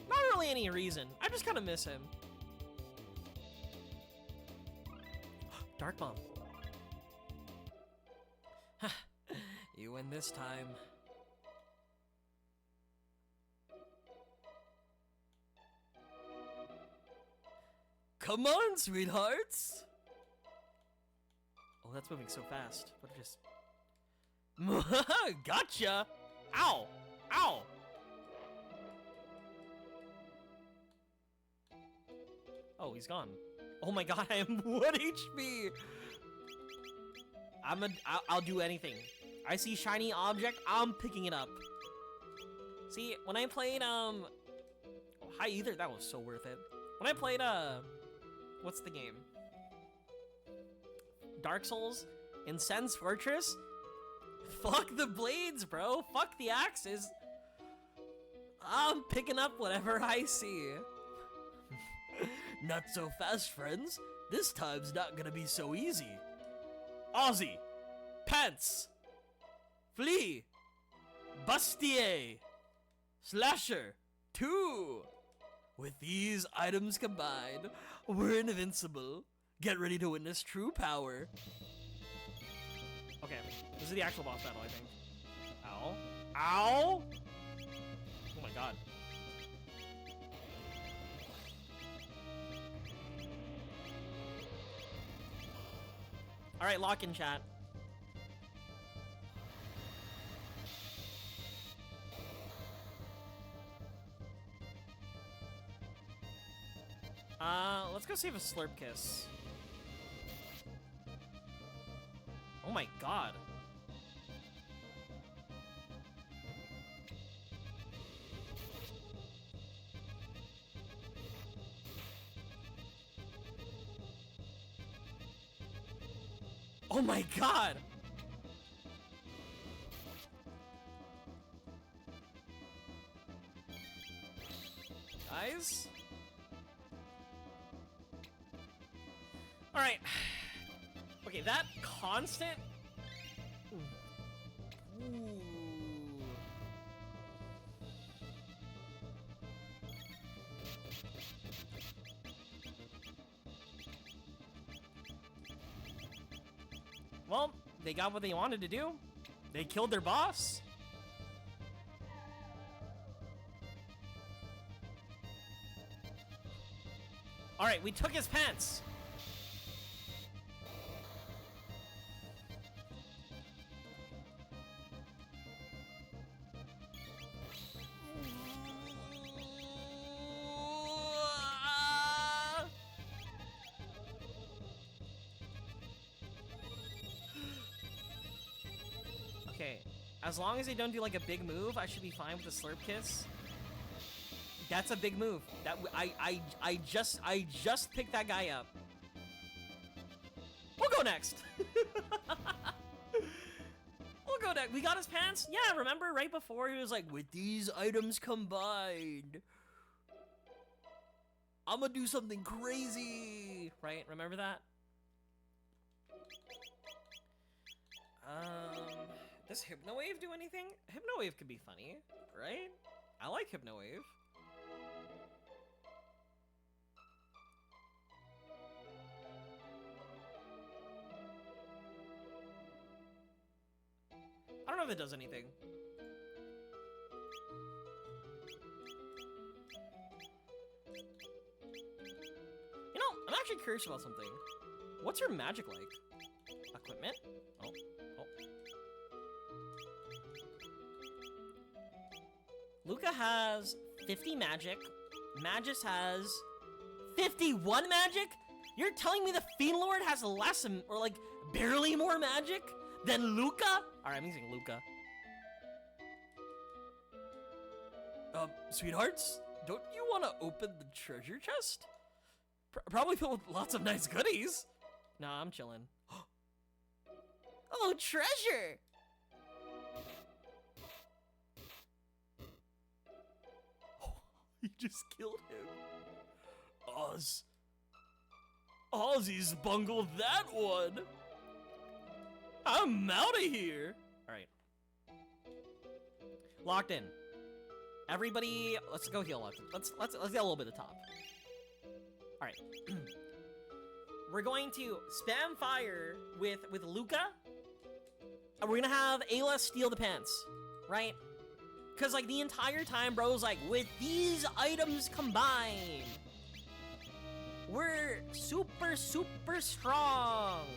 Not really any reason. I just kind of miss him. Dark Bomb. You win this time. Come on, sweethearts! Oh, that's moving so fast. But just... Gotcha! Ow! Ow! Oh, he's gone. Oh my god, I am 1 HP! I'll do anything. I see shiny object, I'm picking it up. See, when I played, High Ether, that was so worth it. When I played, what's the game? Dark Souls in Sen's Fortress? Fuck the blades, bro. Fuck the axes. I'm picking up whatever I see. Not so fast, friends. This time's not gonna be so easy. Ozzy, Pants, Flea, Bustier, Slasher, 2. With these items combined, we're invincible. Get ready to witness true power. Okay, this is the actual boss battle, I think. Ow. Ow! Oh my god. Alright, lock in, chat. Let's go save a Slurp Kiss. Oh my god. Oh my god! Guys? Alright. Okay, that constant... Ooh. Well, they got what they wanted to do. They killed their boss. Alright, we took his pants. Okay, as long as they don't do like a big move, I should be fine with the Slurp Kiss. That's a big move. That I just picked that guy up. We'll go next. We'll go next. We got his pants. Yeah, remember right before he was like, with these items combined, I'm gonna do something crazy. Right? Remember that? Does Hypnowave do anything? Hypnowave could be funny, right? I like Hypnowave. I don't know if it does anything. You know, I'm actually curious about something. What's your magic like? Equipment? Oh, oh. Luca has 50 magic. Magus has 51 magic? You're telling me the Fiend Lord has less, or like, barely more magic than Luca? Alright, I'm using Luca. Sweethearts, don't you want to open the treasure chest? Probably filled with lots of nice goodies. Nah, I'm chilling. Oh, treasure! Oh, you just killed him. Ozzy's bungled that one. I'm out of here. All right. Locked in. Everybody, let's go heal up. Let's get a little bit of top. All right. We're going to spam fire with Luca. And we're gonna have Ayla steal the pants, right? Cause like the entire time, bro's like, with these items combined, we're super, super strong.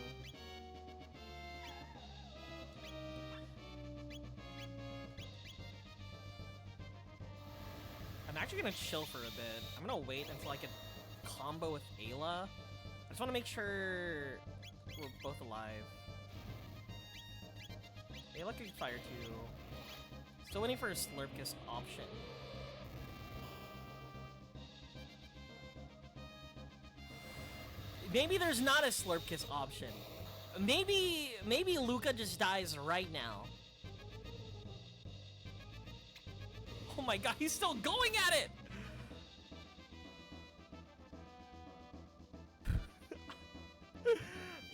I'm actually gonna chill for a bit. I'm gonna wait until I can combo with Ayla. I just wanna make sure we're both alive. Ayla can fire too. Still waiting for a Slurp Kiss option. Maybe there's not a Slurp Kiss option. Maybe Luca just dies right now. Oh my god, he's still going at it!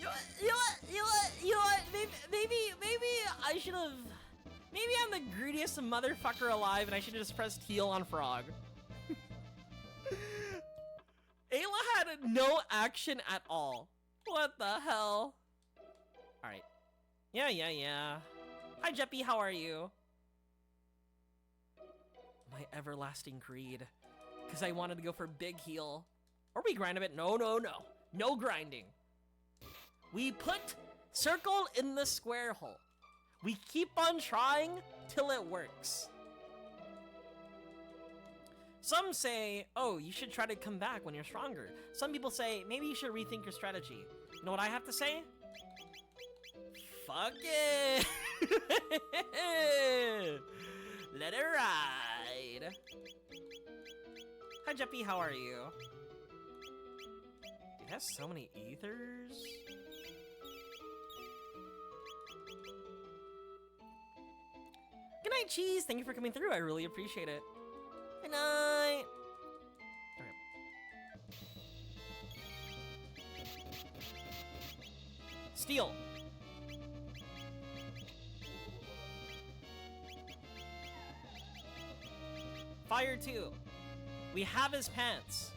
You know what? Maybe I should have. Maybe I'm the greediest motherfucker alive, and I should have just pressed heal on Frog. Ayla had no action at all. What the hell? All right. Yeah. Hi, Jeppy. How are you? My everlasting greed, because I wanted to go for big heal, or we grind a bit. No grinding. We put circle in the square hole. We keep on trying till it works. Some say, oh, you should try to come back when you're stronger. Some people say, maybe you should rethink your strategy. You know what I have to say? Fuck it! Let it ride. Hi, Jeppy, how are you? It has so many ethers. Good night, Cheese. Thank you for coming through. I really appreciate it. Good night. Okay. Steal. Fire 2. We have his pants.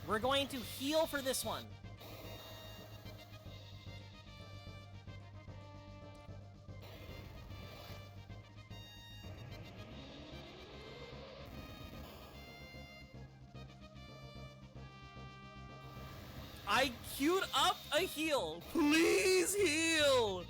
We're going to heal for this one. I queued up a heal. Please heal.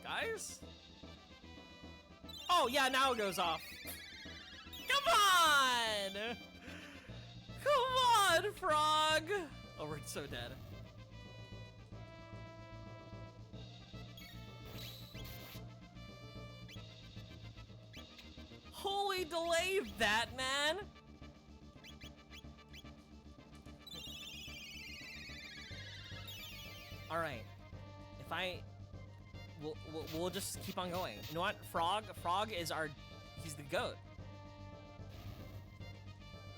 Guys? Oh, yeah, now it goes off. Come on! Come on, Frog! Oh, we're so dead. Holy delay, Batman! Alright. we'll just keep on going. You know what? Frog is he's the GOAT.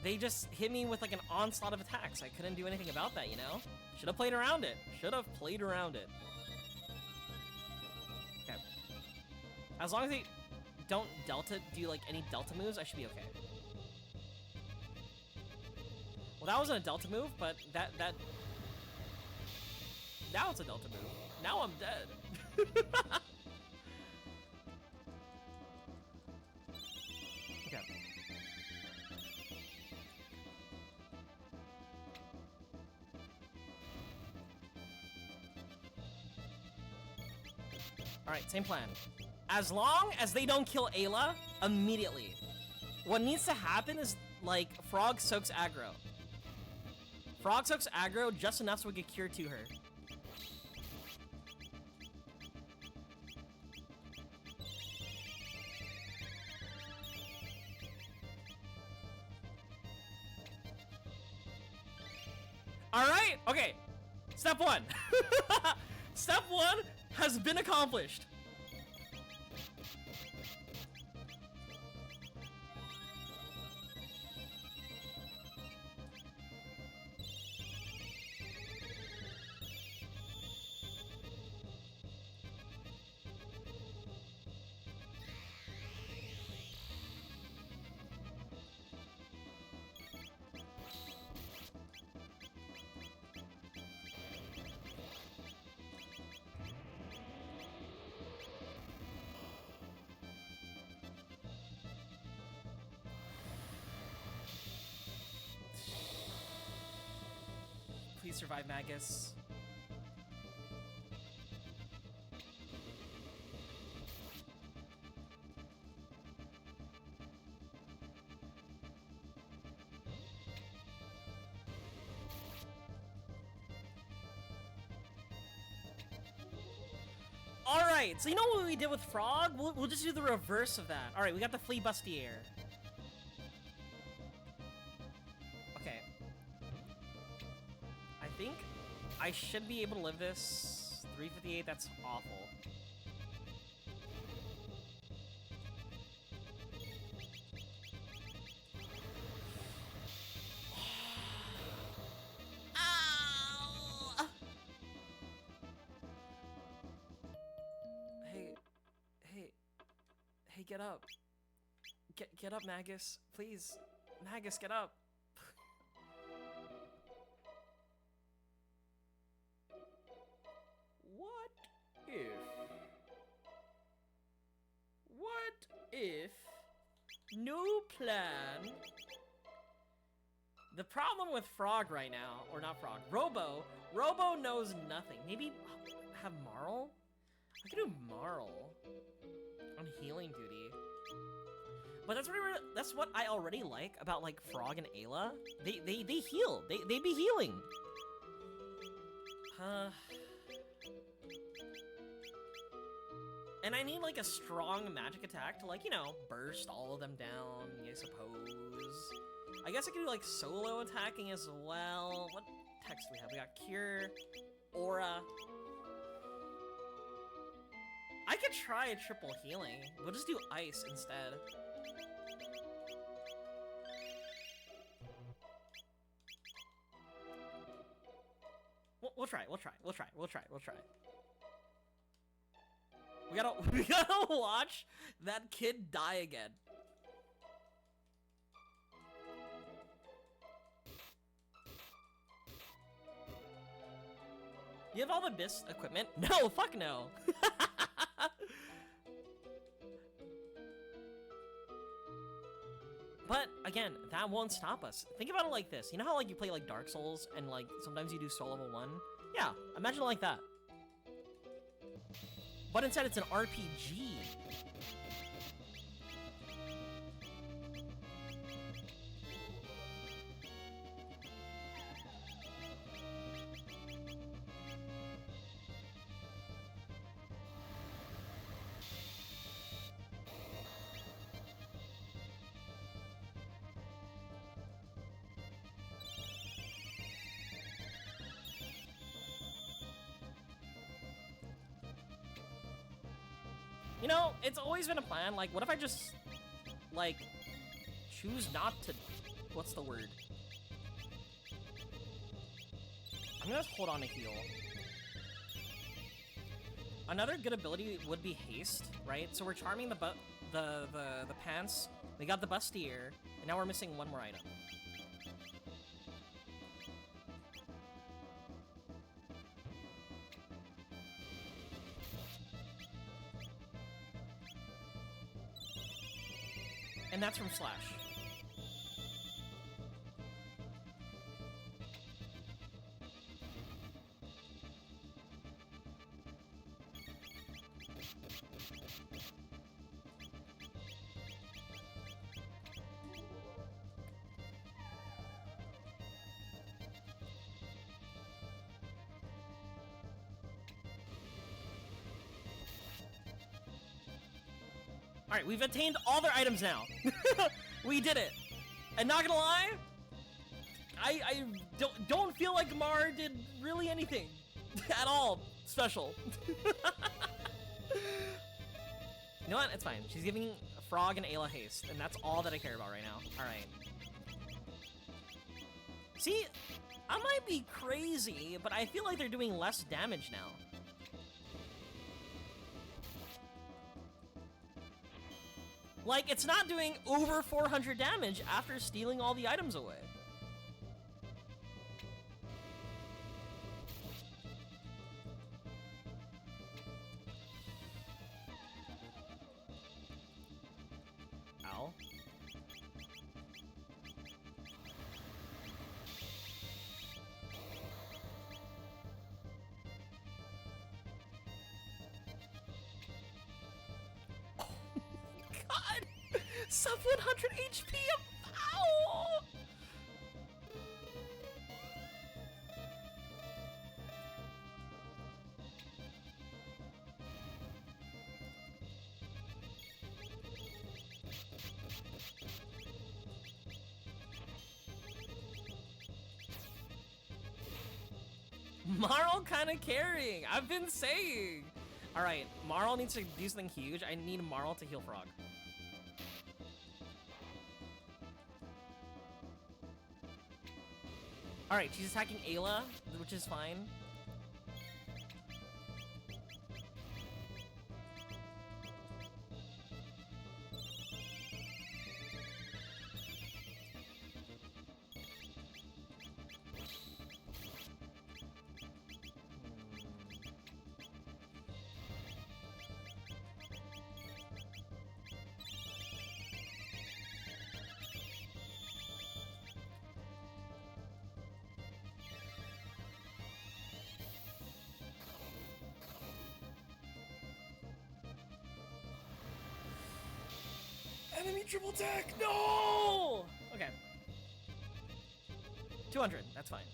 They just hit me with like an onslaught of attacks. I couldn't do anything about that, you know? Should have played around it. Should have played around it. Okay. As long as they don't do like any delta moves, I should be okay. Well, that wasn't a delta move, but now it's a delta move. Now I'm dead. Okay. Alright, same plan. As long as they don't kill Ayla immediately. What needs to happen is, like, Frog soaks aggro. Frog soaks aggro just enough so we get cure to her. Alright, okay. Step one. Step one has been accomplished. Please survive, Magus. Alright, so you know what we did with Frog? We'll just do the reverse of that. Alright, we got the Flea Bustier. Okay. I think I should be able to live this. 358, that's awful. Ow! Hey, get up. Get up, Magus. Please. Magus, get up. What if no plan? The problem with Frog right now, or not Frog, Robo knows nothing. Maybe have Marl? I could do Marl on healing duty. But that's what I already like about like Frog and Ayla. They heal. They be healing. And I need like a strong magic attack to like, you know, burst all of them down, I suppose. I guess I could do like solo attacking as well. What text do we have? We got Cure, Aura. I could try a triple healing. We'll just do Ice instead. We'll try. We gotta watch that kid die again. You have all the BIS equipment? No, fuck no. But again, that won't stop us. Think about it like this. You know how like you play like Dark Souls and like sometimes you do soul level 1? Yeah, imagine it like that. But instead it's an RPG. You know, it's always been a plan. Like, what if I just, like, choose not to... What's the word? I'm gonna hold on to heal. Another good ability would be haste, right? So we're charming the pants. We got the bustier, and now we're missing one more item. And that's from Slash. Alright, we've attained all their items now. We did it. And not gonna lie, I don't feel like Mar did really anything at all special. You know what? It's fine. She's giving Frog and Ayla haste, and that's all that I care about right now. Alright. See, I might be crazy, but I feel like they're doing less damage now. Like, it's not doing over 400 damage after stealing all the items away. Ow. Sub 100 HP. Ow! Marl kind of carrying. I've been saying. All right, Marl needs to do something huge. I need Marl to heal Frog. Alright, she's attacking Ayla, which is fine. Enemy triple attack! No! Okay. 200, that's fine.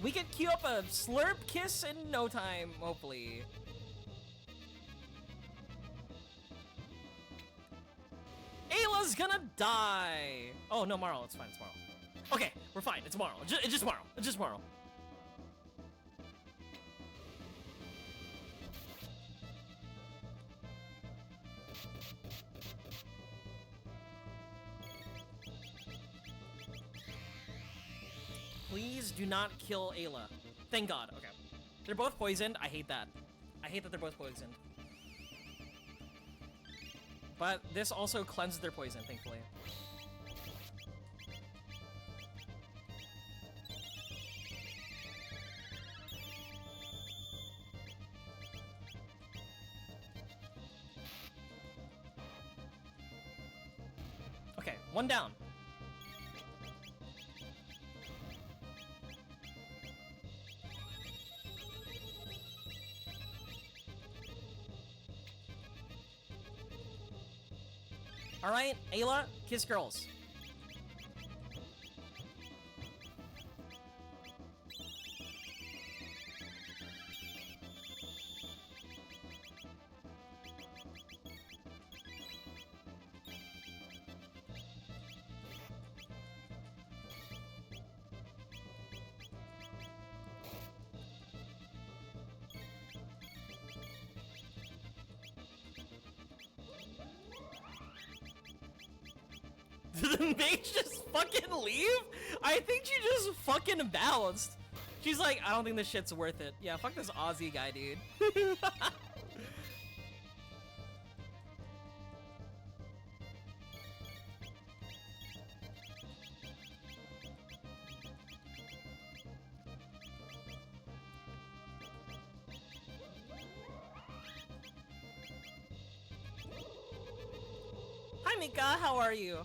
We could queue up a slurp kiss in no time, hopefully. Ayla's gonna die! Oh, no, Marl, it's fine, it's Marl. Okay, we're fine, it's Marl. It's just Marl. It's just Marl. Please do not kill Ayla. Thank God. Okay. They're both poisoned. I hate that. I hate that they're both poisoned. But this also cleanses their poison, thankfully. Okay, one down. All right, Ayla, kiss girls. Did the mage just fucking leave? I think she just fucking bounced. She's like, I don't think this shit's worth it. Yeah, fuck this Aussie guy, dude. Hi, Mika, how are you?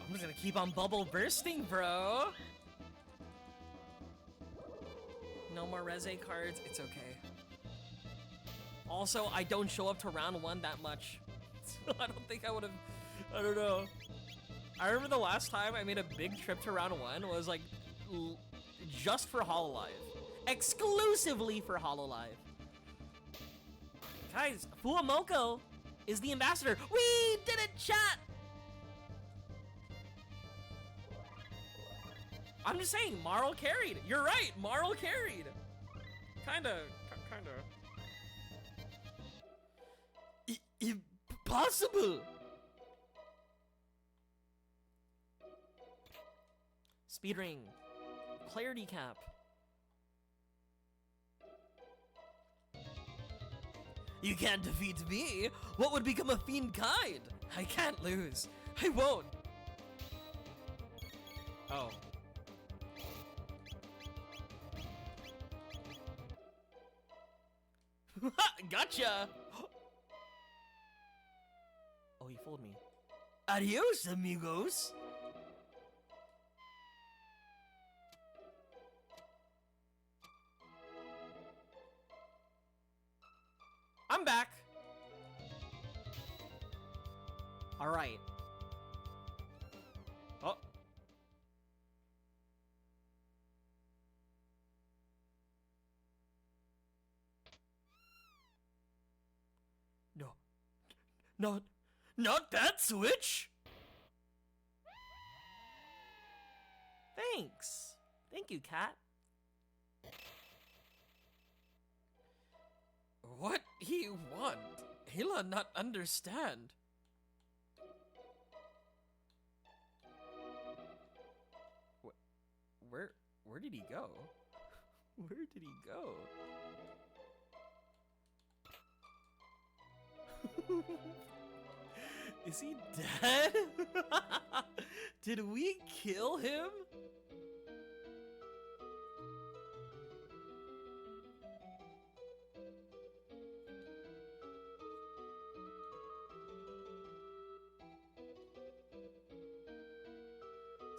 I'm just gonna keep on bubble bursting, bro. No more Reze cards, it's okay. Also, I don't show up to round 1 that much. So I don't think I would've, I don't know. I remember the last time I made a big trip to round 1 was like, just for Hololive. Exclusively for Hololive. Guys, Fuamoko is the ambassador. We did it, chat! I'm just saying, Marl carried. You're right, Marl carried. Kinda. Impossible. Speed ring. Clarity cap. You can't defeat me. What would become a fiend kind? I can't lose. I won't. Oh. Gotcha! Oh, he fooled me. Adios, amigos! I'm back! Alright. Oh. No. Not that switch! Thanks. Thank you, cat. What he want? He'll not understand. Where did he go? Where did he go? Is he dead? Did we kill him?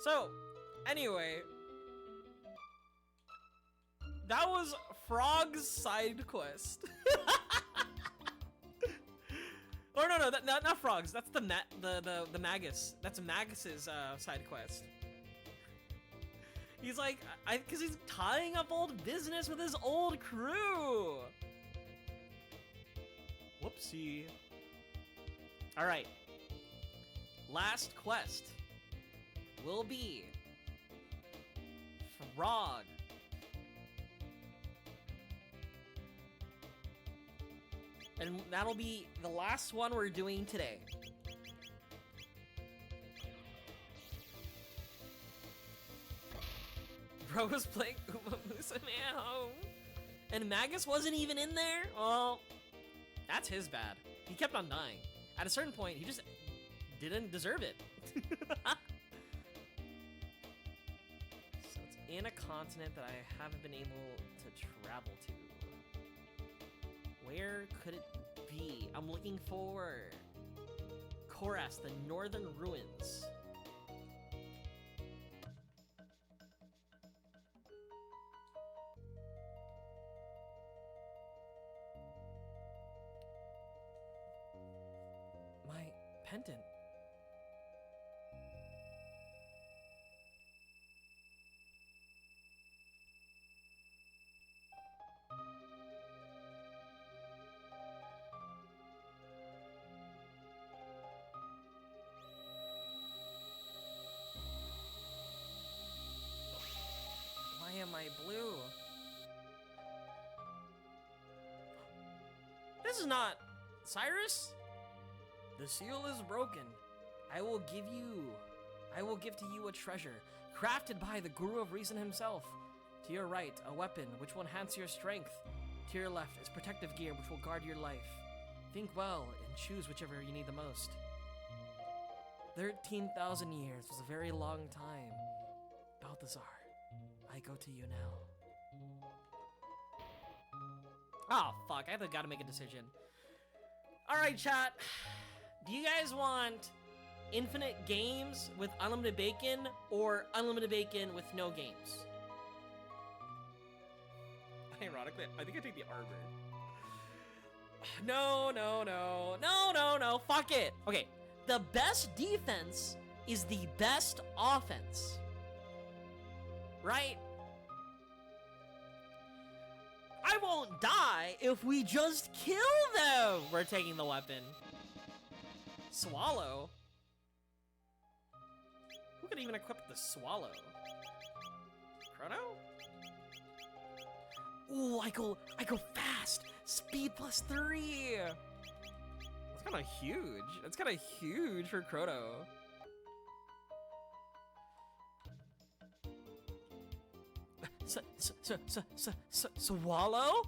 So, anyway, that was Frog's side quest. Or no, not Frogs. That's the Magus. That's Magus's side quest. He's like, cause he's tying up old business with his old crew. Whoopsie. All right. Last quest will be Frog. And that'll be the last one we're doing today. Bro was playing Uma Musa Meow. And Magus wasn't even in there? Well, that's his bad. He kept on dying. At a certain point, he just didn't deserve it. So it's in a continent that I haven't been able to travel to. Where could it be? I'm looking for Koras, the Northern Ruins. My pendant. blue. This is not Cyrus. The seal is broken. I will give to you a treasure, crafted by the Guru of Reason himself. To your right, a weapon which will enhance your strength. To your left is protective gear which will guard your life. Think well and choose whichever you need the most. 13,000 years was a very long time. Balthazar, I go to you now. Oh, fuck. I gotta make a decision. Alright, chat. Do you guys want infinite games with unlimited bacon or unlimited bacon with no games? Ironically, I think I take the armor. No. Fuck it. Okay. The best defense is the best offense. Right? I won't die if we just kill them. We're taking the weapon. Swallow? Who could even equip the swallow? Chrono? Ooh, I go fast. Speed +3. That's kind of huge. That's kind of huge for Chrono. Swallow?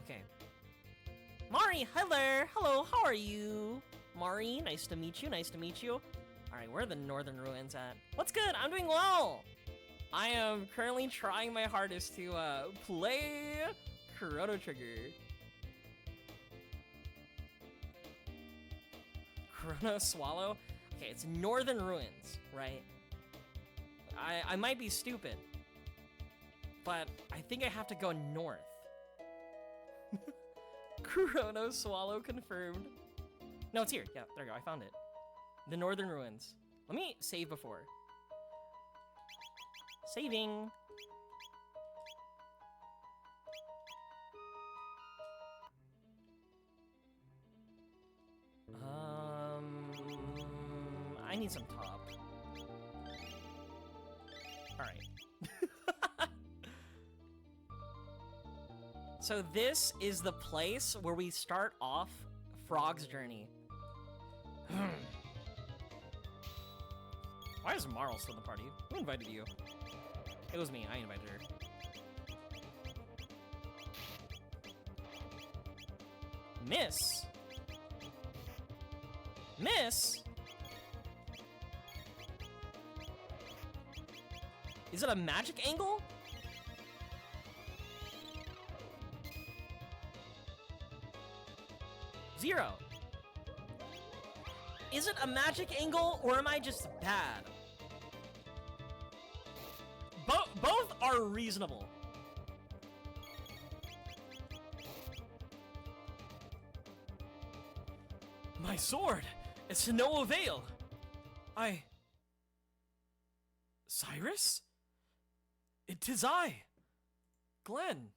Okay. Mari, hello. Hello, how are you? Mari, nice to meet you. Nice to meet you. Alright, where are the northern ruins at? What's good? I'm doing well. I am currently trying my hardest to play Chrono Trigger. Chrono Swallow? Okay, it's northern ruins, right? I might be stupid, but I think I have to go north. Chrono Swallow confirmed. No, it's here. Yeah, there we go. I found it. The northern ruins. Let me save before. Saving. I need some top. Alright. So this is the place where we start off Frog's journey. Why is Marl still in the party? Who invited you? It was me. I invited her. Miss? Miss? Is it a magic angle? Zero. Is it a magic angle or am I just bad? Both are reasonable. My sword! It's to no avail! Cyrus? It is I! Glenn!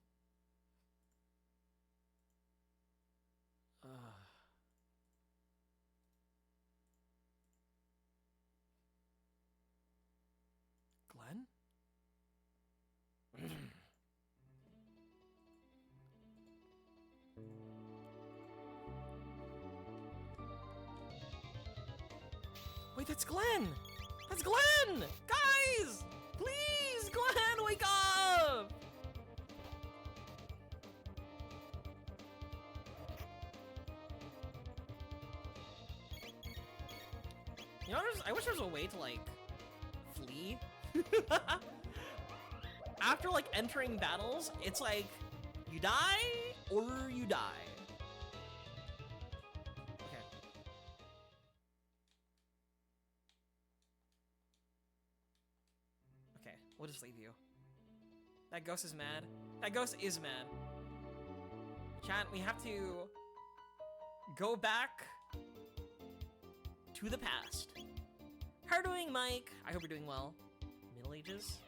Glenn? Wait, that's Glenn! That's Glenn! Guys! Please, Glenn, wake up! You know, I wish there was a way to, like, flee. After, like, entering battles, it's like, you die, or you die. Okay. Okay, we'll just leave you. That ghost is mad. That ghost is mad. Chat, we have to go back to the past. How are you doing, Mike? I hope you're doing well. Middle Ages?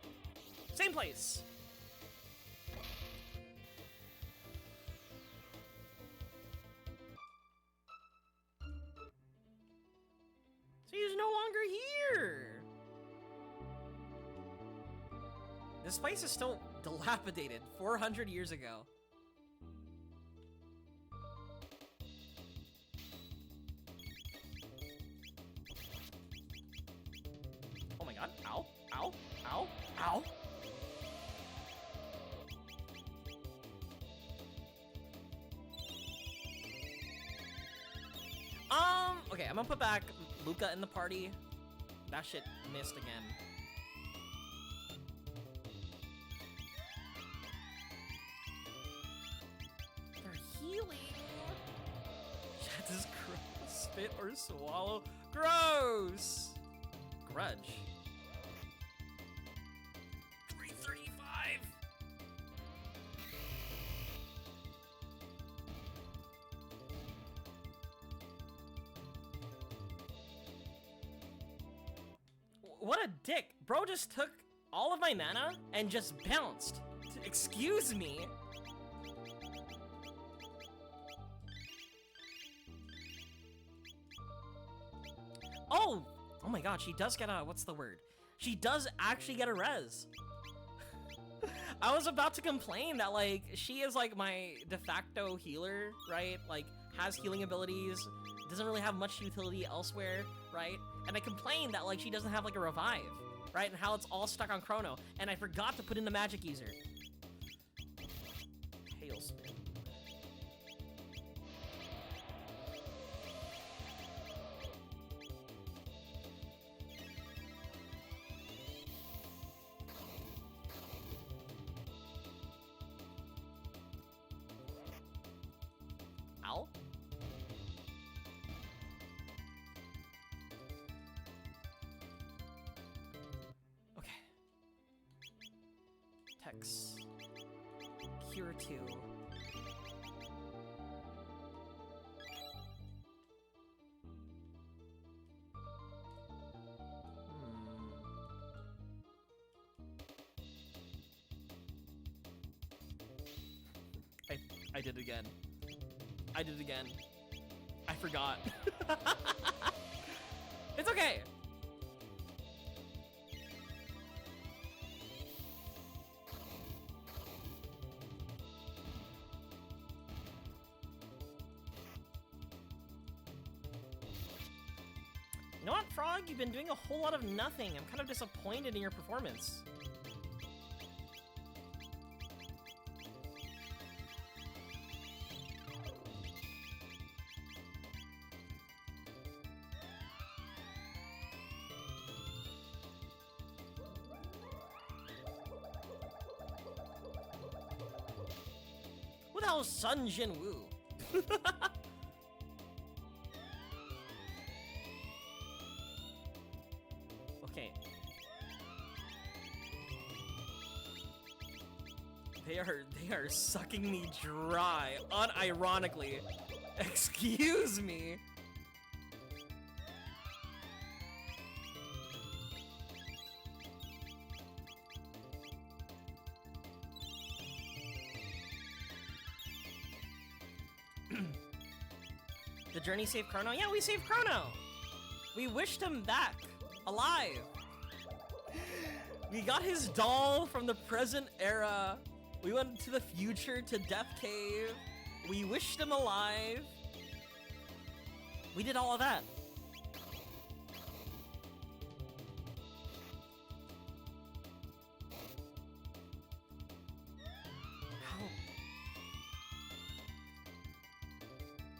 Same place! So he's no longer here! This place is still dilapidated 400 years ago. Oh my god. Ow. Ow. Ow. Ow. Okay, I'm gonna put back Luca in the party. That shit missed again. They're healing. Chat is gross. Spit or swallow. Gross. Grudge. 335. What a dick. Bro just took all of my mana and just bounced. Excuse me. Oh! Oh my god, she does get a, what's the word? She does actually get a res. I was about to complain that, like, she is, like, my de facto healer, right? Like, has healing abilities, doesn't really have much utility elsewhere, right? And I complained that, like, she doesn't have, like, a revive, right? And how it's all stuck on Chrono. And I forgot to put in the magic user. Tailspin. Ow. Okay. Tex. Cure 2. I did it again. I did it again. I forgot. It's okay. You know what, Frog? You've been doing a whole lot of nothing. I'm kind of disappointed in your performance. Who the hell is Sun Jin Woo? Okay. They are sucking me dry, unironically. Excuse me. The journey saved Chrono? Yeah, we saved Chrono! We wished him back, alive! We got his doll from the present era. We went to the future to Death Cave. We wished him alive. We did all of that.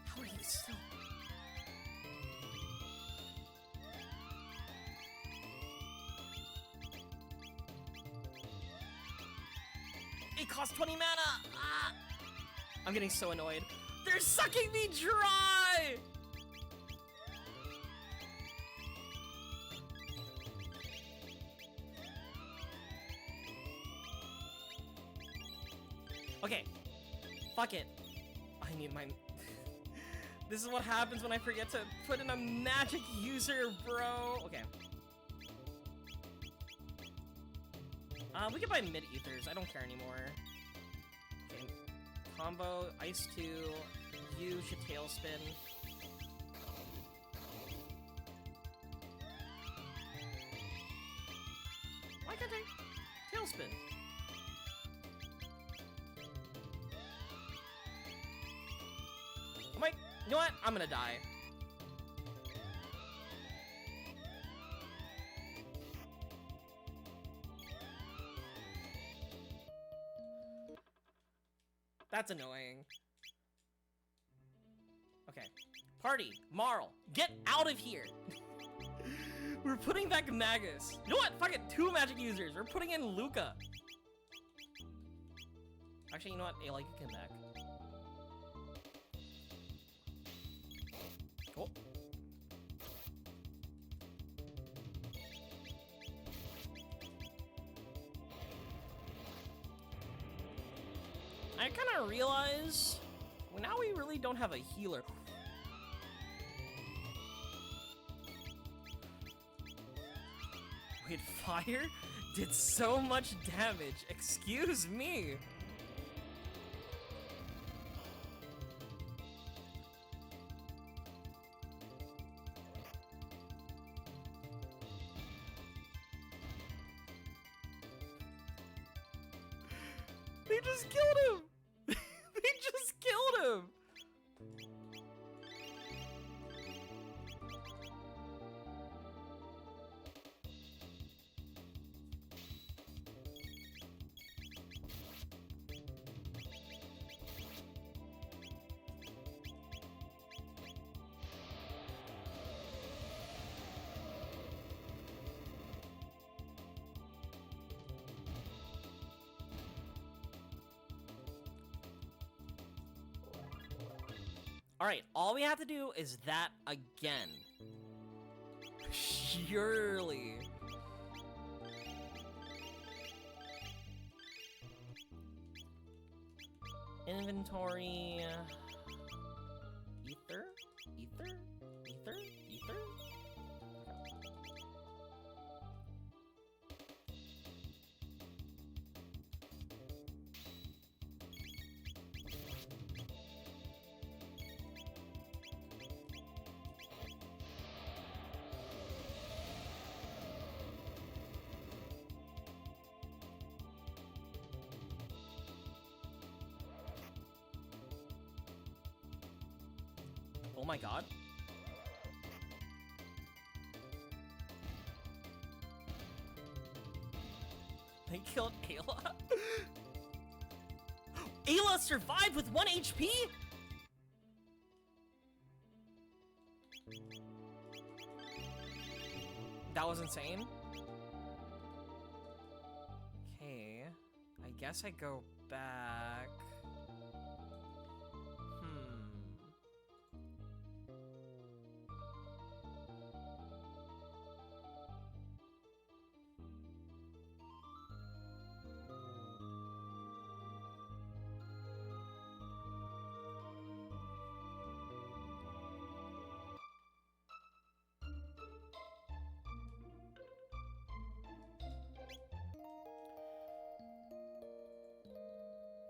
How are you still? It costs 20 mana! Ah! I'm getting so annoyed. They're sucking me dry! Okay. Fuck it. I need my... This is what happens when I forget to put in a magic user, bro. Okay. We can buy mid-ethers. I don't care anymore. Okay. Combo, Ice 2, use your Tailspin. Why can't I tailspin. Oh my, you know what? I'm gonna die. That's annoying. Okay. Party, Marl, get out of here. We're putting back Magus. You know what? Fuck it, 2 magic users. We're putting in Luca. Actually, you know what? Ayla, you can come back. Cool. I kind of realize, well, now we really don't have a healer. Wait, fire did so much damage. Excuse me. They just killed him. They just killed him. Alright, all we have to do is that again. Surely. Inventory. Ether? Ether? Ether? Ether? Oh my god. They killed Ayla? Ayla survived with 1 HP? That was insane. Okay. I guess I go back.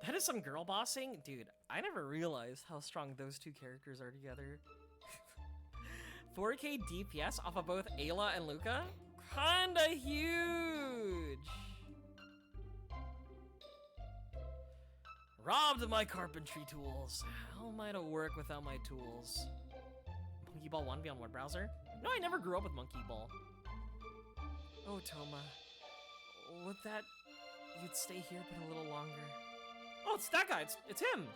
That is some girl bossing? Dude, I never realized how strong those 2 characters are together. 4k DPS off of both Ayla and Luca? Kinda huge! Robbed of my carpentry tools. How am I to work without my tools? Monkey Ball 1 be on what browser? No, I never grew up with Monkey Ball. Oh, Toma. Would that you'd stay here but a little longer? Oh, it's that guy. It's him.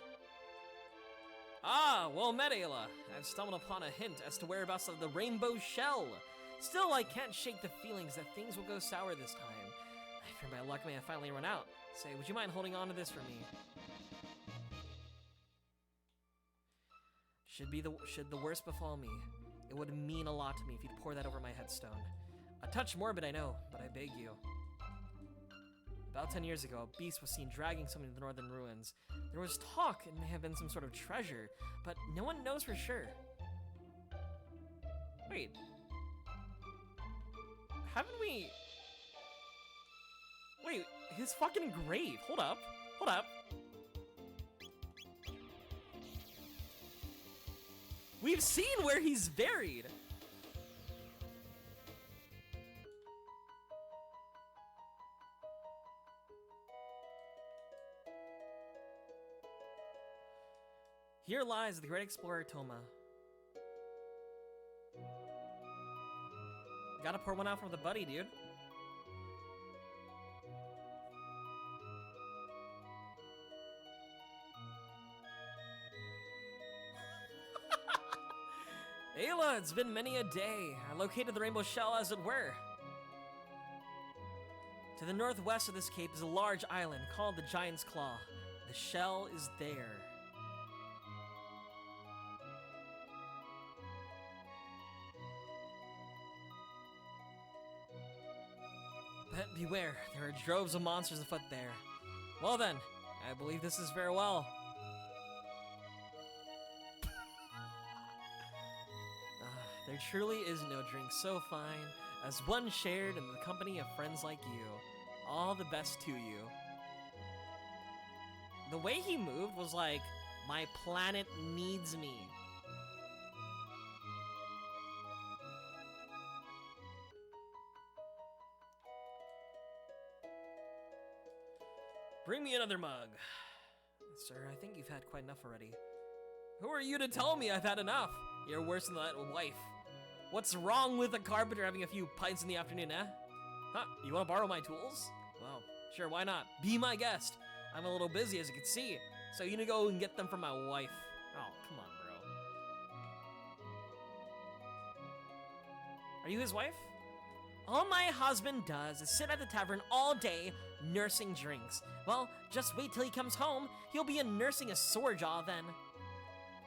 Ah, well met, Ayla. I've stumbled upon a hint as to whereabouts of the rainbow shell. Still, I can't shake the feelings that things will go sour this time. I fear my luck may have finally run out. Say, would you mind holding on to this for me? Should the worst befall me, it would mean a lot to me if you'd pour that over my headstone. A touch morbid, I know, but I beg you. About 10 years ago, a beast was seen dragging someone to the northern ruins. There was talk it may have been some sort of treasure, but no one knows for sure. Wait. Haven't we... Wait, his fucking grave. Hold up. Hold up. We've seen where he's buried. lies the great explorer Toma. Gotta pour one out for the buddy, dude. Ayla, it's been many a day. I located the rainbow shell, as it were. To the northwest of this cape is a large island called the Giant's Claw. The shell is there. But beware, there are droves of monsters afoot there. Well then, I believe this is farewell. There truly is no drink so fine as one shared in the company of friends like you. All the best to you. The way he moved was like, my planet needs me. Bring me another mug. Sir, I think you've had quite enough already. Who are you to tell me I've had enough? You're worse than that wife. What's wrong with a carpenter having a few pints in the afternoon, eh? Huh, you want to borrow my tools? Well, sure, why not? Be my guest. I'm a little busy, as you can see, so you need to go and get them from my wife. Oh, come on, bro. Are you his wife? All my husband does is sit at the tavern all day, nursing drinks. Well, just wait till he comes home. He'll be nursing a sore jaw then.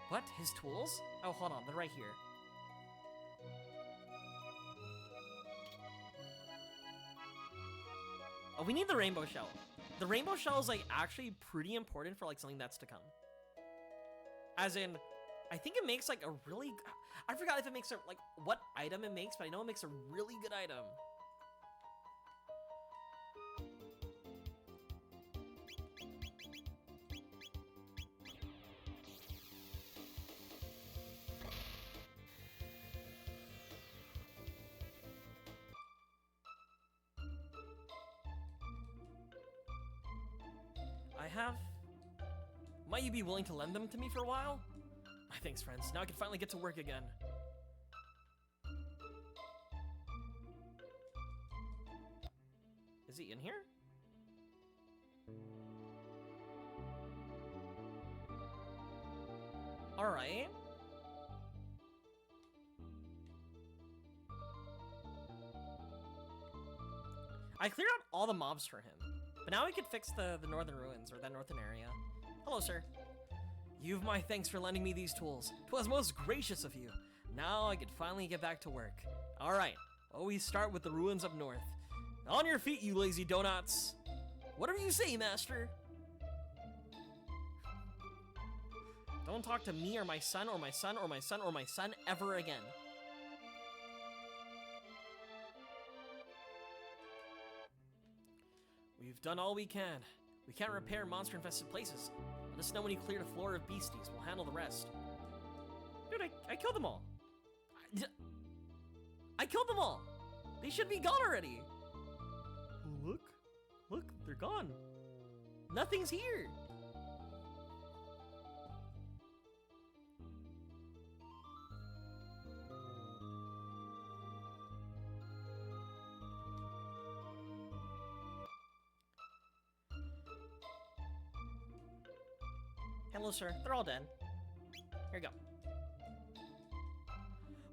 What? His tools? Oh, hold on, they're right here. Oh, we need the rainbow shell. The rainbow shell is like actually pretty important for like something that's to come. As in, I think it makes like a really, I forgot if it makes a, like what item it makes, but I know it makes a really good item. Might you be willing to lend them to me for a while? Thanks, friends. Now I can finally get to work again. Is he in here? Alright. I cleared out all the mobs for him. But now we could fix the northern ruins, or that northern area. Hello, sir. You've my thanks for lending me these tools. 'Twas most gracious of you. Now I could finally get back to work. Alright, always start with the ruins up north. On your feet, you lazy donuts. Whatever you say, master. Don't talk to me or my son or my son or my son or my son ever again. We've done all we can. We can't repair monster-infested places. Let us know when you clear the floor of beasties. We'll handle the rest. Dude, I killed them all. I killed them all. They should be gone already. Oh, look, they're gone. Nothing's here. Hello, sir. They're all dead. Here you go.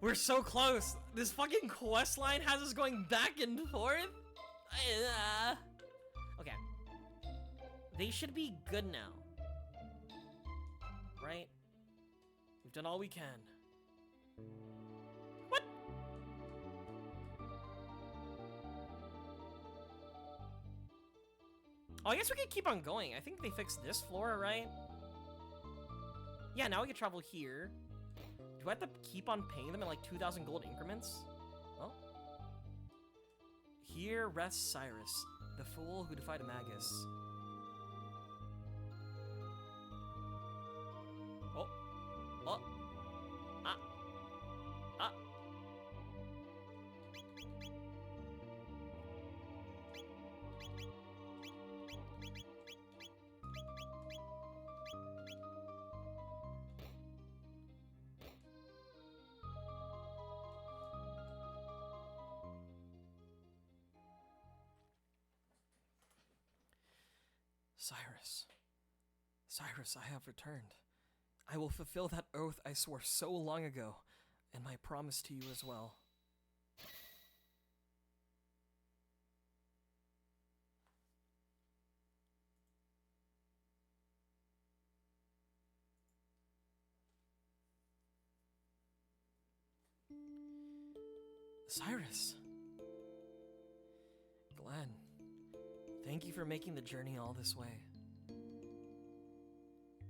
We're so close. This fucking quest line has us going back and forth. Okay. They should be good now. Right? We've done all we can. What? Oh, I guess we could keep on going. I think they fixed this floor, right? Yeah, now we can travel here. Do I have to keep on paying them in like 2,000 gold increments? Well. Here rests Cyrus, the fool who defied Magus. Oh. Oh. Ah. Ah. Cyrus. Cyrus, I have returned. I will fulfill that oath I swore so long ago, and my promise to you as well. Cyrus. Glenn, thank you for making the journey all this way.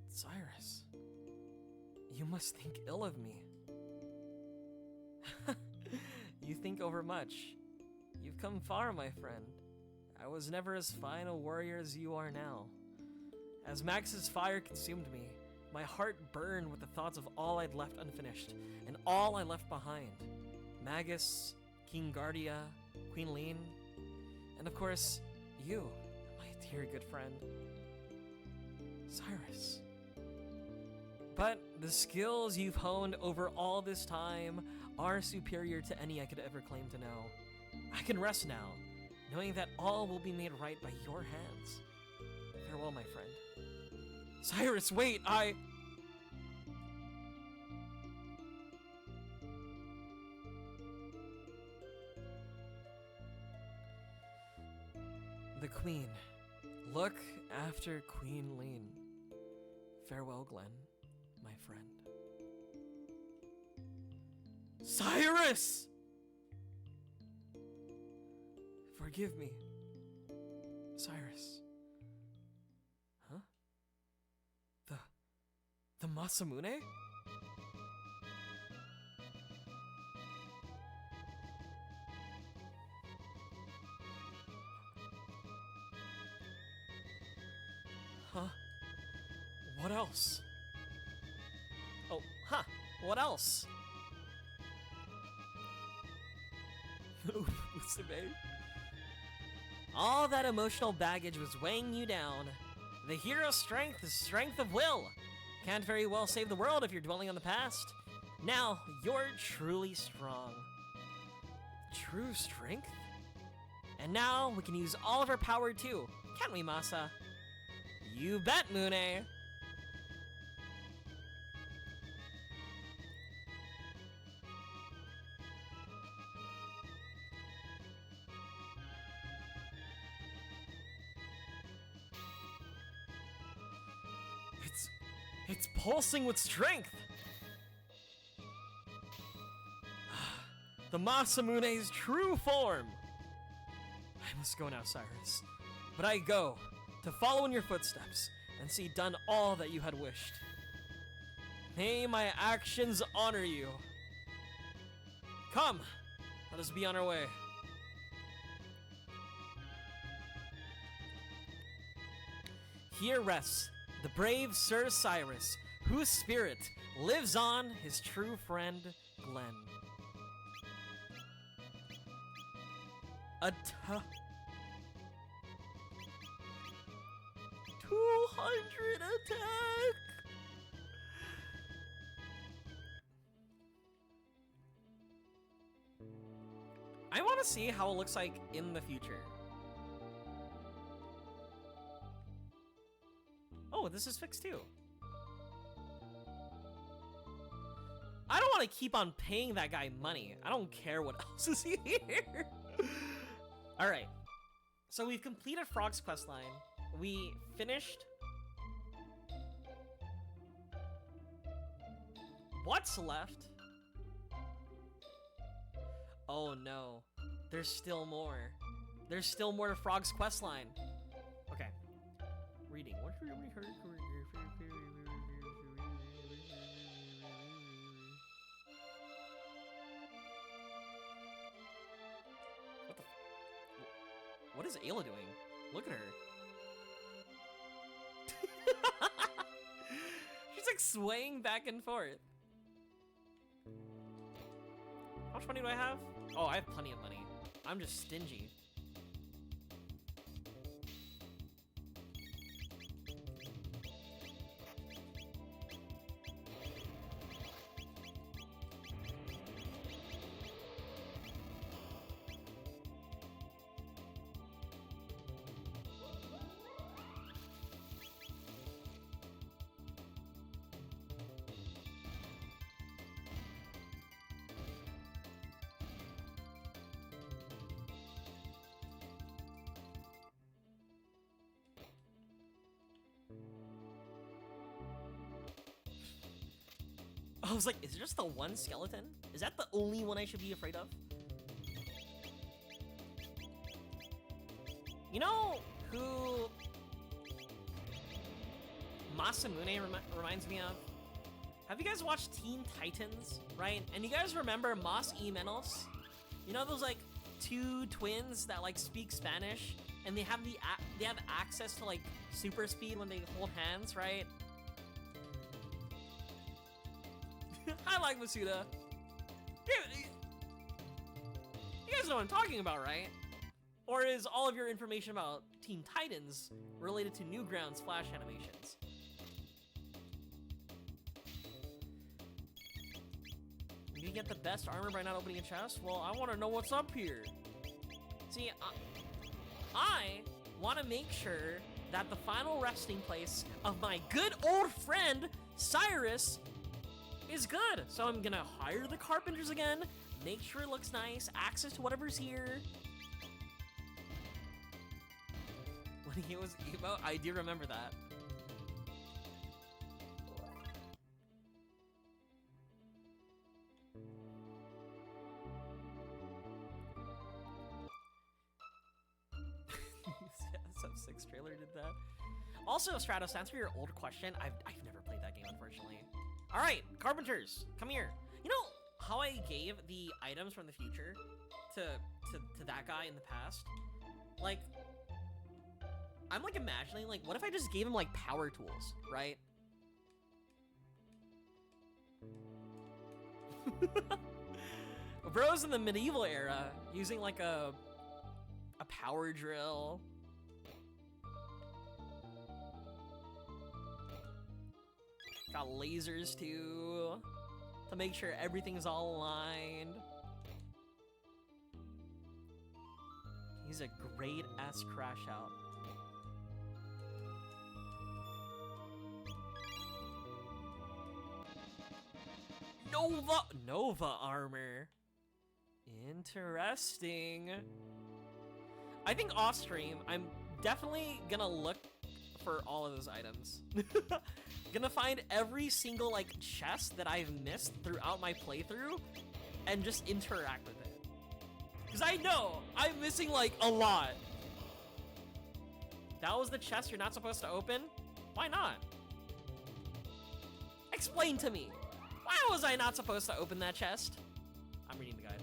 Cyrus, you must think ill of me. You think overmuch. You've come far, my friend. I was never as fine a warrior as you are now. As Max's fire consumed me, my heart burned with the thoughts of all I'd left unfinished, and all I left behind. Magus, King Guardia, Queen Lean, and of course, you, my dear good friend, Cyrus. But the skills you've honed over all this time are superior to any I could ever claim to know. I can rest now, knowing that all will be made right by your hands. Farewell, my friend. Cyrus, wait, The Queen. Look after Queen Lean. Farewell, Glenn, my friend. Cyrus! Forgive me, Cyrus. Huh? The Masamune? Huh? What else? Oh, huh. What else? Utsube? All that emotional baggage was weighing you down. The hero's strength is strength of will. Can't very well save the world if you're dwelling on the past. Now, you're truly strong. True strength? And now, we can use all of our power too. Can't we, Masa? You bet, Mune! It's pulsing with strength! The Masamune's true form! I must go now, Cyrus. But I go to follow in your footsteps and see done all that you had wished. May my actions honor you. Come, let us be on our way. Here rests the brave Sir Cyrus, whose spirit lives on his true friend, Glenn. A 200 attack! I want to see how it looks like in the future. Oh, this is fixed too. I don't want to keep on paying that guy money. I don't care what else is here. Alright. So we've completed Frog's questline. We finished... What's left? Oh no. There's still more. There's still more to Frog's questline. Okay. Reading. What is Ayla doing? Look at her. She's like swaying back and forth. How much money do I have? Oh, I have plenty of money. I'm just stingy. I was like, is it just the one skeleton? Is that the only one I should be afraid of? You know who Masamune reminds me of? Have you guys watched Teen Titans, right? And you guys remember Mas y Menos? You know those like two twins that like speak Spanish and they have they have access to like super speed when they hold hands, right? I like Masuda. You guys know what I'm talking about, right? Or is all of your information about Teen Titans related to Newgrounds Flash animations? You get the best armor by not opening a chest? Well, I want to know what's up here. See, I want to make sure that the final resting place of my good old friend, Cyrus, is good. So I'm gonna hire the carpenters again, make sure it looks nice, access to whatever's here. When he was emo, I do remember that. Sub-6 trailer did that. Also, Stratos, to answer your old question, I've never played that game, unfortunately. All right, carpenters, come here. You know how I gave the items from the future to that guy in the past? Like, I'm like imagining, like, what if I just gave him like power tools, right? Bros in the medieval era using like a power drill. Got lasers too, to make sure everything's all aligned. He's a great ass crash out. Nova armor. Interesting. I think off stream, I'm definitely gonna look for all of those items. Gonna find every single like chest that I've missed throughout my playthrough and just interact with it. Cause I know I'm missing like a lot. That was the chest you're not supposed to open? Why not? Explain to me. Why was I not supposed to open that chest? I'm reading the guide.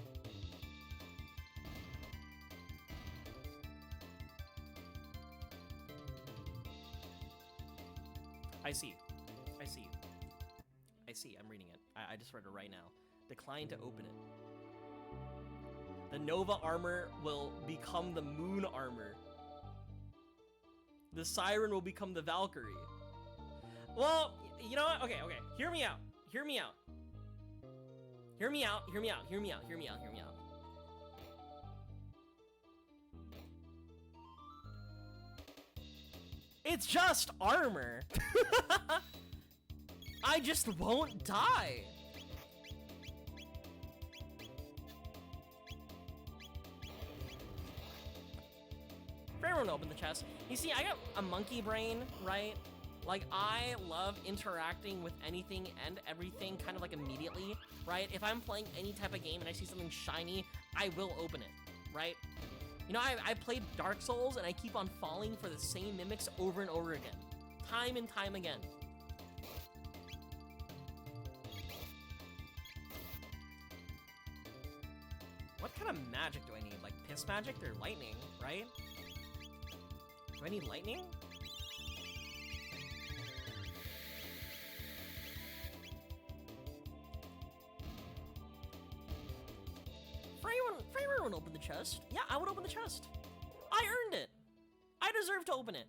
I see. I'm reading it. I just read it right now. Decline to open it. The Nova armor will become the Moon armor. The Siren will become the Valkyrie. Well, you know what? Okay. Hear me out. It's just armor. I just won't die. For everyone to open the chest. You see, I got a monkey brain, right? Like, I love interacting with anything and everything kind of like immediately, right? If I'm playing any type of game and I see something shiny, I will open it, right? You know, I played Dark Souls and I keep on falling for the same mimics over and over again. Time and time again. What kind of magic do I need? Like piss magic or lightning, right? Do I need lightning? For everyone open the chest. Yeah, I would open the chest. I earned it. I deserve to open it.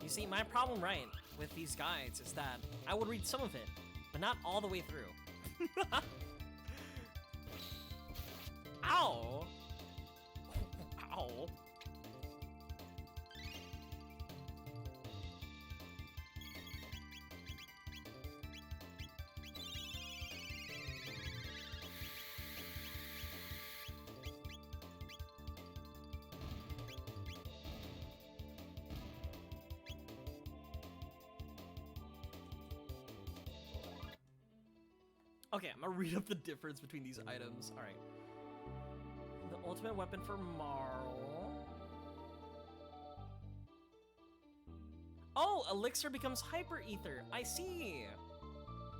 You see, my problem, right, with these guides is that I would read some of it, but not all the way through. Ow! Ow. Okay, I'm gonna read up the difference between these items. All right. The ultimate weapon for Marl. Oh, elixir becomes hyper ether. I see.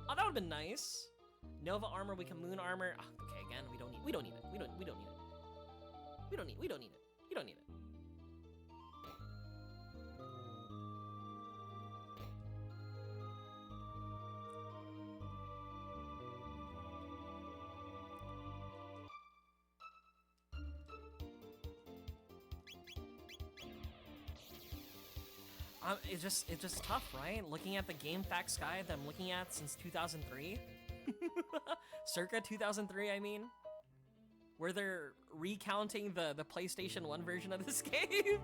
Oh, that would've been nice. Nova armor, we can moon armor. Oh, okay, again, we don't need it. We don't need it. We don't need it. We don't need it. You don't need it. It's just tough, right? Looking at the game facts guide that I'm looking at since 2003, circa 2003, I mean, where they're recounting the PlayStation 1 version of this game.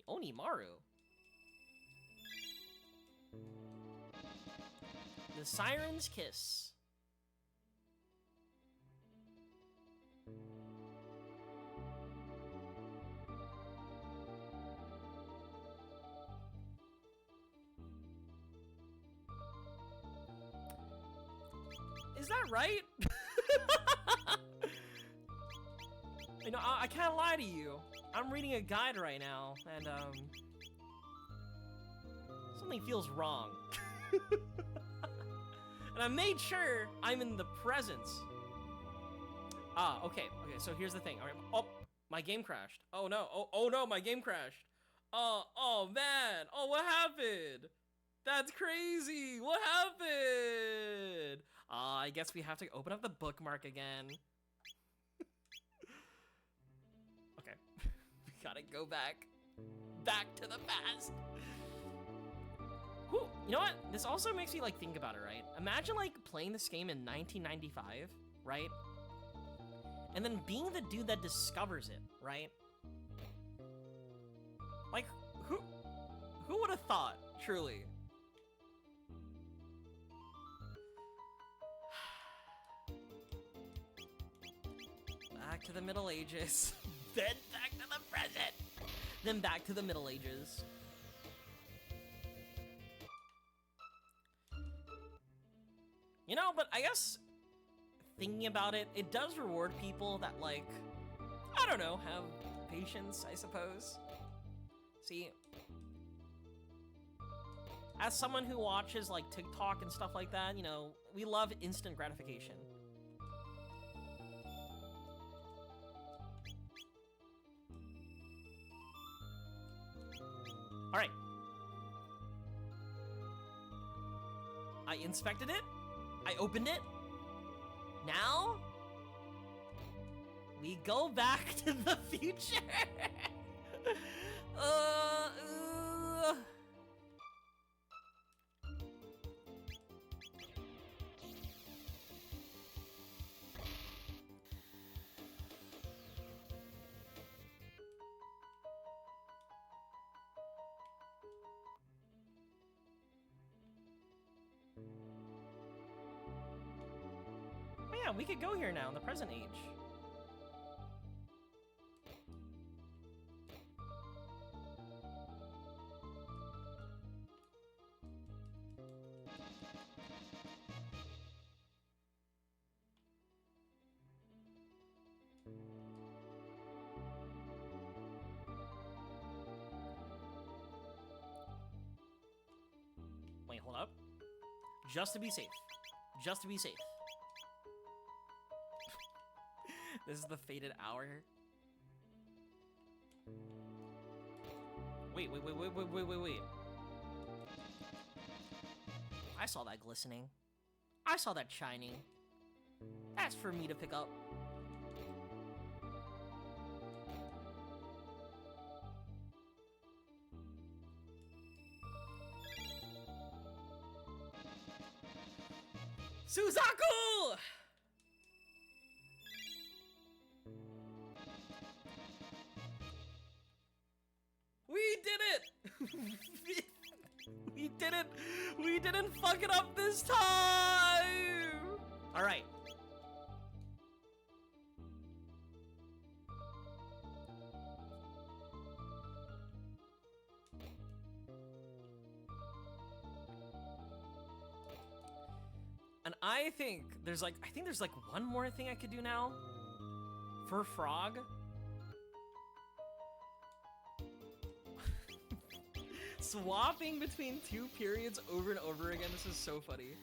Onimaru. The Siren's Kiss. Is that right? You know, I can't lie to you. I'm reading a guide right now, and, something feels wrong. And I made sure I'm in the presence. Ah, okay, so here's the thing. All right. Oh, my game crashed. Oh no, oh no, my game crashed. Oh man, oh, what happened? That's crazy, what happened? I guess we have to open up the bookmark again. Okay. Gotta go back to the past. Whew. You know what? This also makes me like think about it, right? Imagine like playing this game in 1995, right? And then being the dude that discovers it, right? Like, who would have thought, truly? Back to the Middle Ages. Then back to the present. Then back to the Middle Ages. You know, but I guess thinking about it, it does reward people that, like, I don't know, have patience, I suppose. See, as someone who watches, like, TikTok and stuff like that, you know, we love instant gratification. All right. I inspected it. I opened it. Now, we go back to the future. Yeah, we could go here now in the present age. Wait, hold up. Just to be safe. Just to be safe. This is the fated hour. Wait. I saw that glistening. I saw that shining. That's for me to pick up. Suzaku! We did it! We did it! We didn't fuck it up this time! Alright. And I think there's like one more thing I could do now for Frog. Swapping between two periods over and over again. This is so funny.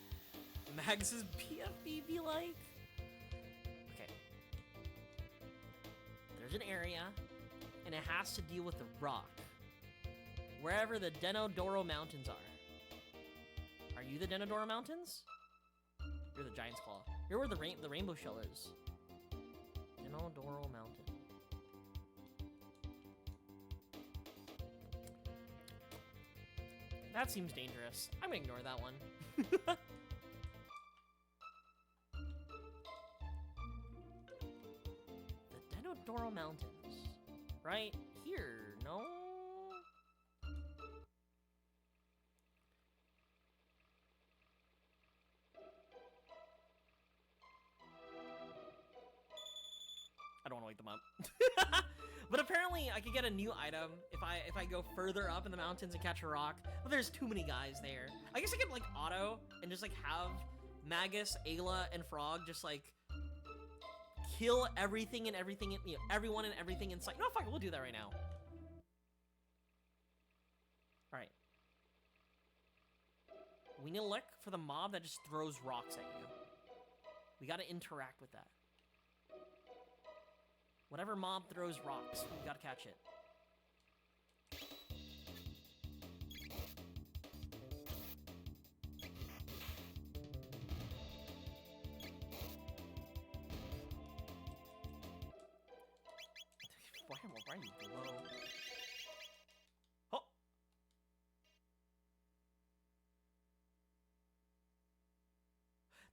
Mags's BFB be like. Okay. There's an area, and it has to deal with the rock. Wherever the Denodoro Mountains are. Are you the Denodoro Mountains? You're the Giant's Claw. You're where the rainbow shell is. Denodoro Mountain. That seems dangerous. I'm gonna ignore that one. The Denodoro Mountains. Right here, no? I don't want to wake them up. But apparently I could get a new item if I go further up in the mountains and catch a rock. But there's too many guys there. I guess I could like auto and just like have Magus, Ayla, and Frog just like kill everything and everything, you know, everyone and everything in sight. No, fuck it, we'll do that right now. All right. We need to look for the mob that just throws rocks at you. We gotta interact with that. Whatever mob throws rocks, we gotta catch it. Why am I low? Oh!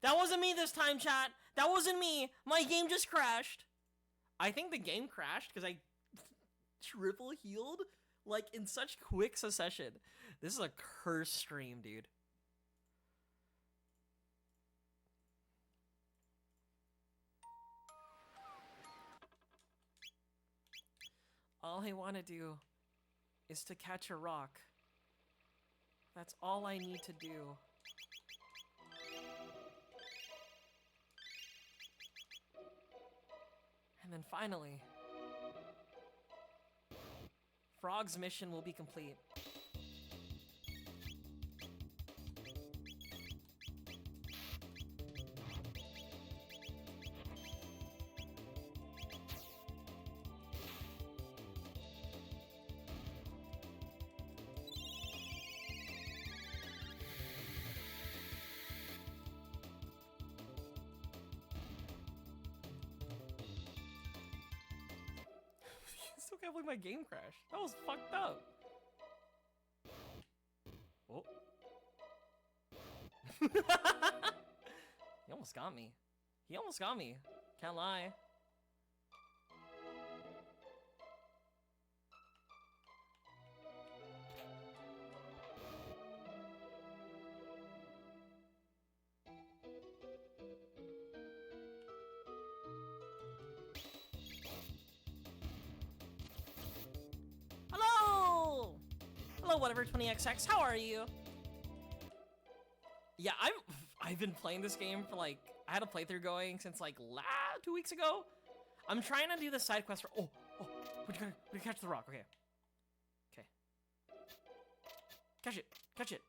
That wasn't me this time, chat! That wasn't me! My game just crashed! I think the game crashed because I triple healed like in such quick succession. This is a cursed stream, dude. All I want to do is to catch a rock. That's all I need to do. And then finally, Frog's mission will be complete. Still can't believe my game crashed. That was fucked up. Oh. He almost got me. He almost got me. Can't lie. Hello, whatever 20XX. How are you? Yeah, I've been playing this game for like I had a playthrough going since like 2 weeks ago. I'm trying to do the side quest for we catch the rock. Okay. Okay. Catch it. Catch it.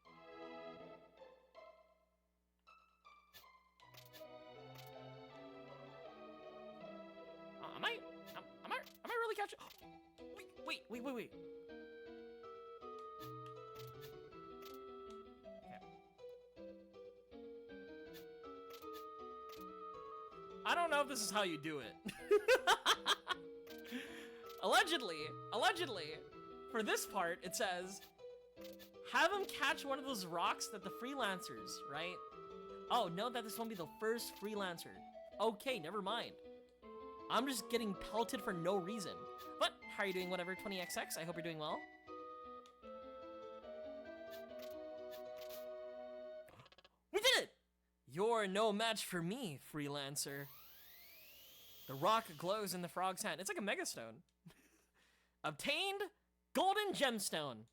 Am I really catching? Wait. I don't know if this is how you do it. Allegedly, for this part, it says, have him catch one of those rocks that the freelancers, right? Oh, note that this won't be the first freelancer. Okay, never mind. I'm just getting pelted for no reason. But, how are you doing, whatever 20XX? I hope you're doing well. We did it! You're no match for me, freelancer. The rock glows in the frog's hand. It's like a megastone. Obtained golden gemstone.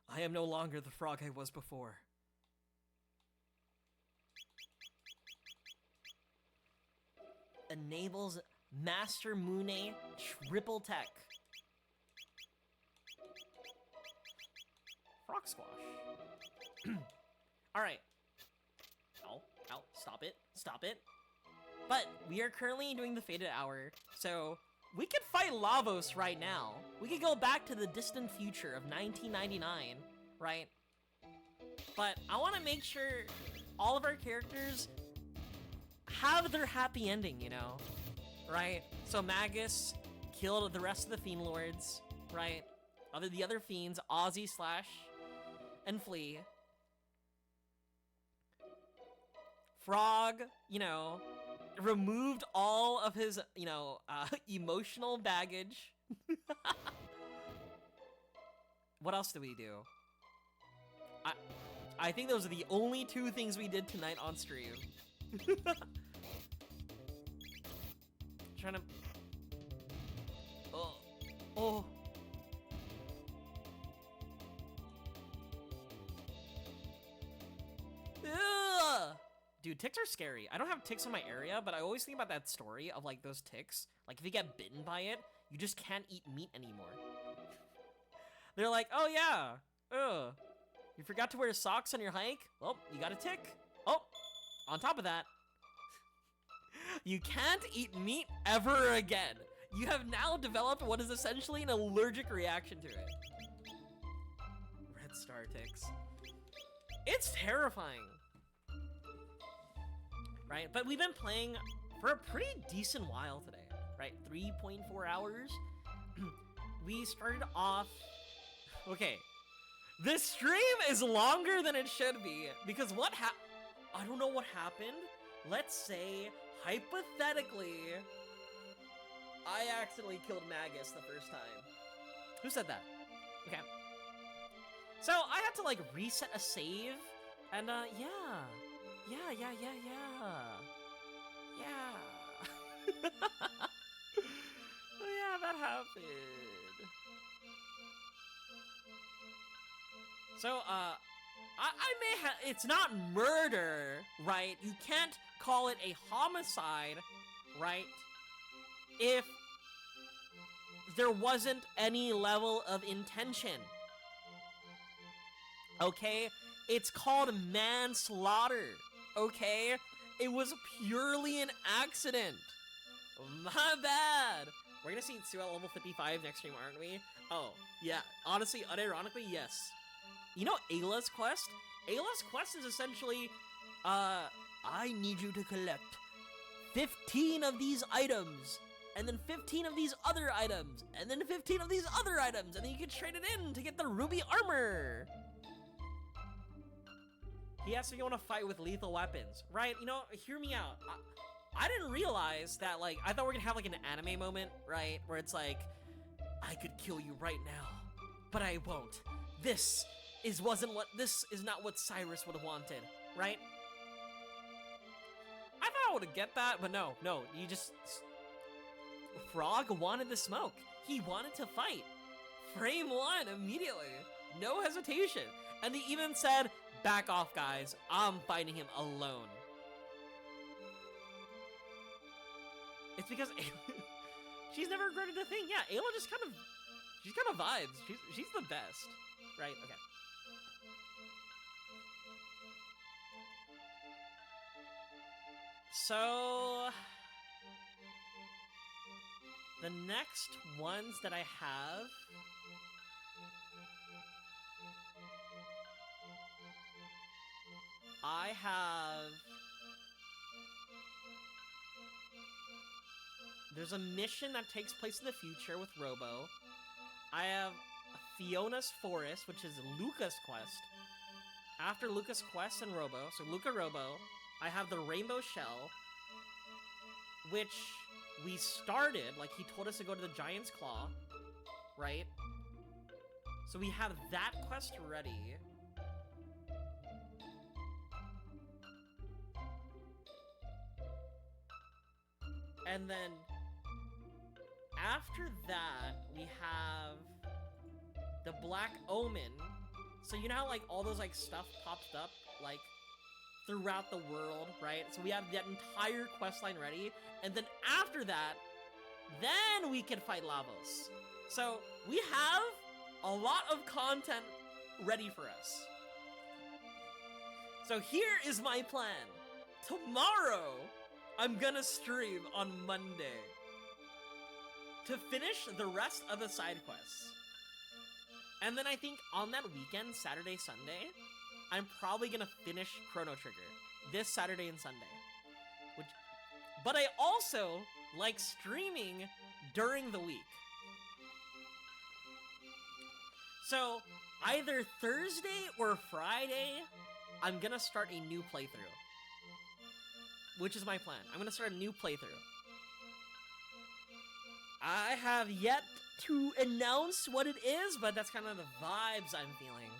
I am no longer the frog I was before. Enables Master Mune triple tech. Frog squash. Alright. Ow, ow, stop it, stop it. But we are currently doing the Fated Hour, so we could fight Lavos right now. We could go back to the distant future of 1999, right? But I want to make sure all of our characters have their happy ending, you know? Right? So Magus killed the rest of the Fiend Lords, right? The other Fiends, Ozzy, Slash, and Flea. Frog, you know, removed all of his, you know, emotional baggage. What else do we do? I think those are the only two things we did tonight on stream. Trying to... Oh. Oh. Ugh. Dude, ticks are scary. I don't have ticks in my area, but I always think about that story of, like, those ticks. Like, if you get bitten by it, you just can't eat meat anymore. They're like, oh, yeah. Ugh. You forgot to wear socks on your hike? Well, you got a tick. Oh, on top of that, you can't eat meat ever again. You have now developed what is essentially an allergic reaction to it. Red star ticks. It's terrifying. Right? But we've been playing for a pretty decent while today, right? 3.4 hours. We started off... Okay. This stream is longer than it should be, because I don't know what happened. Let's say, hypothetically, I accidentally killed Magus the first time. Who said that? Okay. So, I had to, like, reset a save, and, yeah. Yeah. Oh, yeah, that happened. So, I may have... It's not murder, right? You can't call it a homicide, right? If there wasn't any level of intention. Okay? It's called manslaughter, okay? It was purely an accident. My bad. We're gonna see Sue at level 55 next stream, aren't we? Oh, yeah. Honestly, unironically, yes. You know Ayla's quest? Ayla's quest is essentially, I need you to collect 15 of these items, and then 15 of these other items, and then 15 of these other items, and then you can trade it in to get the ruby armor. He asks if you want to fight with lethal weapons, right? You know, hear me out. I didn't realize that, like, I thought we were gonna have, like, an anime moment, right? Where it's like, I could kill you right now, but I won't. This is not what Cyrus would have wanted, right? I thought I would get that, but no, you just... Frog wanted the smoke. He wanted to fight. Frame 1, immediately. No hesitation. And they even said, back off, guys. I'm fighting him alone. It's because she's never regretted a thing. Yeah, Ayla just kind of vibes. She's the best. Right, okay. So, the next ones that I have, there's a mission that takes place in the future with Robo. I have Fiona's Forest, which is Luca's quest. After Luca's quest and Robo, so Luca Robo, I have the Rainbow Shell, which we started, like he told us to go to the Giant's Claw, right? So we have that quest ready. And then after that, we have the Black Omen. So you know how like all those like stuff popped up like throughout the world, right? So we have that entire quest line ready, and then after that, then we can fight Lavos. So we have a lot of content ready for us. So here is my plan. Tomorrow, I'm gonna stream on Monday to finish the rest of the side quests. And then I think on that weekend, Saturday, Sunday, I'm probably gonna finish Chrono Trigger this Saturday and Sunday. But I also like streaming during the week. So either Thursday or Friday, I'm gonna start a new playthrough. Which is my plan. I'm gonna start a new playthrough. I have yet to announce what it is, but that's kind of the vibes I'm feeling.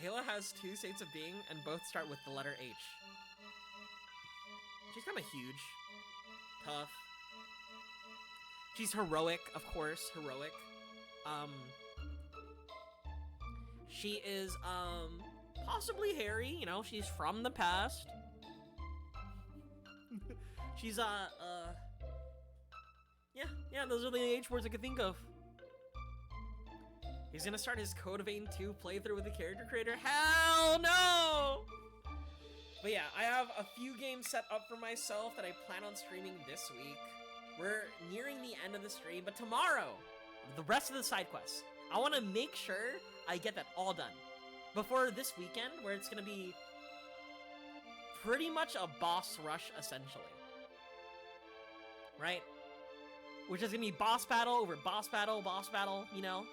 Ayla has 2 states of being, and both start with the letter H. She's kind of huge. Tough. She's heroic, of course, heroic. She is, possibly hairy, you know, she's from the past. She's, yeah, those are the H words I could think of. He's gonna start his Code Vein 2 playthrough with the character creator. Hell no! But yeah, I have a few games set up for myself that I plan on streaming this week. We're nearing the end of the stream, but tomorrow, the rest of the side quests, I want to make sure I get that all done before this weekend, where it's gonna be pretty much a boss rush, essentially. Right? Which is gonna be boss battle over boss battle, you know?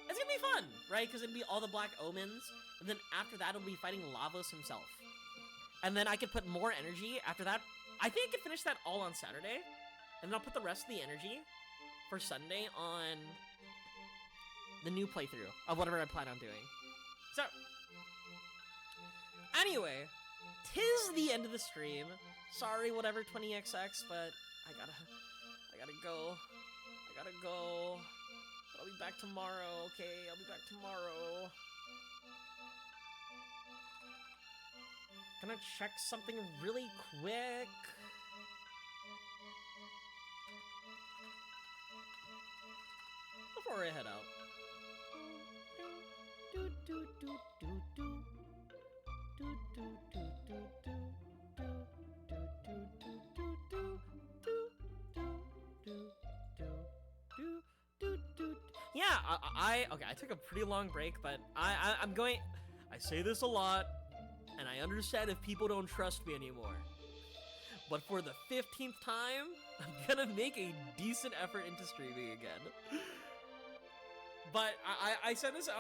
It's gonna be fun, right? Because it'll be all the Black Omens, and then after that, it'll be fighting Lavos himself. And then I could put more energy after that. I think I could finish that all on Saturday, and then I'll put the rest of the energy for Sunday on the new playthrough of whatever I plan on doing. So, anyway, tis the end of the stream. Sorry, whatever, 20XX, but I gotta go. I'll be back tomorrow, okay? I'll be back tomorrow. Gonna check something really quick. Before I head out. Yeah, I took a pretty long break, but I'm going. I say this a lot, and I understand if people don't trust me anymore. But for the 15th time, I'm gonna make a decent effort into streaming again. But I said this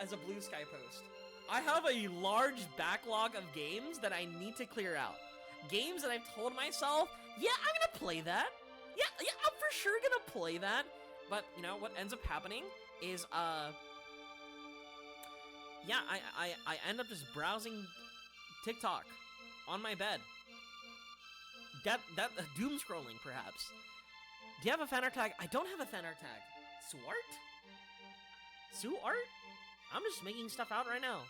as a Blue Sky post. I have a large backlog of games that I need to clear out. Games that I've told myself, yeah, I'm gonna play that. Yeah, I'm for sure gonna play that. But, you know, what ends up happening is, yeah, I end up just browsing TikTok on my bed. That doom scrolling, perhaps. Do you have a fan art tag? I don't have a fan art tag. Suart? Suart? I'm just making stuff out right now.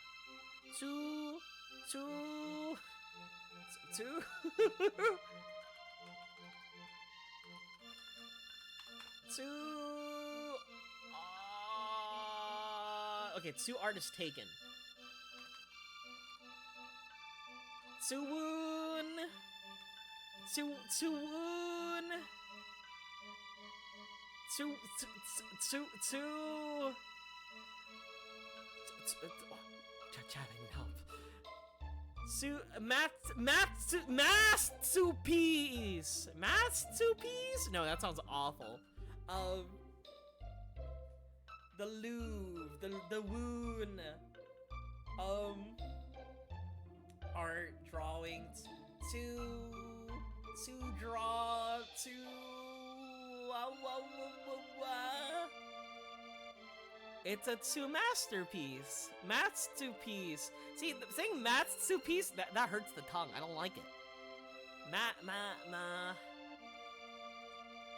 Su... Okay, Tsu art is taken. Tsuwoon! Tsuwoon! Chat, I need help. Masterpiece! Masterpiece? No, that sounds awful. The Louvre, the Woon, art, drawing, to draw, to, It's a Tsu masterpiece. Masterpiece. See, saying masterpiece, that hurts the tongue. I don't like it.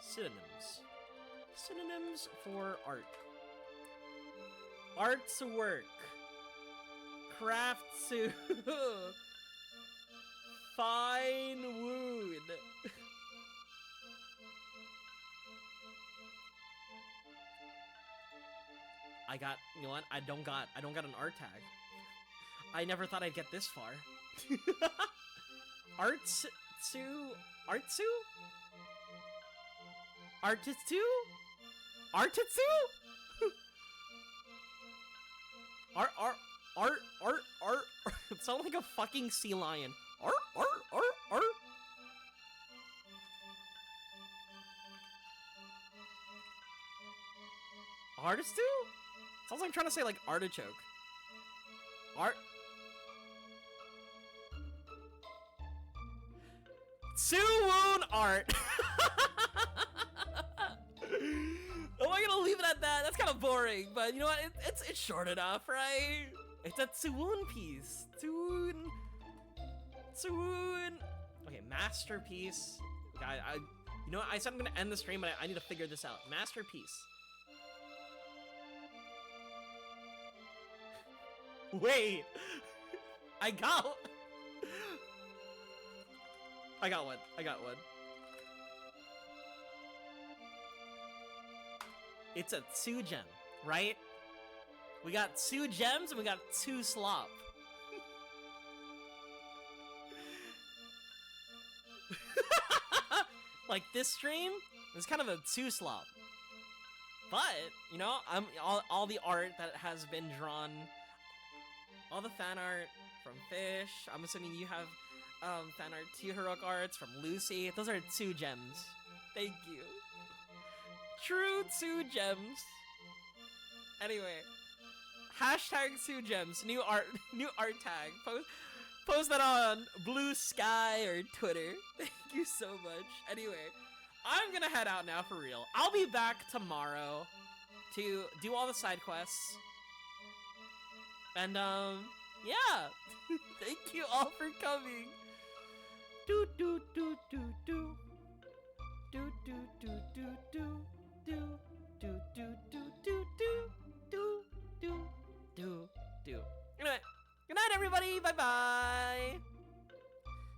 Synonyms. Synonyms for art. Artwork. Crafts. Fine wood. You know what? I don't got an art tag. I never thought I'd get this far. Artsu? Artsu? Artitsu? Artitsu? Art. It sounds like a fucking sea lion. Art. Artistu? Sounds like I'm trying to say like artichoke. Art. Suwoon art. Oh, I'm gonna leave it at that. That's kind of boring, but you know what? It's short enough, right? It's a Suwoon piece. Suwoon. Okay, masterpiece. You know what? I said I'm gonna end the stream, but I need to figure this out. Masterpiece. Wait, I got one. It's a 2 gem, right? We got 2 gems and we got 2 slop. Like this stream is kind of a 2 slop. But, you know, all the art that has been drawn, all the fan art from Fish, I'm assuming you have fan art, 2 heroic arts from Lucy. Those are 2 gems. Thank you. True 2 gems. Anyway, hashtag 2 gems, new art tag. Post that on Blue Sky or Twitter. Thank you so much. Anyway, I'm gonna head out now for real. I'll be back tomorrow to do all the side quests. And yeah. Thank you all for coming. Do do do do do. Do do do do do do do do do do do do do do. Anyway, good night everybody. Bye bye.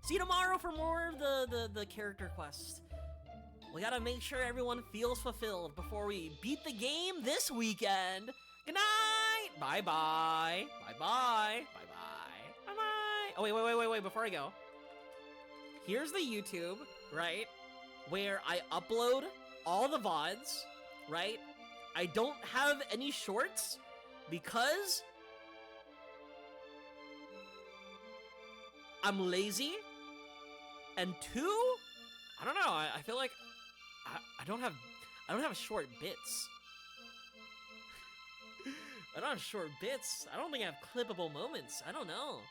See you tomorrow for more of the character quest. We gotta make sure everyone feels fulfilled before we beat the game this weekend. Good night. Bye bye. Bye bye. Bye bye. Bye bye. Oh wait. Before I go, here's the YouTube, right, where I upload all the VODs, right? I don't have any shorts because I'm lazy, and 2, I don't know. I feel like I don't have short bits. I don't have short bits. I don't think I have clippable moments. I don't know.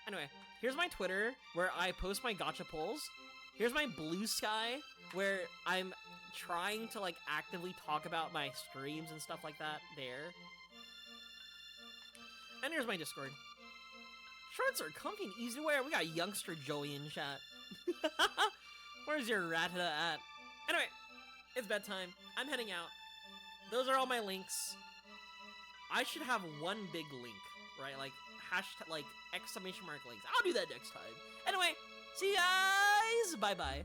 Anyway, here's my Twitter where I post my gacha polls. Here's my Blue Sky where I'm trying to like actively talk about my streams and stuff like that there. And here's my Discord. Shorts are comfy and easy to wear. We got youngster Joey in chat. Where's your Ratata at? Anyway, it's bedtime. I'm heading out. Those are all my links. I should have one big link, right? Like hashtag, like exclamation mark links. I'll do that next time. Anyway, see you guys. Bye bye.